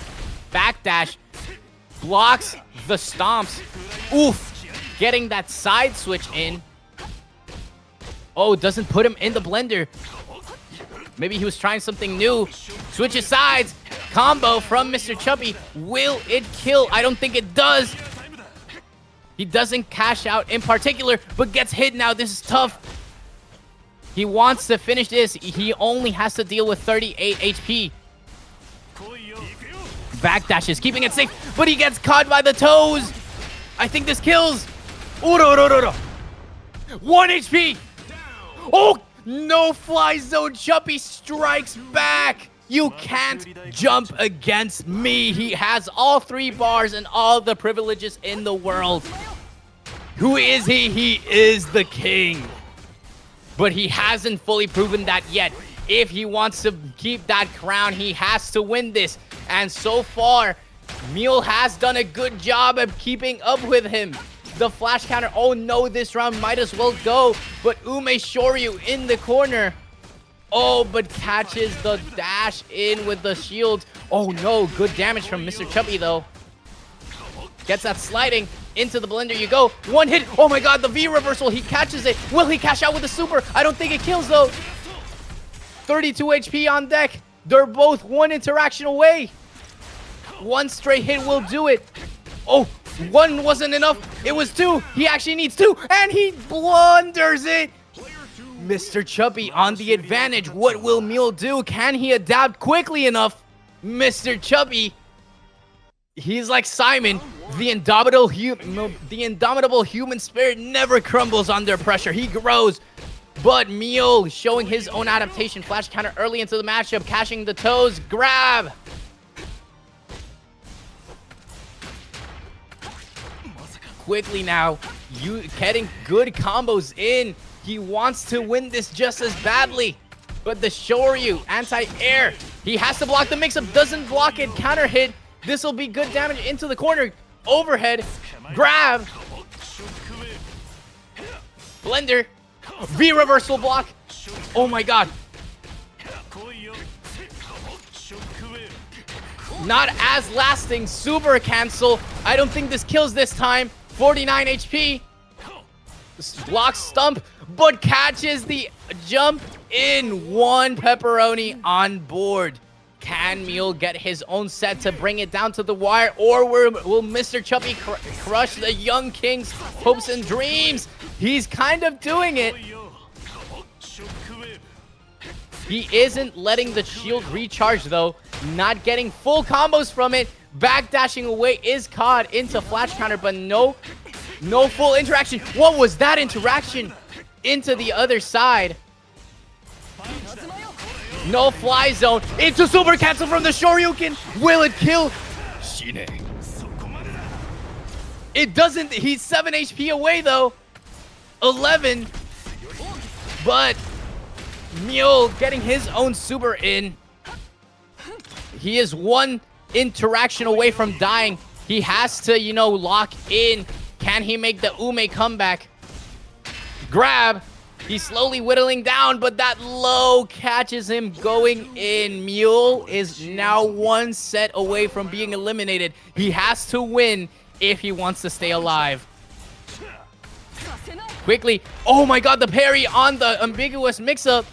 backdash blocks the stomps. Oof. Getting that side switch in. Oh, doesn't put him in the blender. Maybe he was trying something new. Switches sides. Combo from Mr. Chubby. Will it kill? I don't think it does. He doesn't cash out in particular, but gets hit now. This is tough. He wants to finish this. He only has to deal with 38 HP. Backdashes, keeping it safe, but he gets caught by the toes. I think this kills. 1 HP. Oh, no fly zone. Chubby strikes back. You can't jump against me. He has all 3 bars and all the privileges in the world. Who is he? He is the king. But he hasn't fully proven that yet. If he wants to keep that crown, he has to win this. And so far, Mule has done a good job of keeping up with him. The flash counter. Oh no, this round might as well go. But Ume Shoryu in the corner. Oh, but catches the dash in with the shield. Oh no, good damage from Mr. Chubby though. Gets that sliding into the blender. You go. One hit. Oh my god, the V reversal. He catches it. Will he cash out with the super? I don't think it kills though. 32 HP on deck. They're both one interaction away. One straight hit will do it. Oh, one wasn't enough. It was 2. He actually needs 2. And he blunders it. Mr. Chubby on the advantage. What will Mule do? Can he adapt quickly enough? Mr. Chubby, he's like Simon. The indomitable human spirit never crumbles under pressure. He grows. But Mule showing his own adaptation. Flash counter early into the matchup. Cashing the toes. Grab. Quickly now. You getting good combos in. He wants to win this just as badly. But the Shoryu, anti-air. He has to block the mix-up. Doesn't block it. Counter hit. This will be good damage into the corner. Overhead. Grab. Blender. V-reversal block. Oh my god. Not as lasting. Super cancel. I don't think this kills this time. 49 HP. Blocks stump, but catches the jump in. 1 pepperoni on board. Can Mule get his own set to bring it down to the wire, or will Mr. Chubby crush the young king's hopes and dreams? He's kind of doing it. He isn't letting the shield recharge, though. Not getting full combos from it. Backdashing away is caught into flash counter, but no full interaction. What was that interaction? Into the other side. No fly zone. Into super cancel from the Shoryuken. Will it kill Shine? It doesn't. He's 7 HP away, though. 11. But Mule getting his own super in. He is one interaction away from dying. He has to, you know, lock in. Can he make the Ume comeback? Grab. He's slowly whittling down, but that low catches him going in. Mule is now one set away from being eliminated. He has to win if he wants to stay alive. Quickly. Oh my god, the parry on the ambiguous mix-up.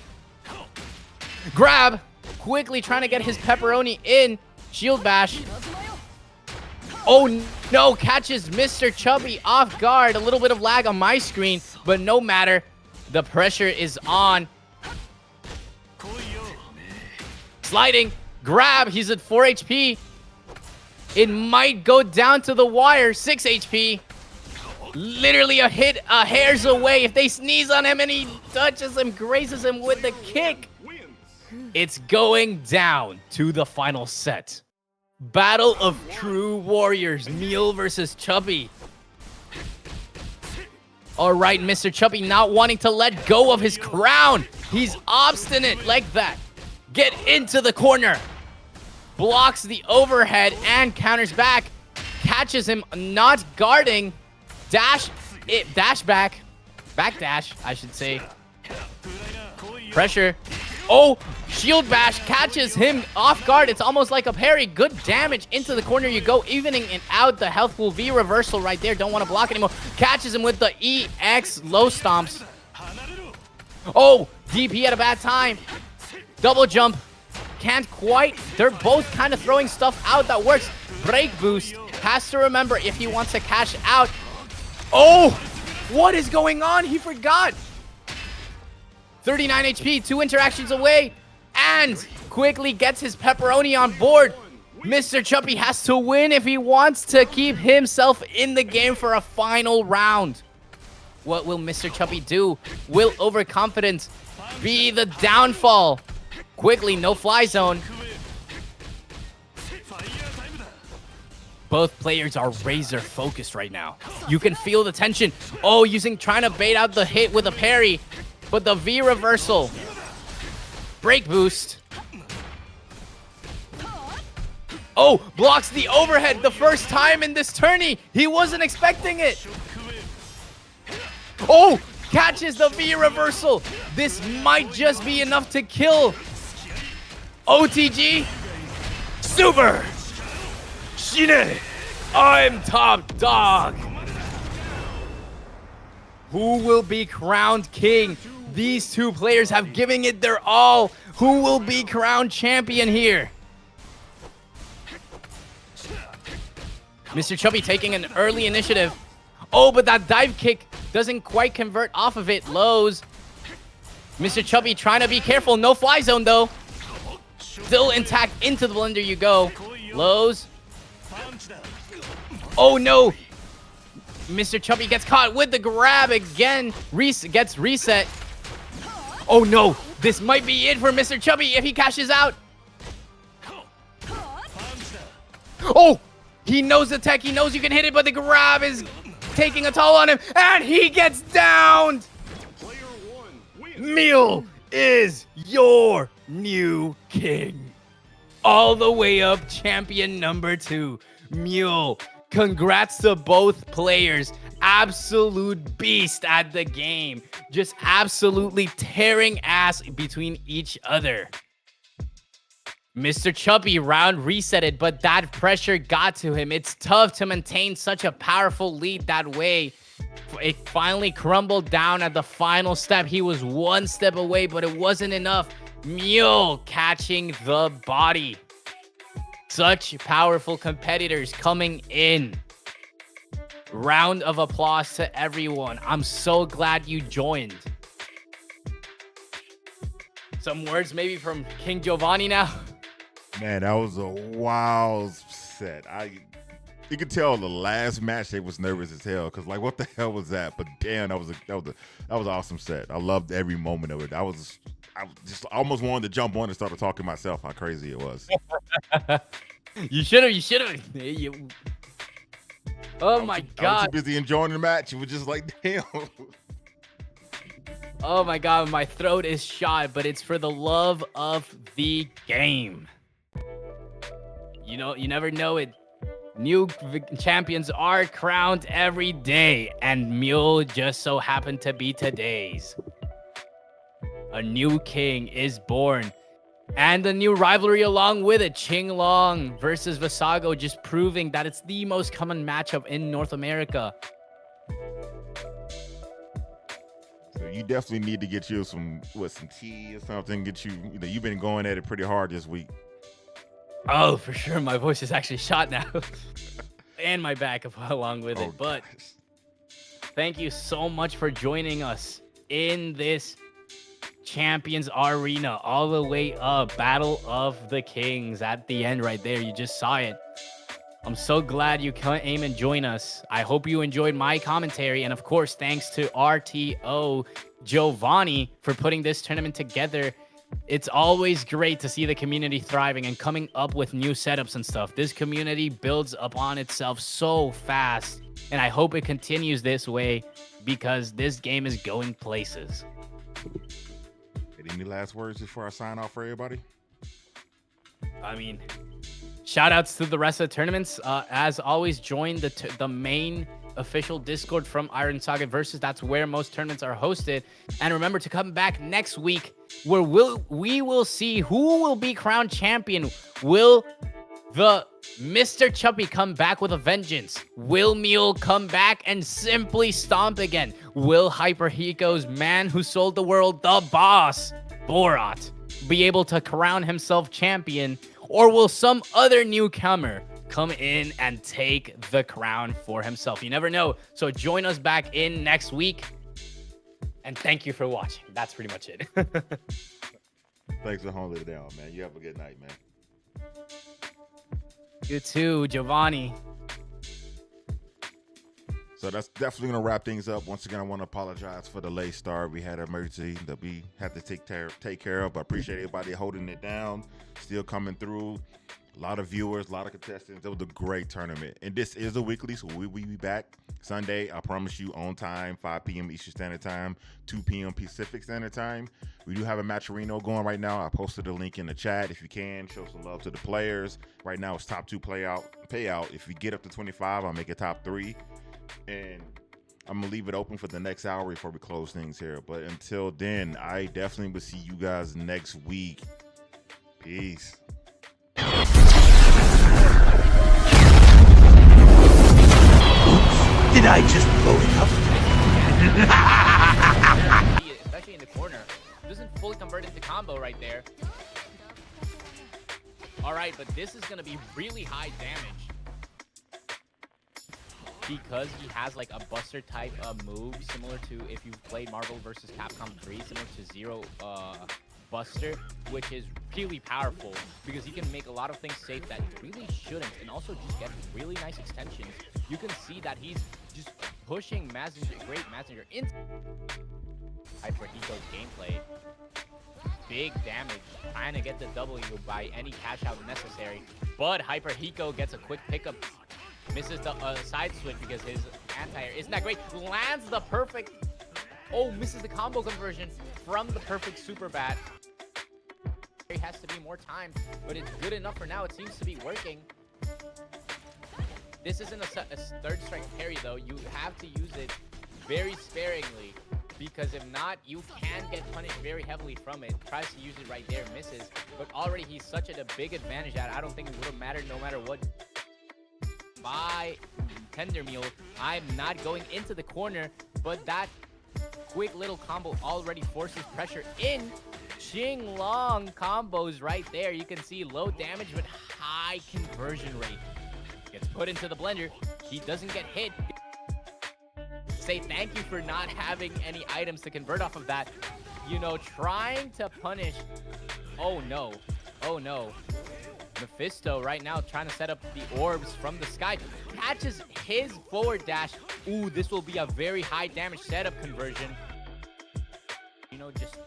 Grab. Quickly trying to get his pepperoni in. Shield bash. Oh no, catches Mr. Chubby off guard. A little bit of lag on my screen, but no matter. The pressure is on. Sliding. Grab. He's at 4 HP. It might go down to the wire. 6 HP. Literally a hit, a hair's away. If they sneeze on him and he touches him, grazes him with the kick, it's going down to the final set. Battle of True Warriors. Mule versus Chubby. All right, Mr. Chubby not wanting to let go of his crown. He's obstinate like that. Get into the corner. Blocks the overhead and counters back. Catches him not guarding. Dash back. Backdash, I should say. Pressure. Oh, shield bash catches him off guard. It's almost like a parry. Good damage into the corner you go. Evening it out. The health pool V reversal right there. Don't want to block anymore. Catches him with the EX low stomps. Oh, DP at a bad time. Double jump. Can't quite. They're both kind of throwing stuff out that works. Break boost. Has to remember if he wants to cash out. Oh, what is going on? He forgot. 39 HP, 2 interactions away, and quickly gets his pepperoni on board. Mr. Chubby has to win if he wants to keep himself in the game for a final round. What will Mr. Chubby do? Will overconfidence be the downfall? Quickly, no fly zone. Both players are razor focused right now. You can feel the tension. Oh, trying to bait out the hit with a parry. But the V reversal. Break boost. Oh, blocks the overhead the first time in this tourney. He wasn't expecting it. Oh, catches the V reversal. This might just be enough to kill. OTG. Super. Shine. I'm top dog. Who will be crowned king? These two players have given it their all. Who will be crowned champion here? Mr. Chubby taking an early initiative. Oh, but that dive kick doesn't quite convert off of it. Lows. Mr. Chubby trying to be careful. No fly zone, though. Still intact. Into the blender you go. Lows. Oh, no. Mr. Chubby gets caught with the grab again. Gets reset. Oh, no. This might be it for Mr. Chubby if he cashes out. Oh, he knows the tech. He knows you can hit it, but the grab is taking a toll on him. And he gets downed. Mule is your new king. All the way up, champion number 2. Mule. Congrats to both players. Absolute beast at the game. Just absolutely tearing ass between each other. Mr. Chubby round resetted, but that pressure got to him. It's tough to maintain such a powerful lead that way. It finally crumbled down at the final step. He was one step away, but it wasn't enough. Mule catching the body. Such powerful competitors coming in. Round of applause to everyone. I'm so glad you joined. Some words maybe from King Giovanni now. Man, that was a wild set. You could tell the last match they was nervous as hell because like what the hell was that? But damn, that was an awesome set. I loved every moment of it. I just almost wanted to jump on and start talking myself how crazy it was. You should have. Oh my I was god. too busy enjoying the match. It was just like damn. Oh my god, my throat is shot, but it's for the love of the game. You know, you never know it. New champions are crowned every day, and Mule just so happened to be today's. A new king is born, and a new rivalry along with it. Qinglong versus Vassago, just proving that it's the most common matchup in North America. So you definitely need to get you some tea or something. You've been going at it pretty hard this week. Oh, for sure. My voice is actually shot now. And my back along with it. But thank you so much for joining us in this Champions Arena. All the way up. Battle of the Kings at the end right there. You just saw it. I'm so glad you came and join us. I hope you enjoyed my commentary. And of course, thanks to RTO Giovanni for putting this tournament together. It's always great to see the community thriving and coming up with new setups and stuff. This community builds upon itself so fast, and I hope it continues this way because this game is going places. Any last words before I sign off for everybody? I mean, shout outs to the rest of the tournaments. As always, join the main official Discord from Iron Saga Versus. That's where most tournaments are hosted. And remember to come back next week where we will see who will be crowned champion. Will the Mr. Chuppy come back with a vengeance? Will Mule come back and simply stomp again? Will hyperHICO's man who sold the world, the boss, Borot, be able to crown himself champion? Or will some other newcomer come in and take the crown for himself? You never know. So join us back in next week. And thank you for watching. That's pretty much it. Thanks for holding it down, man. You have a good night, man. You too, Giovanni. So that's definitely going to wrap things up. Once again, I want to apologize for the late start. We had an emergency that we had to take care of. I appreciate everybody holding it down, still coming through. A lot of viewers, a lot of contestants. It was a great tournament. And this is a weekly, so we will be back Sunday. I promise you, on time, 5 p.m. Eastern Standard Time, 2 p.m. Pacific Standard Time. We do have a matcherino going right now. I posted a link in the chat. If you can, show some love to the players. Right now, it's top 2 payout. If we get up to 25, I'll make it top 3. And I'm going to leave it open for the next hour before we close things here. But until then, I definitely will see you guys next week. Peace. Did I just blow it up? Especially in the corner. It doesn't fully convert into combo right there. All right, but this is going to be really high damage. Because he has like a buster type move, similar to if you've played Marvel vs. Capcom 3, similar to Zero Buster, which is really powerful because he can make a lot of things safe that really shouldn't, and also just get really nice extensions. You can see that he's just pushing greatmazinger into hyperHICO's gameplay. Big damage, trying to get the W by any cash out necessary, but hyperHICO gets a quick pickup. Misses the side switch because his anti-air isn't that great. Lands the perfect... Oh, misses the combo conversion from the perfect super bat. There has to be more time, but it's good enough for now. It seems to be working. This isn't a third strike parry, though. You have to use it very sparingly, because if not, you can get punished very heavily from it. Tries to use it right there, misses. But already he's such at a big advantage that I don't think it would have mattered no matter what. By Tender Mule, I'm not going into the corner, but that quick little combo already forces pressure in. Qinglong combos right there. You can see low damage but high conversion rate. Gets put into the blender. He doesn't get hit. Say thank you for not having any items to convert off of that. you know, trying to punish. Oh no. Oh no. Mephisto right now trying to set up the orbs from the sky. Catches his forward dash. Ooh, this will be a very high damage setup conversion. You know, just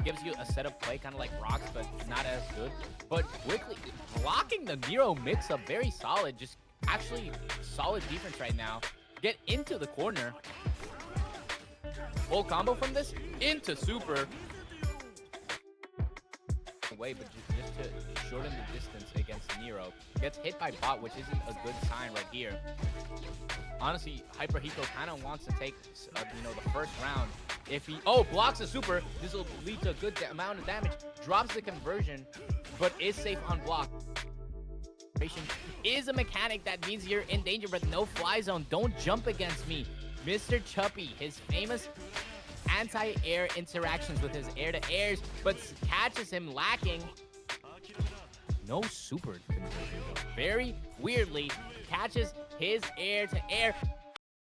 gives you a setup play, kind of like rocks, but not as good. But quickly blocking the Nero mix-up, very solid. Just actually solid defense right now. Get into the corner. Full combo from this into super. Away, but just to shorten the distance against Nero. Gets hit by bot, which isn't a good sign right here. Honestly, hyperHICO kind of wants to take, you know, the first round. If he, blocks a super, this will lead to a good amount of damage. Drops the conversion, but is safe on block. Is a mechanic that means you're in danger, but no fly zone. Don't jump against me. Mr. Chuppy, his famous anti-air interactions with his air-to-airs, but catches him lacking. No super conversion. Very weirdly, catches his air-to-air.